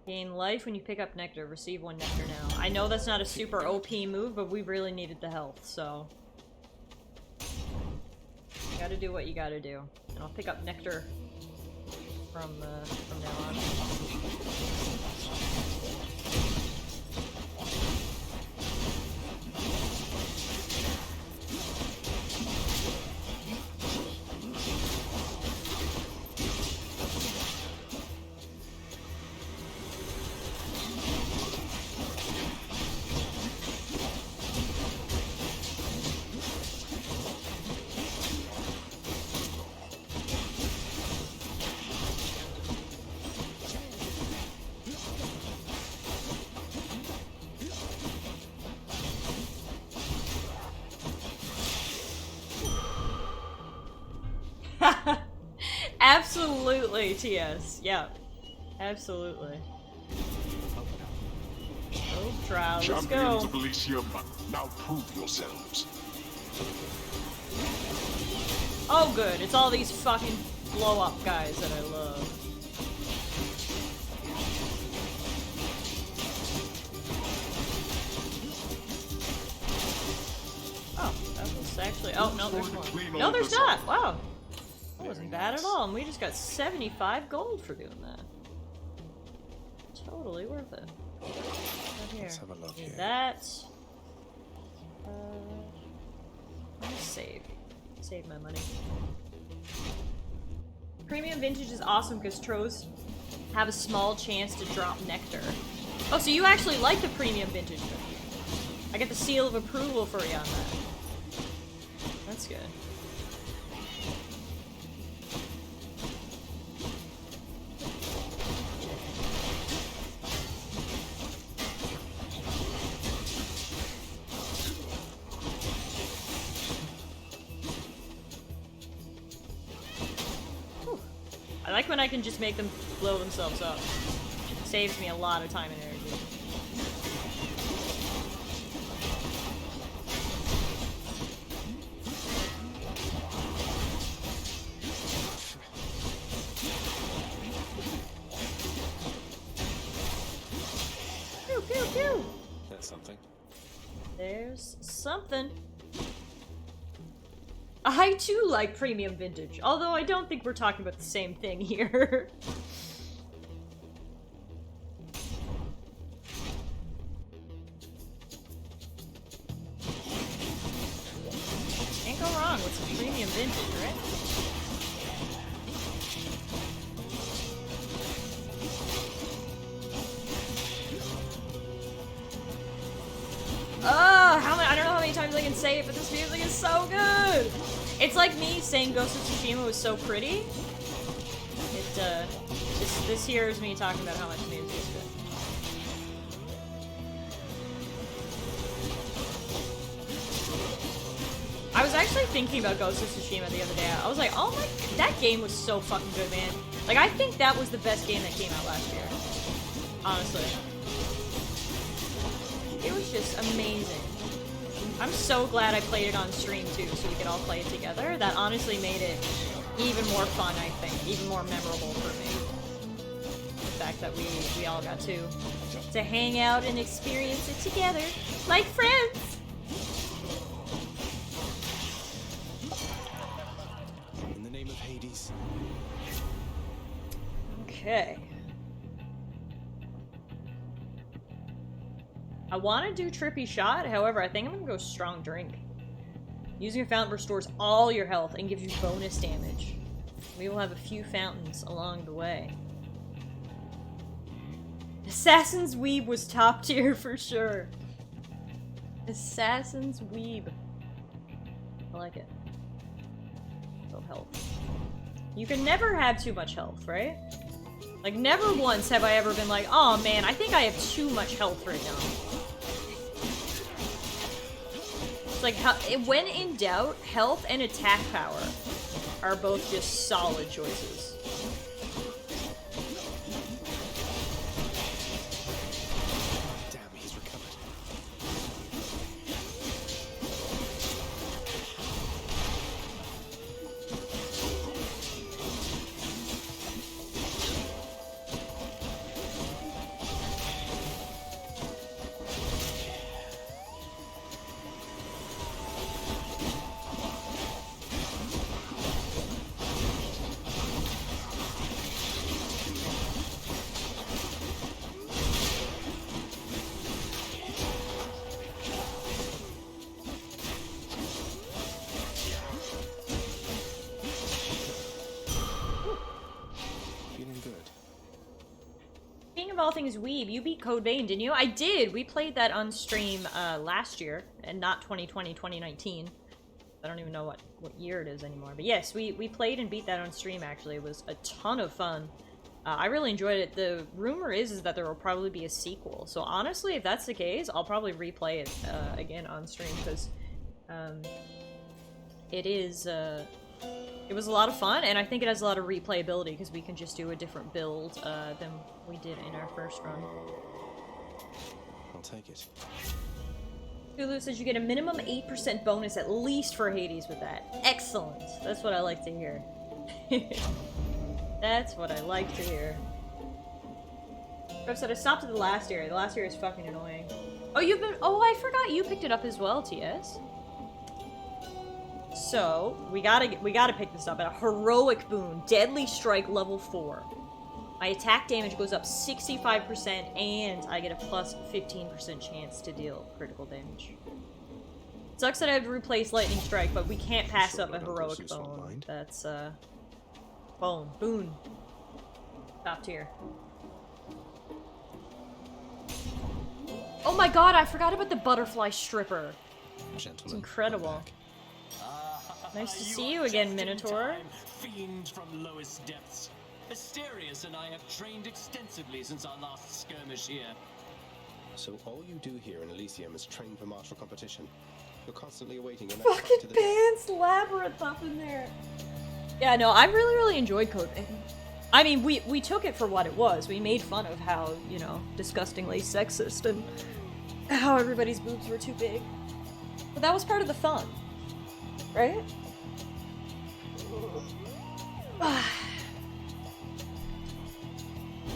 Gain life when you pick up nectar. Receive 1 nectar now. I know that's not a super OP move, but we really needed the health, so... You gotta do what you gotta do. And I'll pick up nectar from now on. Absolutely, TS. Yeah. Absolutely. Oh, trial. Let's Champions go. of Elysium, now prove yourselves. Oh, good. It's all these fucking blow-up guys that I love. Oh, that was actually... Oh, no, there's more. No, there's not! Wow. That wasn't bad at all, and we just got 75 gold for doing that. Totally worth it. Right here. Let's have a look Need here. that. Let me save. Save my money. Premium Vintage is awesome because Tros have a small chance to drop nectar. Oh, so you actually like the Premium Vintage then? I get the seal of approval for you on that. That's good. I like when I can just make them blow themselves up. It saves me a lot of time and energy. Pew, pew, pew! That's something. There's something. I too like Premium Vintage, although I don't think we're talking about the same thing here. Can't go wrong with some Premium Vintage, right? I don't know how many times I can say it, but this music is so good! It's like me saying Ghost of Tsushima was so pretty, this here is me talking about how much music is good. I was actually thinking about Ghost of Tsushima the other day. I was like, oh my, that game was so fucking good, man. Like, I think that was the best game that came out last year. Honestly. It was just amazing. I'm so glad I played it on stream too, so we could all play it together. That honestly made it even more fun, I think. Even more memorable for me. The fact that we all got to hang out and experience it together. Like friends! In the name of Hades. Okay. I want to do Trippy Shot, however, I think I'm going to go Strong Drink. Using a fountain restores all your health and gives you bonus damage. We will have a few fountains along the way. Assassin's Weeb was top tier for sure. Assassin's Weeb. I like it. Oh, health. You can never have too much health, right? Like, never once have I ever been like, oh man, I think I have too much health right now. It's like, when in doubt, health and attack power are both just solid choices. Damn, he's recovered. All things Weeb, you beat Code Vein, didn't you? I did! We played that on stream last year, and not 2020, 2019. I don't even know what year it is anymore. But yes, we played and beat that on stream, actually. It was a ton of fun. I really enjoyed it. The rumor is that there will probably be a sequel. So honestly, if that's the case, I'll probably replay it again on stream, because it was a lot of fun, and I think it has a lot of replayability because we can just do a different build than we did in our first run. I'll take it. Hulu says you get a minimum 8% bonus at least for Hades with that. Excellent. That's what I like to hear. That's what I like to hear. I've said I stopped at the last area. The last area is fucking annoying. Oh, you've been- oh, I forgot you picked it up as well, TS. So, we gotta pick this up at a heroic boon, Deadly Strike level 4. My attack damage goes up 65% and I get a plus 15% chance to deal critical damage. Sucks that I have to replace Lightning Strike, but we can't pass up a heroic bone. That's boon. Top tier. Oh my god, I forgot about the butterfly stripper. It's incredible. Nice to see you again, Minotaur. Fiend from lowest depths. Asterius and I have trained extensively since our last skirmish here. So all you do here in Elysium is train for martial competition. You're constantly awaiting your next fight Fucking to the Pants Labyrinth up in there. Yeah, no, I really enjoyed Code Vein. I mean, we took it for what it was. We made fun of how, you know, disgustingly sexist and how everybody's boobs were too big. But that was part of the fun. Right?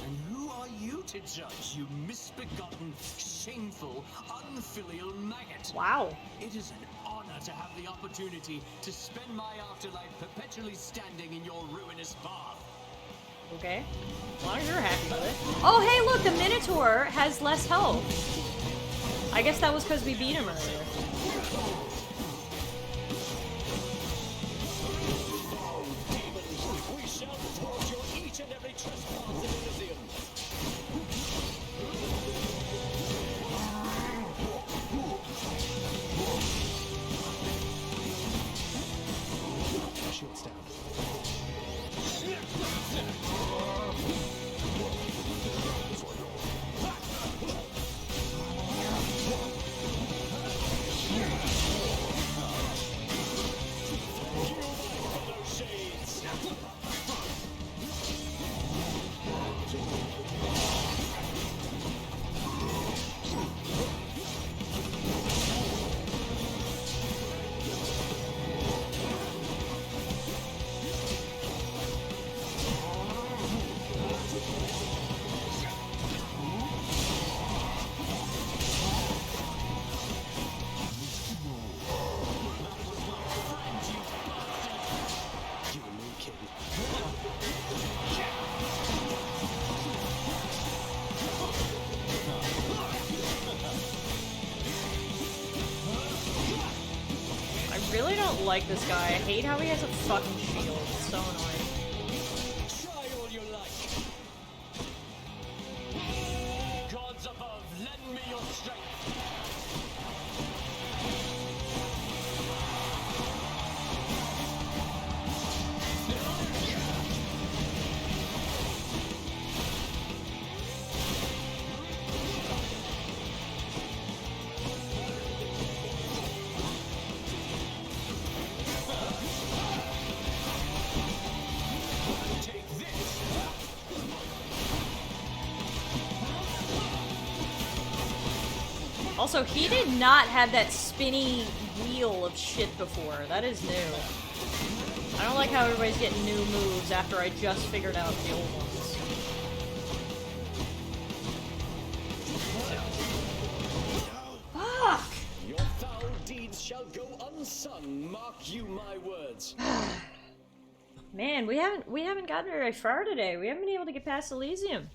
And who are you to judge, you misbegotten, shameful, unfilial maggot? Wow. It is an honor to have the opportunity to spend my afterlife perpetually standing in your ruinous path. Okay. As long as you're happy with it. Oh, hey, look, the Minotaur has less health. I guess that was because we beat him earlier. We shall thwart your each and every trespass in Elysium. Shields down. like this guy. I hate how he has a fucking shield. It's so annoying. Try all you like. Gods above, lend me your strength. Also, he did not have that spinny wheel of shit before. That is new. I don't like how everybody's getting new moves after I just figured out the old ones. Fuck! Your foul deeds shall go unsung, mark you my words. Man, we haven't gotten very far today. We haven't been able to get past Elysium.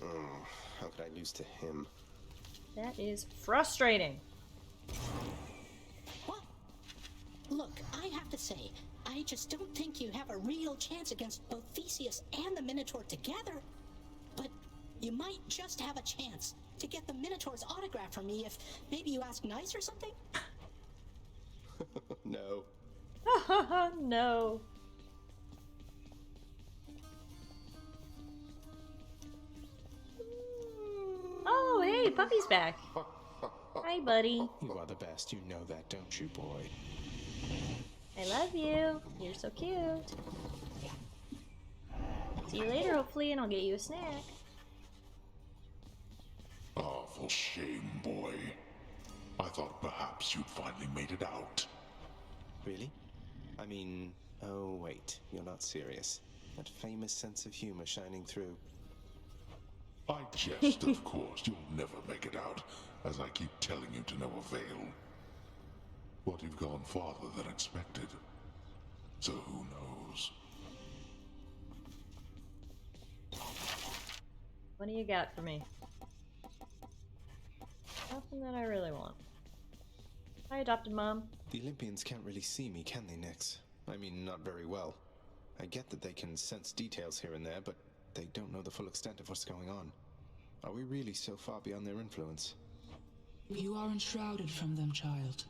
Oh, how could I lose to him? That is frustrating. What? Look, I have to say, I just don't think you have a real chance against both Theseus and the Minotaur together. But you might just have a chance to get the Minotaur's autograph from me if maybe you ask nice or something. No. No. Oh, hey, Puppy's back. Hi, buddy. You are the best, you know that, don't you, boy? I love you. You're so cute. See you later, hopefully, and I'll get you a snack. Awful shame, boy. I thought perhaps you'd finally made it out. Really? I mean, oh wait, you're not serious. That famous sense of humor shining through. I jest, of course. You'll never make it out, as I keep telling you to no avail. But you've gone farther than expected. So who knows? What do you got for me? Nothing that I really want. Hi, adopted mom. The Olympians can't really see me, can they, Nyx? I mean, not very well. I get that they can sense details here and there, but they don't know the full extent of what's going on. Are we really so far beyond their influence? You are enshrouded from them, child.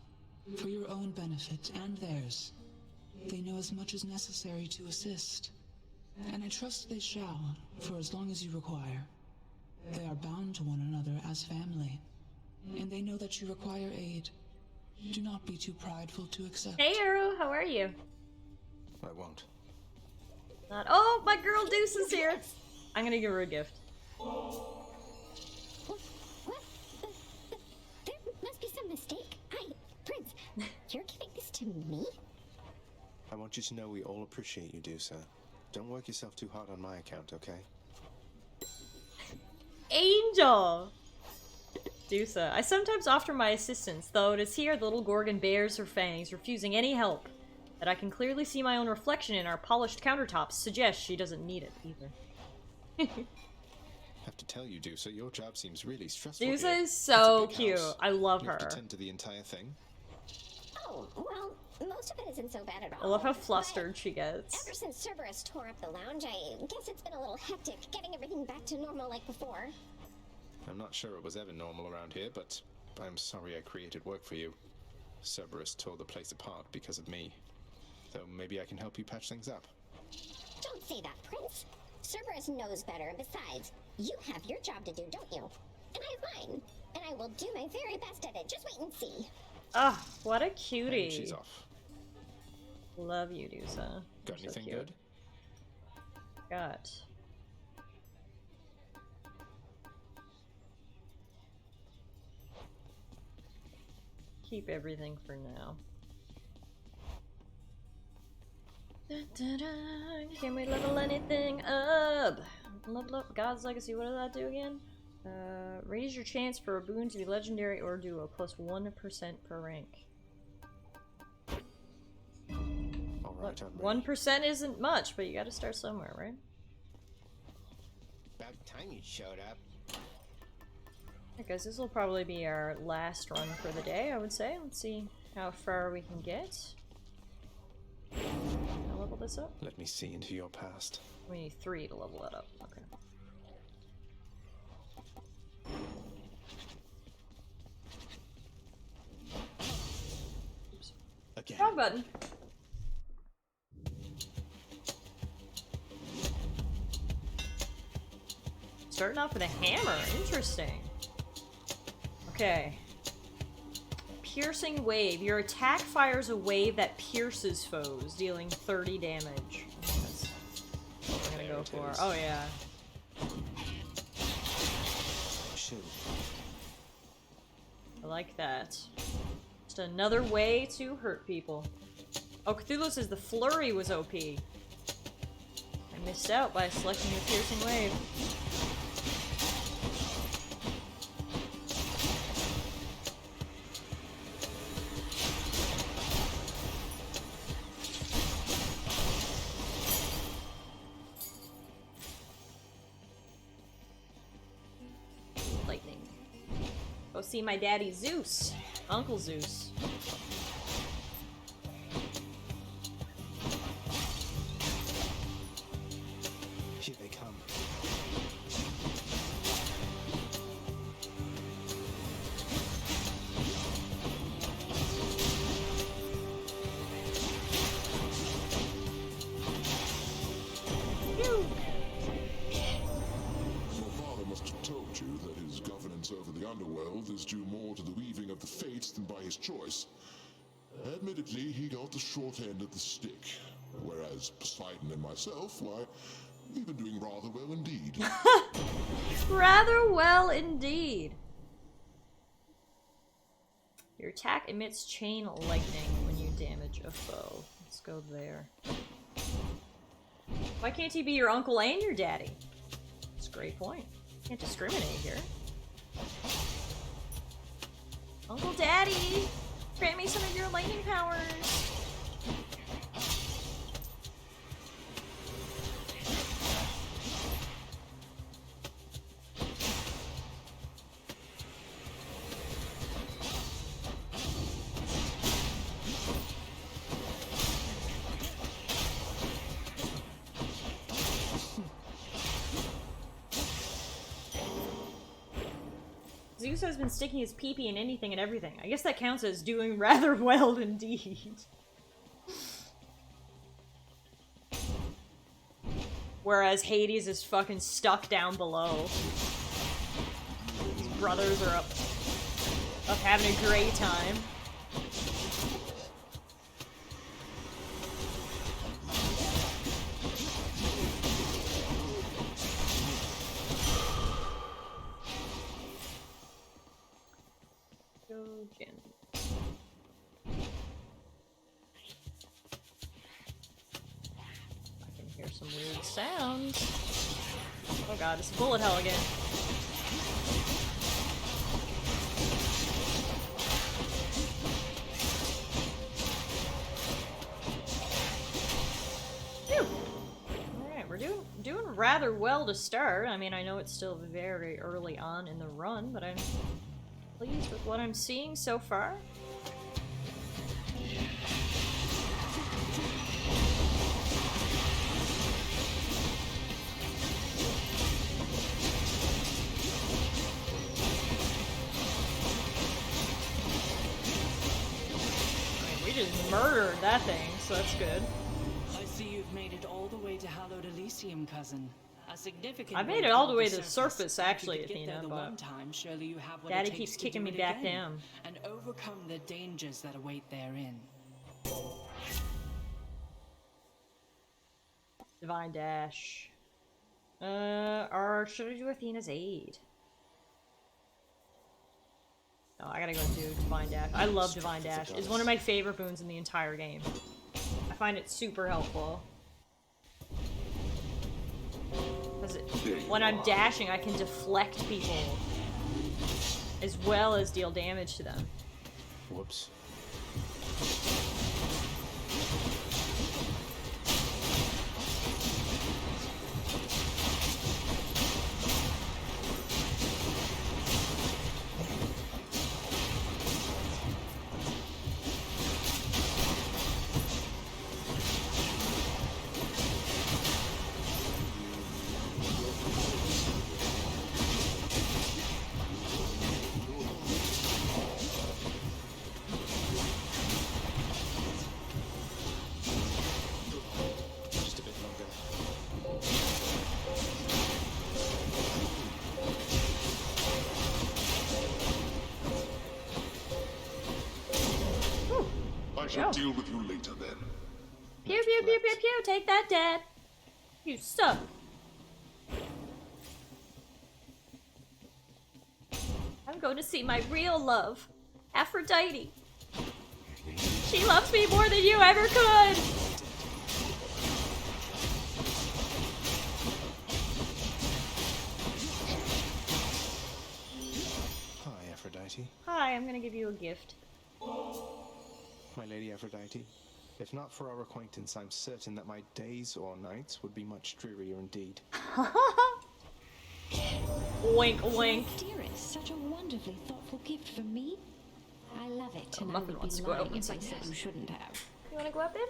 For your own benefit and theirs. They know as much as necessary to assist. And I trust they shall, for as long as you require. They are bound to one another as family. And they know that you require aid. Do not be too prideful to accept. Hey, Arrow, how are you? I won't. Not. Oh, my girl Deuce is here. I'm gonna give her a gift. There must be some mistake. Prince, you're giving this to me? I want you to know we all appreciate you, Dusa. Don't work yourself too hard on my account, okay? Angel! Dusa. I sometimes offer my assistance, though it is here the little Gorgon bares her fangs, refusing any help. That I can clearly see my own reflection in our polished countertops suggests she doesn't need it, either. Have to tell you, Dusa, your job seems really stressful. Dusa here. is so It's a big cute. house. I love You have her. to tend to the entire thing. Oh, well, most of it isn't so bad at all. I love how flustered she gets. Ever since Cerberus tore up the lounge, I guess it's been a little hectic getting everything back to normal like before. I'm not sure it was ever normal around here, but I'm sorry I created work for you. Cerberus tore the place apart because of me. Though maybe I can help you patch things up. Don't say that, Prince. Cerberus knows better, and besides, you have your job to do, don't you? And I have mine. And I will do my very best at it. Just wait and see. Ah, what a cutie. And she's off. Love you, Dusa. Got You're so anything cute. good? Got. Keep everything for now. Dun, dun, dun. Can we level anything up? Level up God's Legacy. What does that do again? Raise your chance for a boon to be legendary or duo, plus 1% per rank. Alright, 1% isn't much, but you gotta start somewhere, right? About time you showed up. Alright guys, this will probably be our last run for the day, I would say. Let's see how far we can get. Can I level this up? Let me see into your past. We need 3 to level that up. Okay. Oops. Again. Wrong button. Starting off with a hammer. Interesting. Okay. Piercing wave. Your attack fires a wave that pierces foes, dealing 30 damage. That's what we're gonna go for. Oh yeah. Shoot. I like that. Just another way to hurt people. Oh, Cthulhu says the flurry was OP. I missed out by selecting the piercing wave. Lightning. Go see my daddy Zeus. Uncle Zeus. Here they come. Your father must have told you that his governance over the underworld is due more to the weaving of the fates than by his choice. Admittedly, he got the short end of the stick, whereas Poseidon and myself, why, we've been doing rather well indeed. Rather well indeed. Your attack emits chain lightning when you damage a foe. Let's go there. Why can't he be your uncle and your daddy? That's a great point. Can't discriminate here. Uncle Daddy! Grant me some of your lightning powers! Zeus has been sticking his pee-pee in anything and everything. I guess that counts as doing rather well indeed. Whereas Hades is fucking stuck down below. His brothers are up having a great time. I can hear some weird sounds. Oh god, it's bullet hell again. Alright, we're doing rather well to start. I mean, I know it's still very early on in the run, but I'm pleased with what I'm seeing so far. We just murdered that thing, so that's good. I see you've made it all the way to Hallowed Elysium, cousin. A significant I made it all the way to the surface, actually, Athena, but Daddy keeps kicking me back down. And overcome the dangers that await therein. Divine Dash. Or should I do Athena's Aid? No, I gotta go do Divine Dash. I love Divine Dash. It's one of my favorite boons in the entire game. I find it super helpful. When I'm dashing, I can deflect people as well as deal damage to them. Whoops. shall deal with you later then. Pew pew pew pew pew. Take that, Dad. You suck. I'm going to see my real love, Aphrodite. She loves me more than you ever could. Hi, Aphrodite. Hi, I'm gonna give you a gift. My lady Aphrodite. If not for our acquaintance, I'm certain that my days or nights would be much drearier indeed. Wink, wink. Dearest, such a wonderfully thoughtful gift for me. I love it, and I Muffin would wants be to go out lying once if I again. said you shouldn't have. You wanna go up in?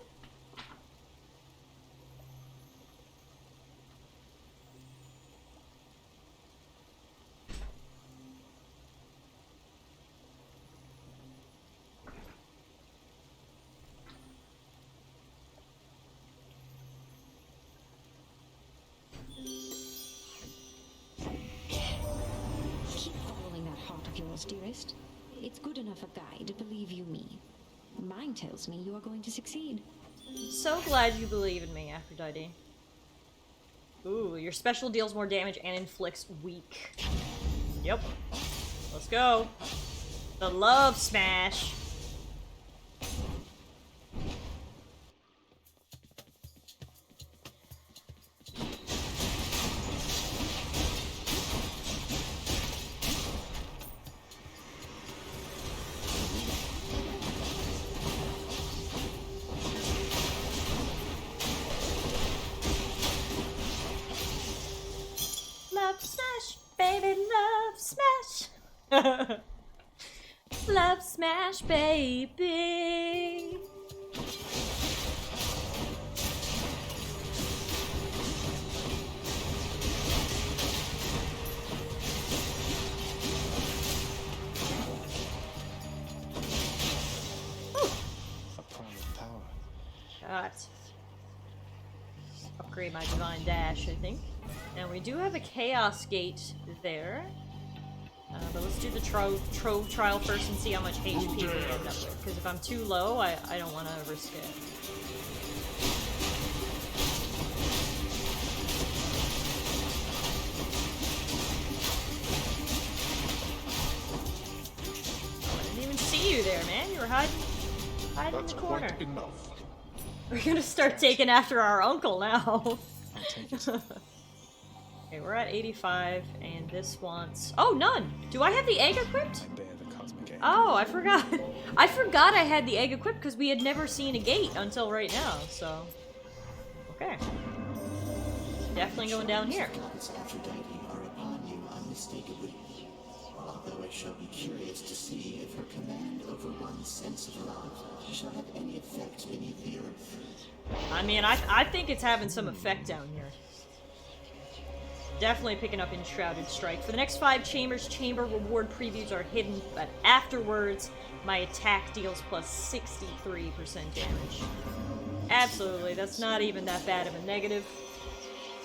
Keep following that heart of yours, dearest. It's good enough a guide, believe you me. Mine tells me you are going to succeed. So glad you believe in me, Aphrodite. Ooh, your special deals more damage and inflicts weak. Yep. Let's go. The love smash. Love smash, baby, love smash. Love smash, baby. A prime of power. Shot. Upgrade my divine dash, I think. And we do have a chaos gate there. But let's do the trove trial first and see how much HP we end up with. Because if I'm too low, I don't want to risk it. I didn't even see you there, man. You were hiding in the corner. Quite enough. We're gonna start taking after our uncle now. I'll take it. Okay, we're at 85, and this wants... Oh, none! Do I have the egg equipped? I bear the cosmic egg. Oh, I forgot. I forgot I had the egg equipped because we had never seen a gate until right now, so... Okay. Definitely going down here. Goddess Aphrodite are upon you unmistakably. Although I shall be curious to see if her command over one's sense of love shall have any effect beneath the earth. I mean, I think it's having some effect down here. Definitely picking up Enshrouded Strike. For the next 5 chambers, chamber reward previews are hidden, but afterwards, my attack deals plus 63% damage. Absolutely, that's not even that bad of a negative,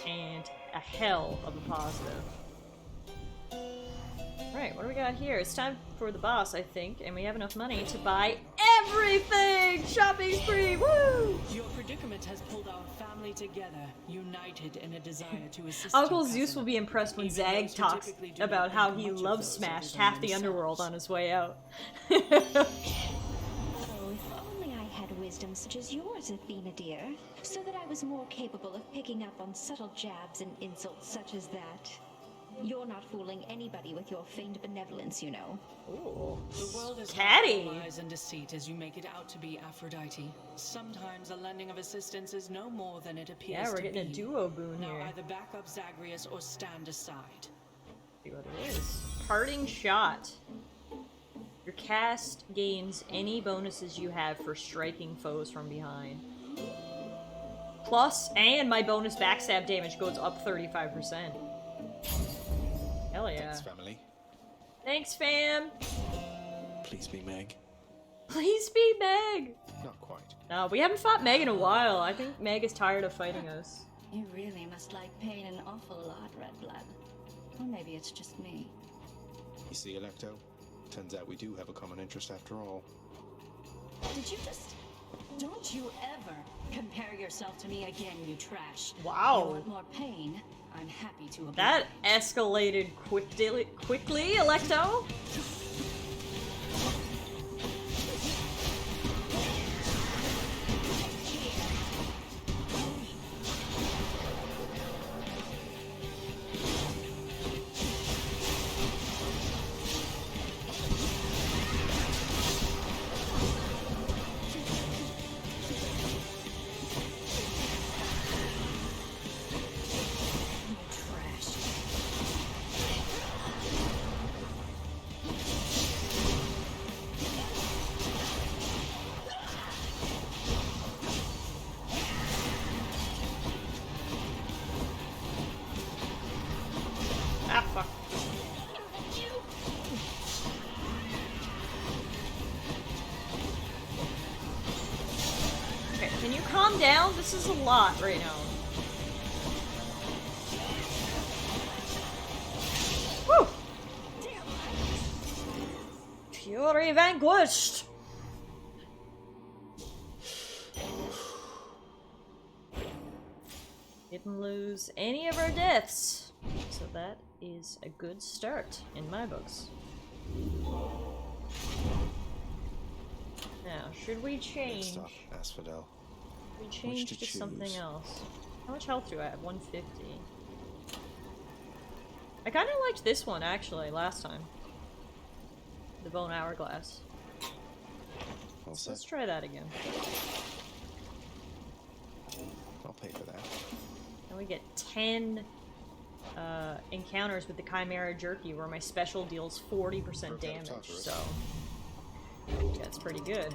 and a hell of a positive. Right, what do we got here? It's time for the boss, I think, and we have enough money to buy everything! Shopping spree, woo! Your predicament has pulled our family together, united in a desire to assist Uncle your Zeus cousin. will be impressed when Even Zag those who talks typically do about not how think he much of love those smashed other half than the underworld themselves. on his way out. Oh, if only I had wisdom such as yours, Athena dear, so that I was more capable of picking up on subtle jabs and insults such as that. You're not fooling anybody with your feigned benevolence, you know. Ooh. The world is Catty. not all lies and deceit as you make it out to be, Aphrodite. Sometimes a lending of assistance is no more than it appears Yeah, we're to getting be. a duo boon Now here. either back up Zagreus or stand aside. See what it is. Parting Shot. Your cast gains any bonuses you have for striking foes from behind. Plus, and my bonus backstab damage goes up 35%. Hell yeah. Thanks, family. Thanks, fam. Please be Meg. Please be Meg. Not quite. No, we haven't fought Meg in a while. I think Meg is tired of fighting us. You really must like pain an awful lot, Red Blood. Or maybe it's just me. You see, Electo? Turns out we do have a common interest after all. Did you just Don't you ever compare yourself to me again, you trash. Wow. You want more pain? I'm happy to oblige. That escalated quickly, Electo. Calm down, this is a lot right now. Woo! Fury vanquished! Didn't lose any of our deaths, so that is a good start in my books. Now, should we change? Stop, Asphodel. We change to something else. How much health do I have? 150. I kind of liked this one actually last time. The bone hourglass. So let's try that again. I'll pay for that. And we get 10 encounters with the Chimera Jerky, where my special deals 40% damage. So that's pretty good.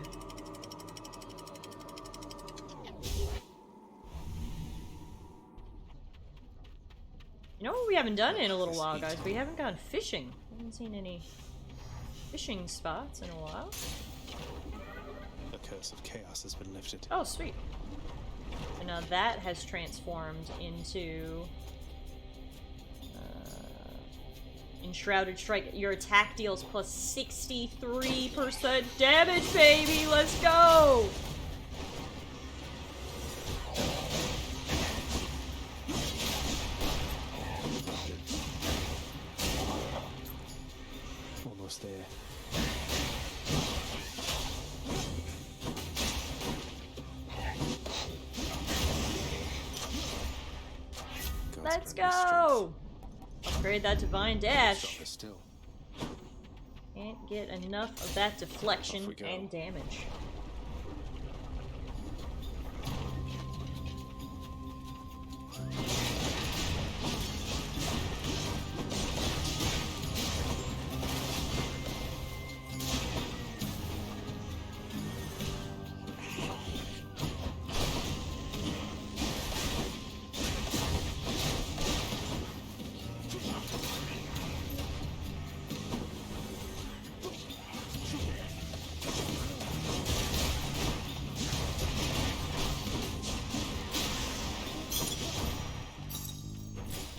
You know what we haven't done in a little while, guys? We haven't gone fishing. I haven't seen any fishing spots in a while. The curse of chaos has been lifted. Oh, sweet. So now that has transformed into Enshrouded Strike. Your attack deals plus 63% damage, baby! Let's go! Almost there. Let's go! Upgrade that Divine Dash. Can't get enough of that deflection and damage.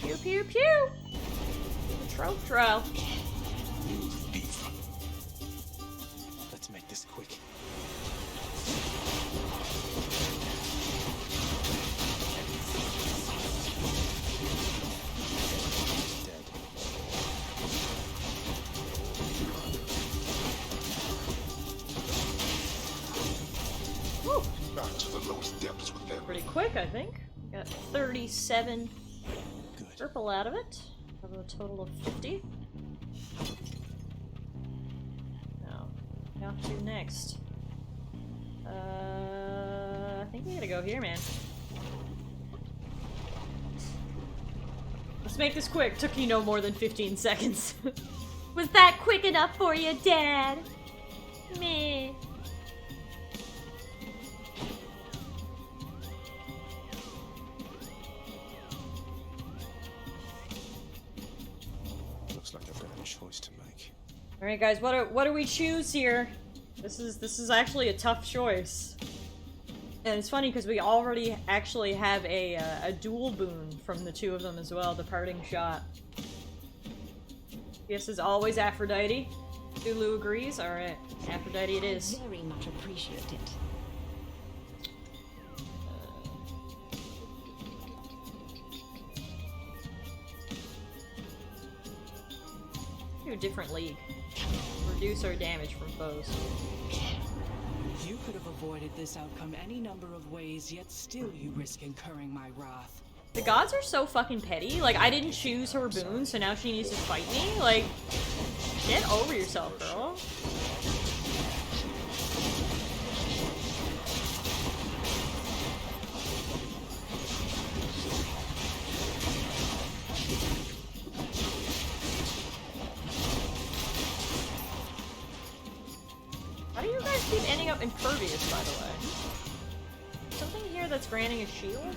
Pew pew pew! Trope trial. Let's make this quick. Dead. Woo! Back to the lowest depths with them. Pretty quick, I think. Got 37 purple out of it. Have a total of 50. Now, what to do next? I think we gotta go here, man. Let's make this quick. Took you no more than 15 seconds. Was that quick enough for you, Dad? Meh. Looks like I've got a choice to make. All right, guys. What do we choose here? This is actually a tough choice. And it's funny because we already actually have a dual boon from the two of them as well, the parting shot. Yes, is always Aphrodite. Zulu agrees. All right, Aphrodite it is. Very much appreciate it. to a different league. Reduce our damage from foes. You could have avoided this outcome any number of ways, yet still you risk incurring my wrath. The gods are so fucking petty. Like, I didn't choose her boon, so now she needs to fight me? Like, get over yourself, girl. How do you guys keep ending up impervious, by the way? Something here that's granting a shield?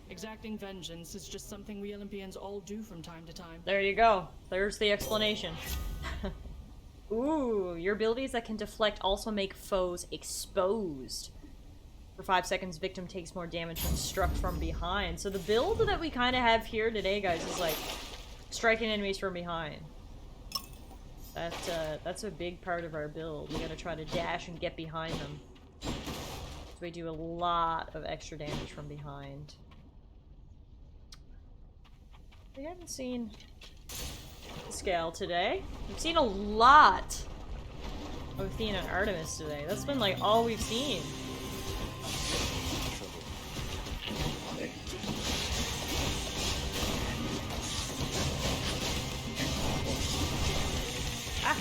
Exacting vengeance is just something we Olympians all do from time to time. There you go. There's the explanation. Ooh, your abilities that can deflect also make foes exposed. For 5 seconds, victim takes more damage when struck from behind. So the build that we kind of have here today, guys, is like striking enemies from behind. That's a big part of our build. We gotta try to dash and get behind them. So we do a lot of extra damage from behind. We haven't seen Scale today. We've seen a lot of Athena and Artemis today. That's been like all we've seen. Ah.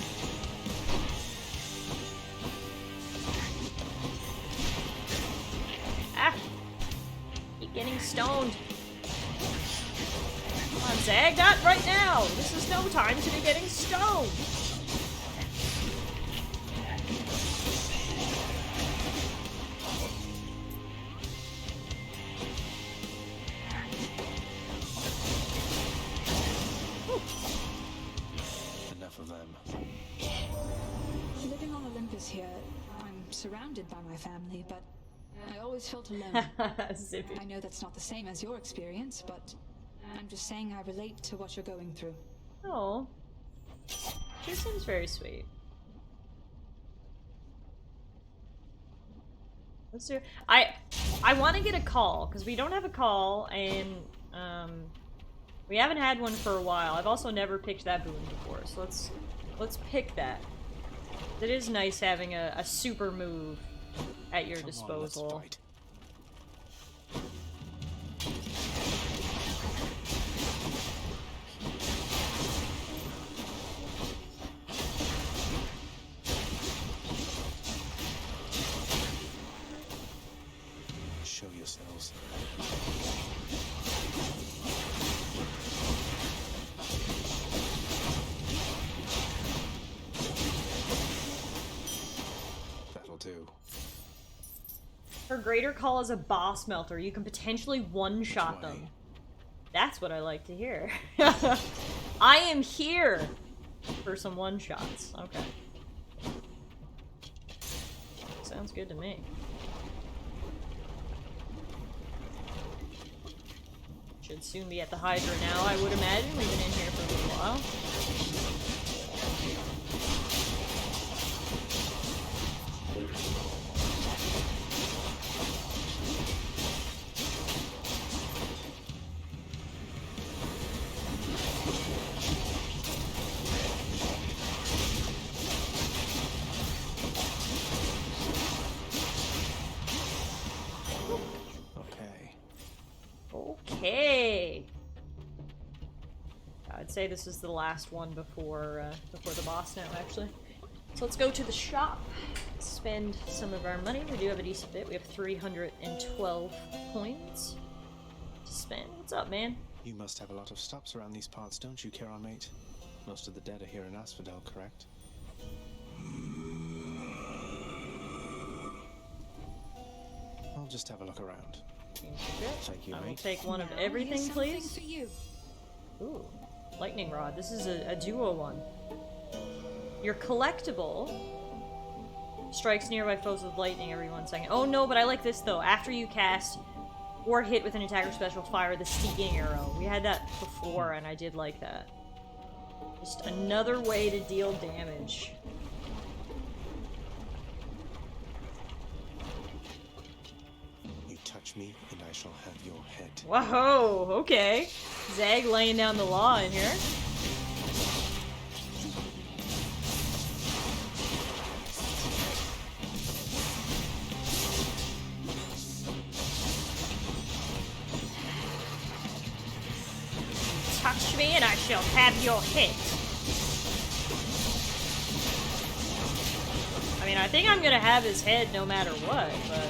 Ah. Keep getting stoned. Come on, Zag, not right now! This is no time to be getting stoned! Enough of them. Living on Olympus here, I'm surrounded by my family, but I always felt alone. I know that's not the same as your experience, but I'm just saying I relate to what you're going through. Oh. She seems very sweet. Let's do... I want to get a call, because we don't have a call, and we haven't had one for a while. I've also never picked that boon before, so let's pick that. It is nice having a super move at your disposal. Show yourselves. That'll do. Her greater call is a boss melter. You can potentially one-shot them. That's what I like to hear. I am here for some one-shots. Okay. Sounds good to me. Should soon be at the Hydra now, I would imagine. We've been in here for a little while. Okay. I'd say this is the last one before the boss now, actually. So let's go to the shop, spend some of our money. We do have a decent bit. We have 312 coins to spend. What's up, man? You must have a lot of stops around these parts, don't you, Charon, mate? Most of the dead are here in Asphodel, correct? I'll just have a look around. Thank you, I will mate. take one of Now, everything, here's something please. for you. Ooh, lightning rod. This is a duo one. Your collectible strikes nearby foes with lightning every 1 second. Oh no, but I like this though. After you cast or hit with an attacker special, fire the sneaking arrow. We had that before, and I did like that. Just another way to deal damage. You touch me, and I shall have your head. Whoa, okay. Zag laying down the law in here. Touch me and I shall have your head. I mean, I think I'm gonna have his head no matter what, but...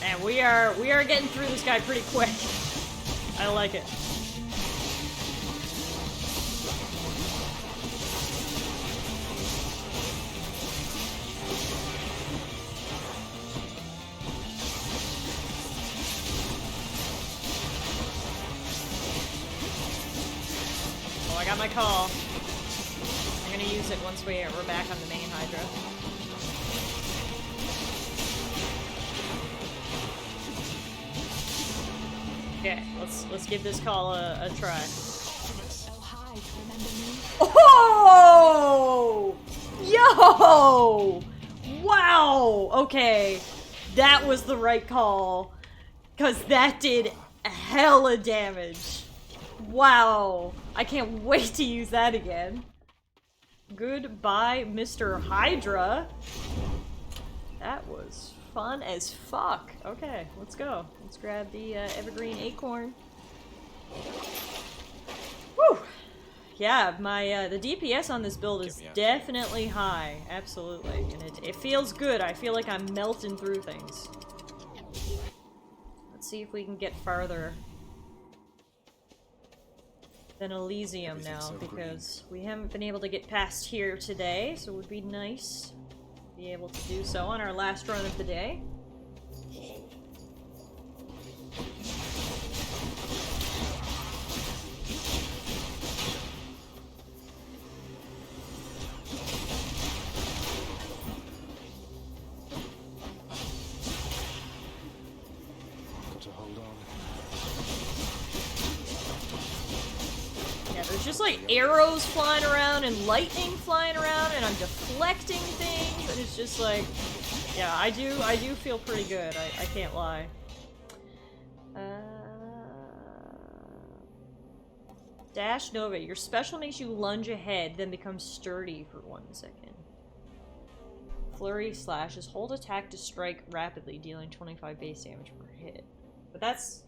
And we are getting through this guy pretty quick. I like it. Oh, I got my call. I'm gonna use it once we're back on the main Hydra. Okay, let's give this call a try. Oh, hi, remember me? Oh! Yo! Wow! Okay, that was the right call. Because that did hella damage. Wow. I can't wait to use that again. Goodbye, Mr. Hydra. That was fun as fuck. Okay, let's go. Let's grab the evergreen acorn. Woo! Yeah, my the DPS on this build is definitely high. Absolutely. And it feels good. I feel like I'm melting through things. Let's see if we can get farther than Elysium now, because we haven't been able to get past here today, so it would be nice to be able to do so on our last run of the day. Got to hold on. Yeah, there's just like arrows flying around and lightning flying around, and I'm deflecting things, and it's just like, yeah, I do feel pretty good. I can't lie. Dash Nova, your special makes you lunge ahead, then becomes sturdy for 1 second. Flurry slashes, hold attack to strike rapidly, dealing 25 base damage per hit. But that's...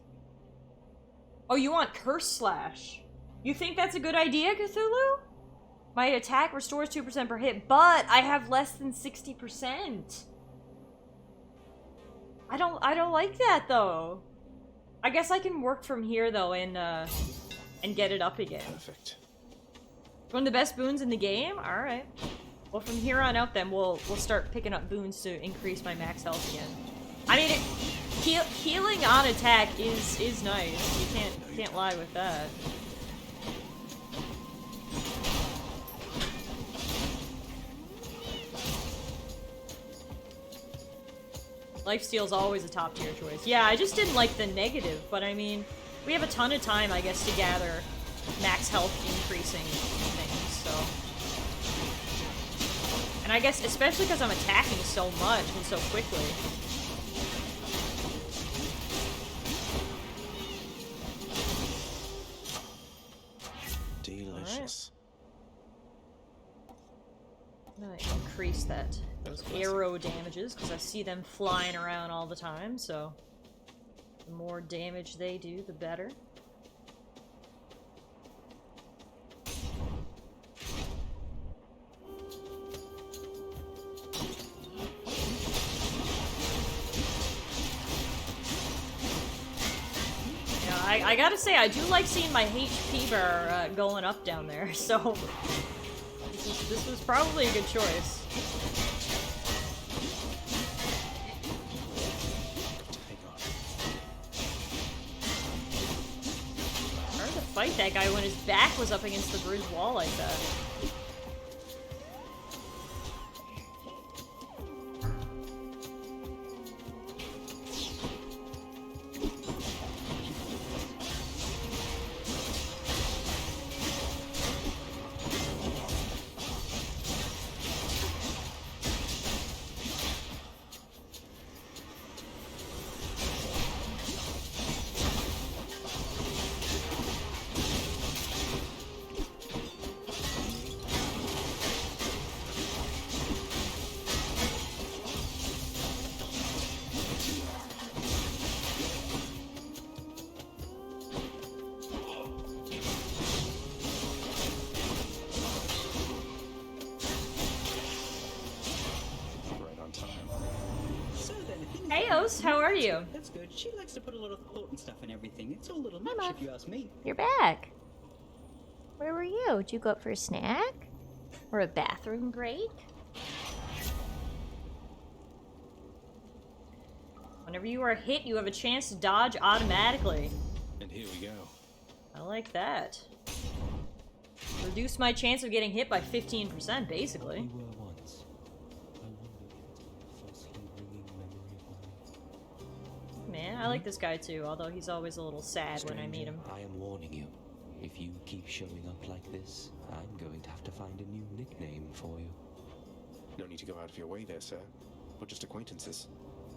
Oh, you want Curse Slash? You think that's a good idea, Cthulhu? My attack restores 2% per hit, but I have less than 60%. I don't like that though. I guess I can work from here though and get it up again. Perfect. One of the best boons in the game? Alright. Well, from here on out then we'll start picking up boons to increase my max health again. I mean, healing on attack is nice. You can't lie with that. Lifesteal's always a top tier choice. Yeah, I just didn't like the negative, but I mean, we have a ton of time, I guess, to gather max health increasing things, so. And I guess, especially because I'm attacking so much and so quickly. Delicious. I'm gonna increase those arrow damages, because I see them flying around all the time, so the more damage they do, the better. I gotta say, I do like seeing my HP bar going up down there, so this was probably a good choice. Hard to fight that guy when his back was up against the bridge wall like that. How are you? That's good. She likes to put a lot of thought and stuff in everything. It's all a little much, if you ask me. You're back. Where were you? Did you go up for a snack? Or a bathroom break? Whenever you are hit, you have a chance to dodge automatically. And here we go. I like that. Reduce my chance of getting hit by 15%, basically. Man, I like this guy too, although he's always a little sad when I meet him. I am warning you. If you keep showing up like this, I'm going to have to find a new nickname for you. No need to go out of your way there, sir. We're just acquaintances.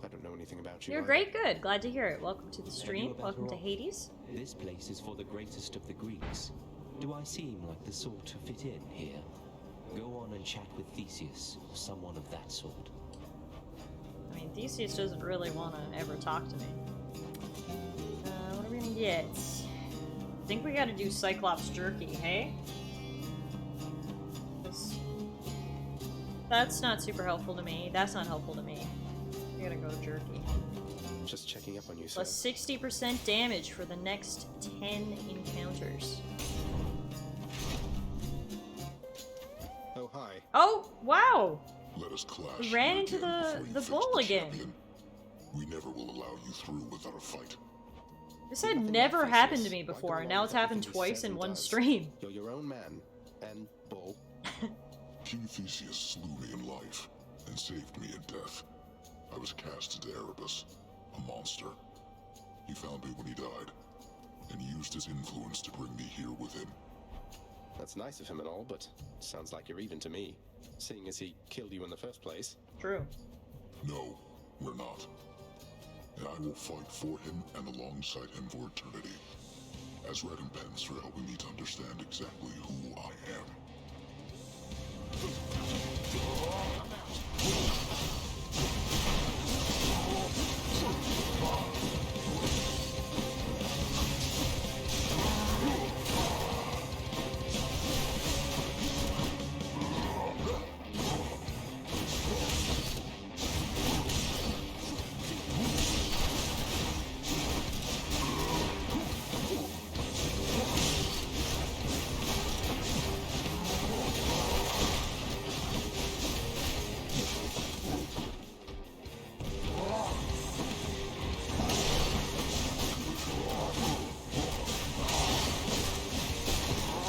I don't know anything about you. You're either. great, good. Glad to hear it. Welcome to the stream. Welcome to Hades. This place is for the greatest of the Greeks. Do I seem like the sort to fit in here? Go on and chat with Theseus, or someone of that sort. I mean, Theseus doesn't really want to ever talk to me. What are we gonna get? I think we gotta do Cyclops jerky, hey? That's not super helpful to me. That's not helpful to me. We gotta go jerky. Just checking up on you, sir. Plus 60% damage for the next 10 encounters. Oh, hi. Oh, wow! Let us clash. We ran into the bull again. We never will allow you through without a fight. This had never happened to me before, and now it's happened twice in one stream. You're your own man, and bull. King Theseus slew me in life, and saved me in death. I was cast into Erebus, a monster. He found me when he died, and used his influence to bring me here with him. That's nice of him and all, but sounds like you're even to me, seeing as he killed you in the first place. True. No, we're not. And I will fight for him and alongside him for eternity, as recompense for helping me to understand exactly who I am.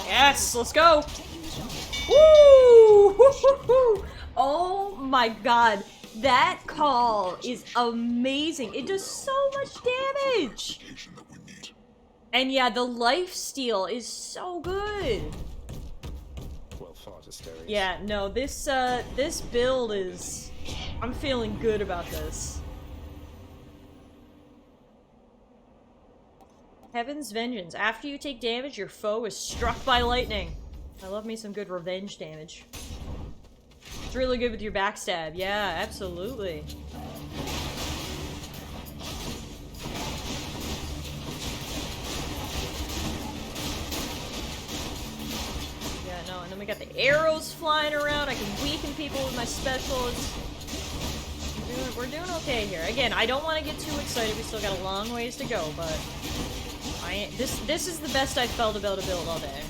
Yes, let's go. Woo! Oh my god, that call is amazing. It does so much damage. And yeah, the lifesteal is so good. Well fought, Asterius. Yeah, no, this build is... I'm feeling good about this. Heaven's Vengeance. After you take damage, your foe is struck by lightning. I love me some good revenge damage. It's really good with your backstab. Yeah, absolutely. Yeah, no, and then we got the arrows flying around. I can weaken people with my specials. We're doing okay here. Again, I don't want to get too excited. We still got a long ways to go, but I This is the best I've felt about a build all day.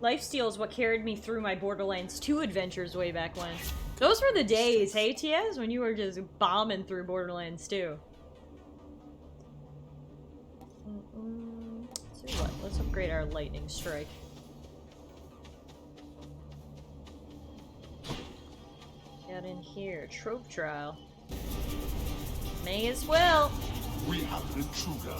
Lifesteal is what carried me through my Borderlands 2 adventures way back when. Those were the days, hey TS, when you were just bombing through Borderlands 2. Let's do what? Let's upgrade our lightning strike. Got in here, trope trial. May as well. We have an intruder.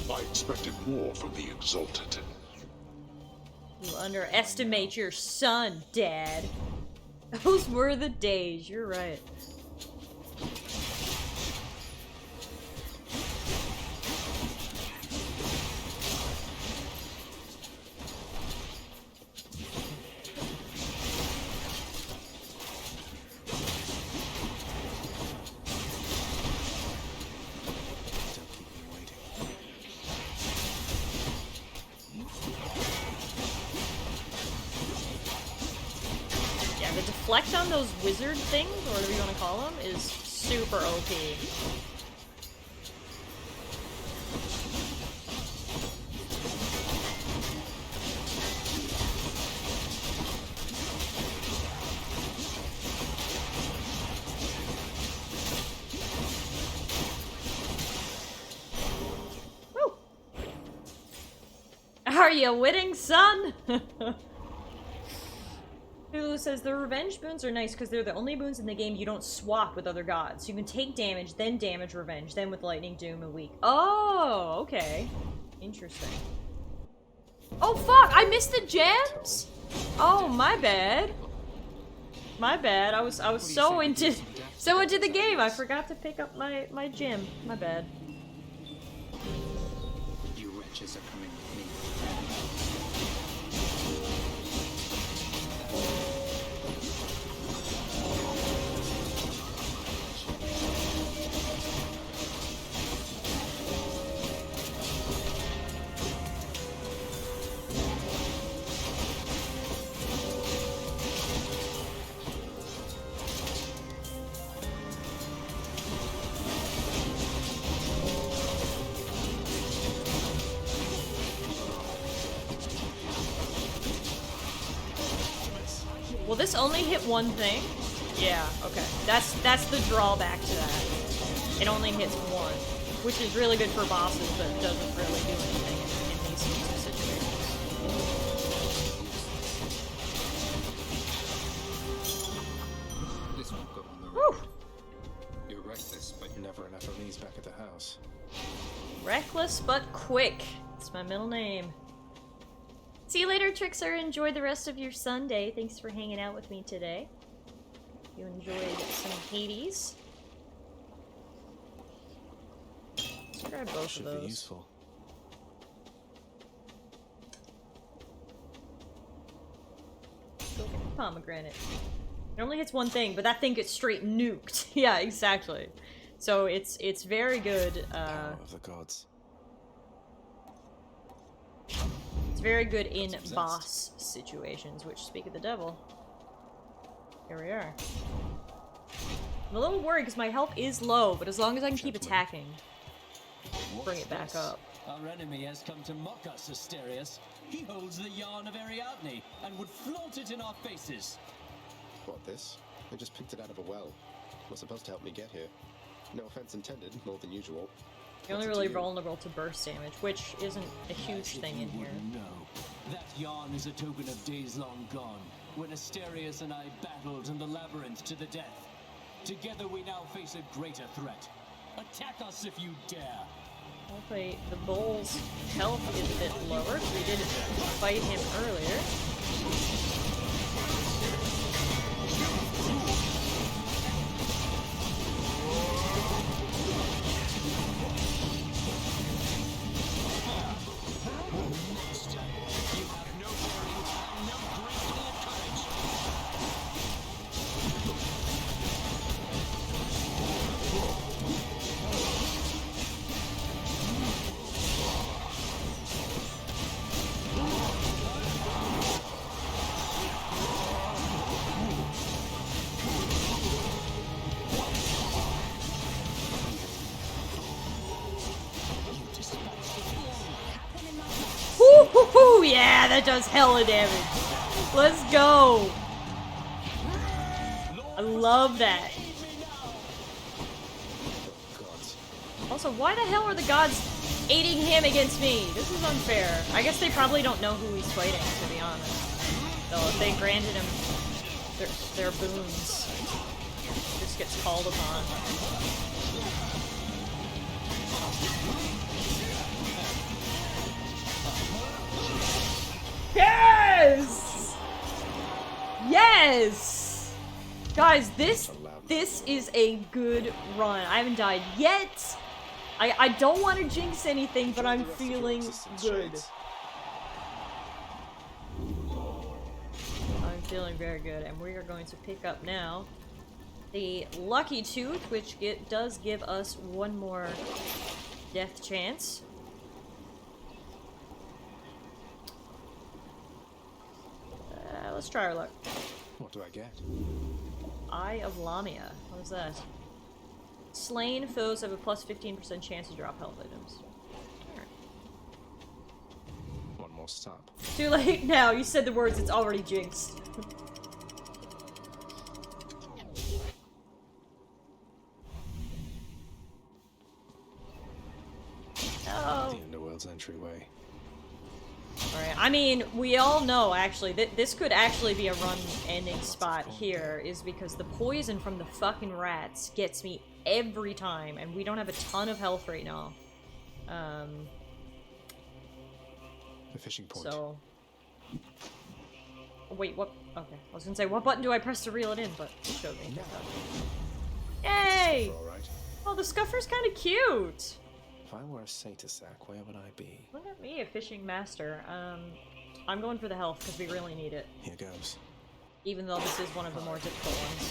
I expected more from the Exalted. You underestimate your son, Dad. Those were the days, you're right. Deflect on those wizard things, or whatever you want to call them, is super OP. Woo! Are you winning, son? Hulu says the revenge boons are nice because they're the only boons in the game you don't swap with other gods. You can take damage, then damage revenge, then with lightning, doom, and weak. Oh, okay. Interesting. Oh fuck! I missed the gems? Oh, my bad. My bad. I was so into the game. I forgot to pick up my gem. My bad. You wretches are coming with me. Will this only hit one thing? Yeah, okay. That's the drawback to that. It only hits one, which is really good for bosses, but doesn't really do anything in these sorts of situations. This won't go on the road. You're reckless, but never enough of these back at the house. Reckless but quick. It's my middle name. See you later, Trickster. Enjoy the rest of your Sunday. Thanks for hanging out with me today. You enjoyed some Hades. Let's grab both of those. Be useful. Go get the pomegranate. It only hits one thing, but that thing gets straight nuked. Yeah, exactly. So it's very good. Power of the gods. It's very good in boss situations, which, speak of the devil, here we are. I'm a little worried because my health is low, but as long as I can keep attacking, bring it back up. Our enemy has come to mock us, Asterius. He holds the yarn of Ariadne and would flaunt it in our faces. What, this? They just picked it out of a well. Was supposed to help me get here. No offense intended, more than usual. You're only really vulnerable to burst damage, which isn't a huge thing in here. No, that yarn is a token of days long gone, when Asterius and I battled in the labyrinth to the death. Together we now face a greater threat. Attack us if you dare. Hopefully the bull's health is a bit lower, because we did fight him earlier. that does hella damage. Let's go. I love that. Also, why the hell are the gods aiding him against me? This is unfair. I guess they probably don't know who he's fighting, to be honest. So if they granted him their boons, this gets called upon. Yes! Yes! Guys, this is a good run. I haven't died yet. I don't want to jinx anything, but I'm feeling good. I'm feeling very good, and we are going to pick up now the Lucky Tooth, which does give us one more death chance. Let's try our luck. What do I get? Eye of Lamia. What is that? Slain foes have a plus 15% chance to drop health items. Alright. One more stop. Too late now. You said the words, it's already jinxed. No. The Underworld's entryway. Alright, I mean, we all know, actually, that this could actually be a run-ending spot here, is because the poison from the fucking rats gets me every time, and we don't have a ton of health right now. The fishing point. So... Wait, what? Okay, I was gonna say, what button do I press to reel it in, but it showed me. Yay! Oh, the Scuffer's kind of cute! If I were a Satyr-sack, where would I be? Look at me, a fishing master. I'm going for the health, because we really need it. Here goes. Even though this is one of the more difficult ones.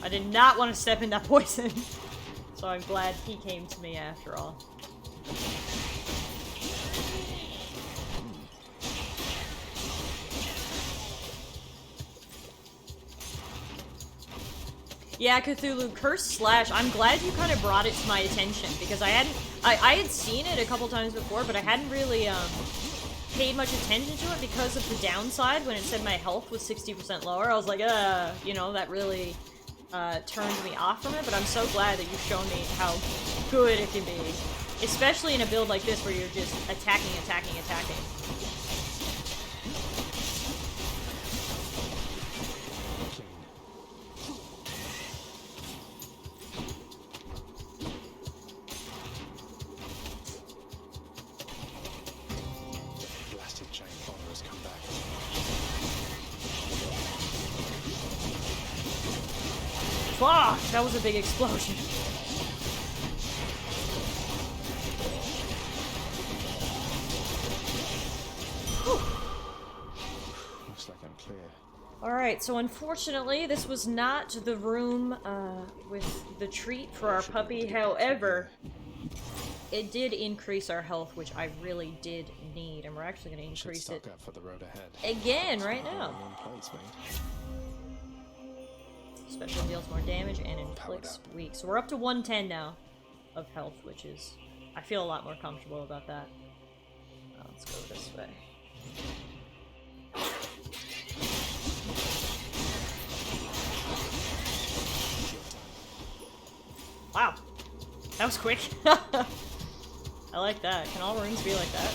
I did not want to step in that poison, so I'm glad he came to me after all. Yeah, Cthulhu, Curse Slash, I'm glad you kind of brought it to my attention, because I had seen it a couple times before, but I hadn't really, paid much attention to it because of the downside. When it said my health was 60% lower, I was like, you know, that really, turned me off from it, but I'm so glad that you've shown me how good it can be. Especially in a build like this where you're just attacking. Blasted giant bomber has come back. Fuck! That was a big explosion. Looks like I'm clear. Alright, so unfortunately, this was not the room with the treat for our puppy. However, it did increase our health, which I really did need, and we're actually going to increase it up for the road ahead. again right now. Place, mate. Special deals more damage and inflicts weak. So we're up to 110 now of health, which is... I feel a lot more comfortable about that. Let's go this way. Wow. That was quick. I like that. Can all runes be like that?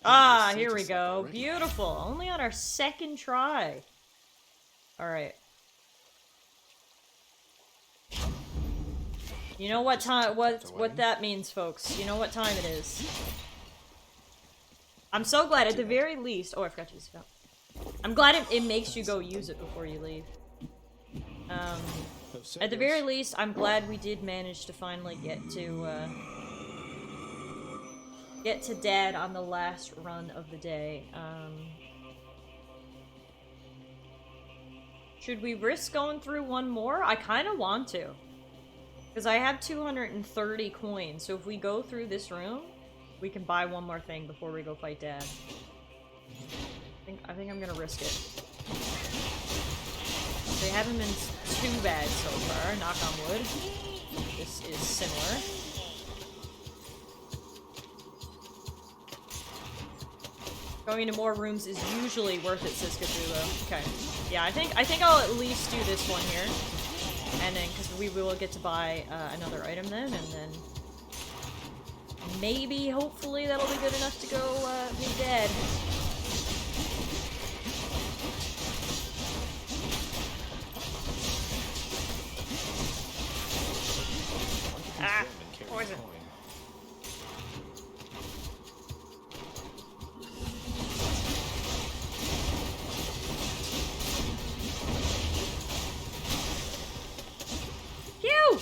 Ah, here we go. Beautiful. Only on our second try. Alright. You know what time, what that means, folks. You know what time it is. I'm so glad, at the very least... Oh, I forgot to use it. I'm glad it makes you go use it before you leave. At the very least, I'm glad we did manage to finally get to Dad on the last run of the day. Should we risk going through one more? I kind of want to. Because I have 230 coins, so if we go through this room, we can buy one more thing before we go fight Dad. I think I'm gonna risk it. They haven't been too bad so far, knock on wood. This is similar. Going into more rooms is usually worth it, says Cthulhu. Okay. Yeah, I think I'll at least do this one here. And then, because we will get to buy another item then, and then maybe, hopefully, that'll be good enough to go be dead. Ah! Poison. Pew!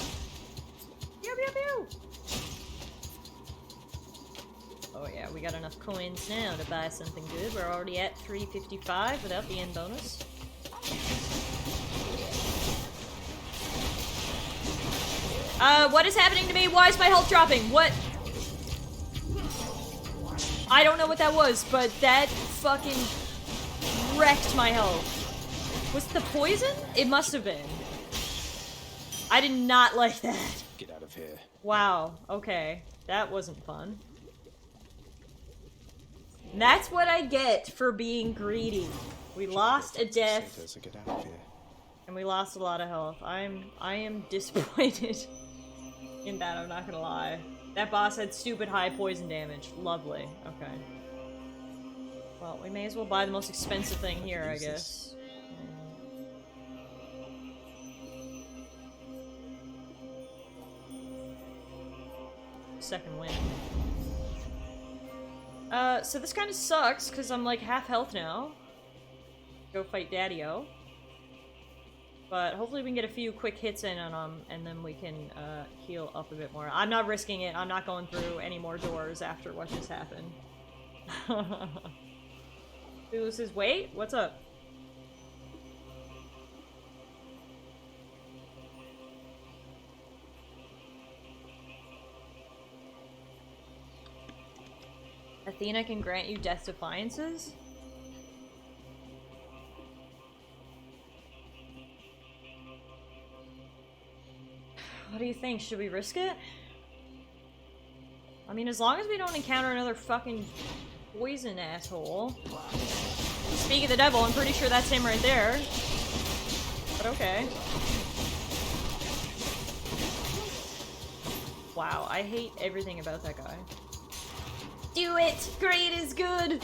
Pew, pew, pew! Oh yeah, we got enough coins now to buy something good. We're already at 355 without the end bonus. What is happening to me? Why is my health dropping? What? I don't know what that was, but that fucking wrecked my health. Was it the poison? It must have been. I did not like that. Get out of here. Wow, okay. That wasn't fun. And that's what I get for being greedy. We lost a death. So get out of here. And we lost a lot of health. I am disappointed in that, I'm not gonna lie. That boss had stupid high poison damage. Lovely. Okay. Well, we may as well buy the most expensive thing here, I guess. Second win. So this kind of sucks, because I'm like half health now. Go fight Daddy-O. But hopefully we can get a few quick hits in on him, and then we can heal up a bit more. I'm not risking it. I'm not going through any more doors after what just happened. Cthulhu says, wait, what's up? Athena can grant you death defiances? What do you think? Should we risk it? I mean, as long as we don't encounter another fucking poison asshole. Speak of the devil, I'm pretty sure that's him right there. But okay. Wow, I hate everything about that guy. Do it! Great is good!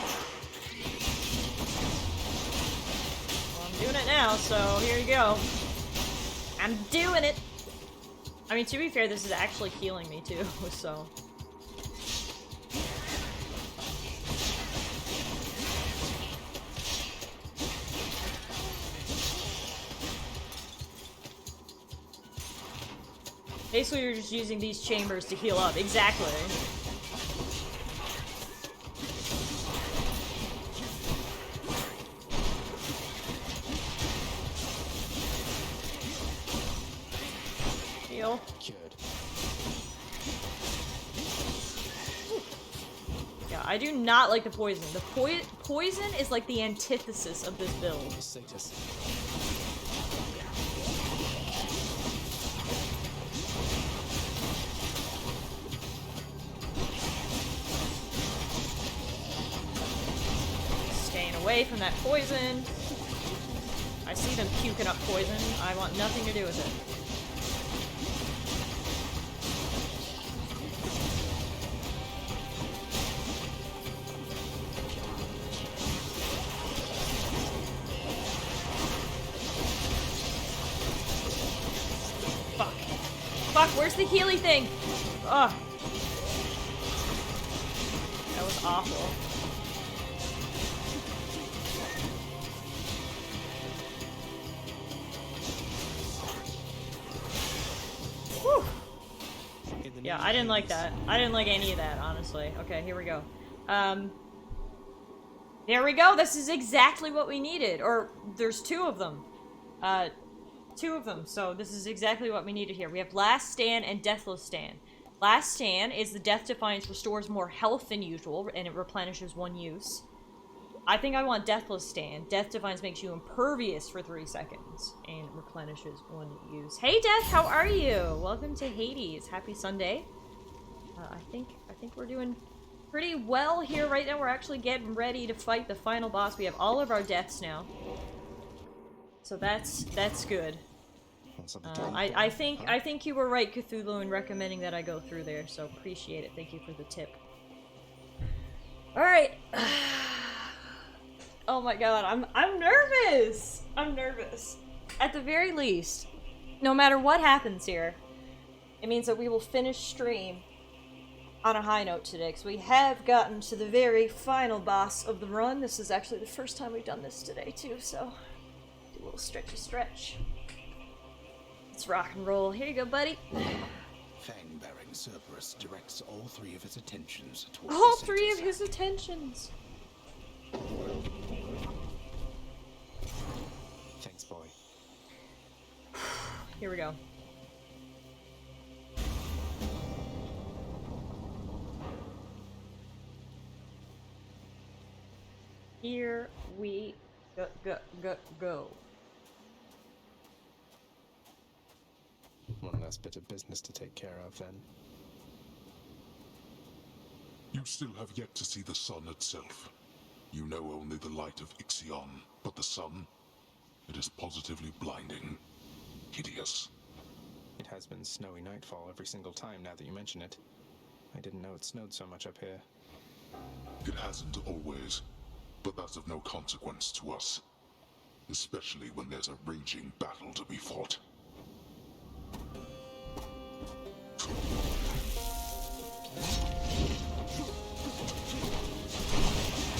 Well, I'm doing it now, so here you go. I'm doing it! I mean, to be fair, this is actually healing me too, so... Basically, you're just using these chambers to heal up. Exactly. Heal. Cured. Yeah, I do not like the poison. The poison is like the antithesis of this build. Satus. Away from that poison. I see them puking up poison. I want nothing to do with it. Fuck. Fuck, where's the Healy thing? Ugh. That was awful. Yeah, I didn't like that. I didn't like any of that, honestly. Okay, here we go. There we go. This is exactly what we needed. Or, there's two of them. Two of them. So, this is exactly what we needed here. We have Last Stand and Deathless Stand. Last Stand is the Death Defiance restores more health than usual, and it replenishes 1 use. I think I want Deathless Stand. Death Defiance makes you impervious for 3 seconds, and replenishes 1 use. Hey Death, how are you? Welcome to Hades. Happy Sunday. I think we're doing pretty well here right now. We're actually getting ready to fight the final boss. We have all of our deaths now. So that's good. I think you were right, Cthulhu, in recommending that I go through there, so appreciate it. Thank you for the tip. Alright. Oh my god, I'm nervous! I'm nervous. At the very least, no matter what happens here, it means that we will finish stream on a high note today, because we have gotten to the very final boss of the run. This is actually the first time we've done this today, too, so do a little stretch. Let's rock and roll. Here you go, buddy. Fang-bearing Cerberus directs all 3 of his attentions towards all 3 of his attentions. Thanks, boy. Here we go. Here we go. One last bit of business to take care of, then. You still have yet to see the sun itself. You know only the light of Ixion, but the sun, it is positively blinding. Hideous. It has been snowy nightfall every single time now that you mention it. I didn't know it snowed so much up here. It hasn't always, but that's of no consequence to us. Especially when there's a raging battle to be fought.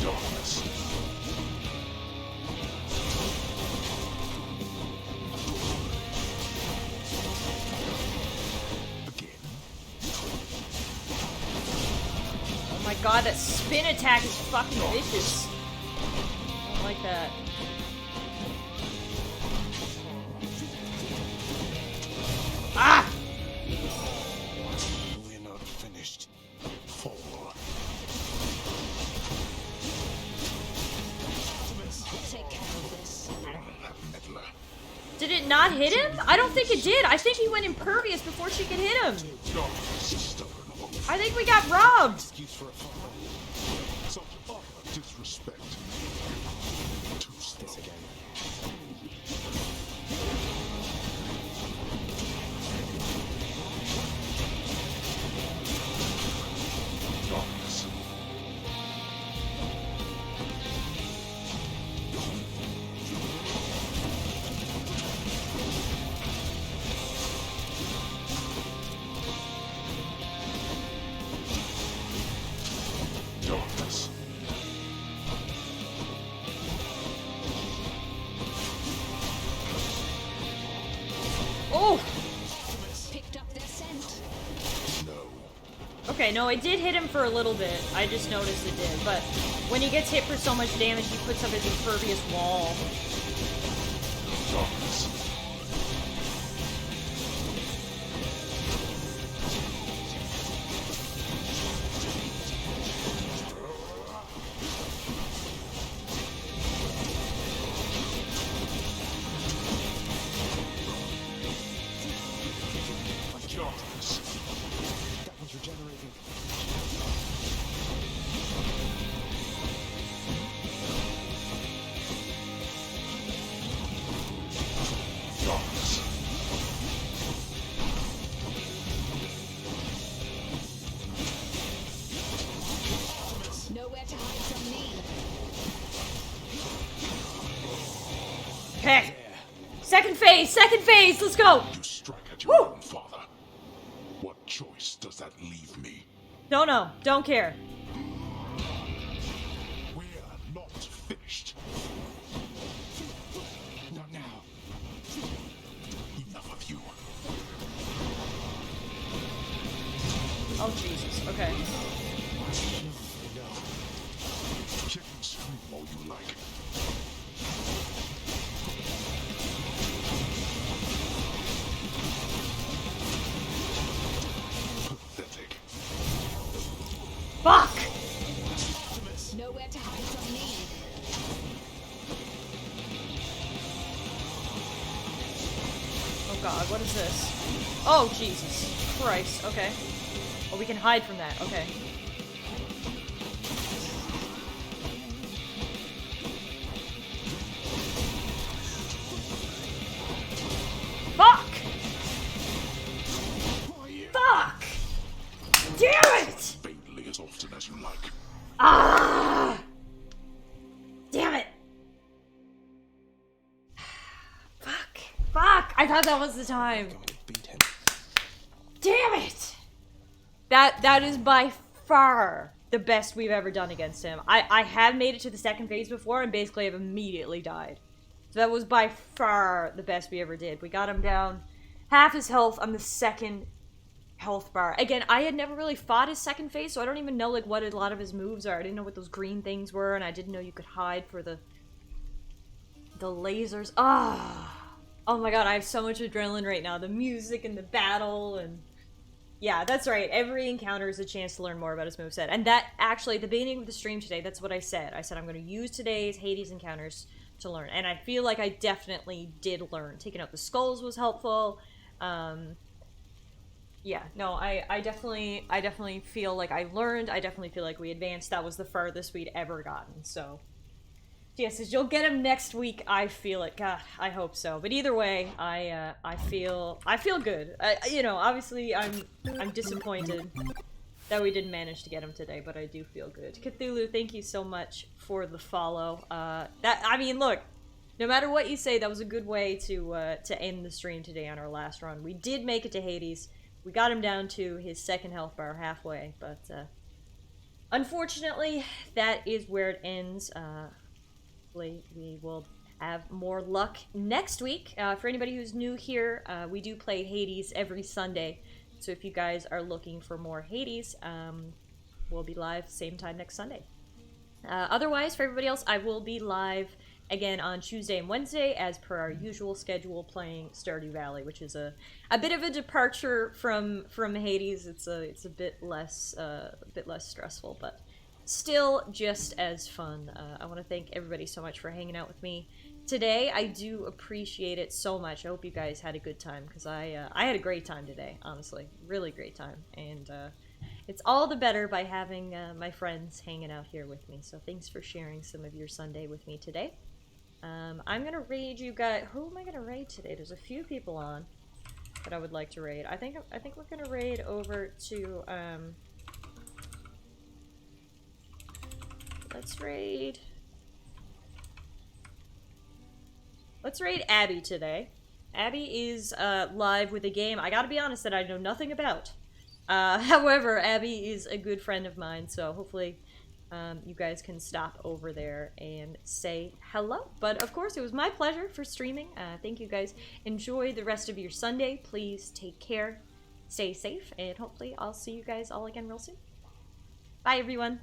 Darkness. Oh my god, that spin attack is fucking vicious. I don't like that. Ah! We're not finished. Fall. Take care of this. Did it not hit him? I don't think it did. I think he went impervious before she could hit him. I think we got robbed. Such utter disrespect. This again. Darkness. Darkness. Oh! Picked up their scent. Okay, no, it did hit him for a little bit. I just noticed it did. But when he gets hit for so much damage, he puts up his impervious wall. Darkness. Darkness. That one's regenerating. Darkness. Nowhere to hide from me. Okay. Second phase, let's go. You strike at your own father. What choice does that leave me? Don't know, don't care. We're not finished. Not now. Enough of you. Okay. No. Kick and scream all you like. Pathetic. Fuck! Nowhere to hide from me. Oh god, what is this? Oh, Jesus Christ, okay. Oh, we can hide from that, okay. Fuck! Fuck! Damn it! Faintly as often as you like. Ah! Damn it! Fuck! Fuck! I thought that was the time. Damn it! That is by far the best we've ever done against him. I have made it to the second phase before and basically have immediately died. So that was by far the best we ever did. We got him down half his health on the second health bar. Again, I had never really fought his second phase, so I don't even know like what a lot of his moves are. I didn't know what those green things were, and I didn't know you could hide for the lasers. Oh my god, I have so much adrenaline right now. The music and the battle and... Yeah, that's right. Every encounter is a chance to learn more about his moveset. And that, actually, at the beginning of the stream today, that's what I said. I said I'm going to use today's Hades encounters to learn. And I feel like I definitely did learn. Taking out the skulls was helpful. Yeah, no, I definitely feel like I learned. I definitely feel like we advanced. That was the farthest we'd ever gotten, so... Yes, you'll get him next week. I feel it. God, I hope so. But either way, I feel good. You know, obviously I'm disappointed that we didn't manage to get him today, but I do feel good. Cthulhu, thank you so much for the follow. I mean, look, no matter what you say, that was a good way to end the stream today on our last run. We did make it to Hades. We got him down to his second health bar halfway, but unfortunately, that is where it ends. We will have more luck next week. For anybody who's new here, we do play Hades every Sunday. So if you guys are looking for more Hades, we'll be live same time next Sunday. Otherwise, for everybody else, I will be live again on Tuesday and Wednesday as per our usual schedule, playing Stardew Valley, which is a bit of a departure from Hades. It's a bit less stressful, but still just as fun. I want to thank everybody so much for hanging out with me today. I do appreciate it so much. I hope you guys had a good time, because I had a great time today, honestly. Really great time. And it's all the better by having my friends hanging out here with me. So thanks for sharing some of your Sunday with me today. I'm going to raid you guys. Who am I going to raid today? There's a few people on that I would like to raid. I think we're going to raid over to... Let's raid Abby today. Abby is live with a game, I gotta be honest, that I know nothing about. However, Abby is a good friend of mine, so hopefully you guys can stop over there and say hello. But of course, it was my pleasure for streaming. Thank you guys. Enjoy the rest of your Sunday. Please take care, stay safe, and hopefully I'll see you guys all again real soon. Bye, everyone.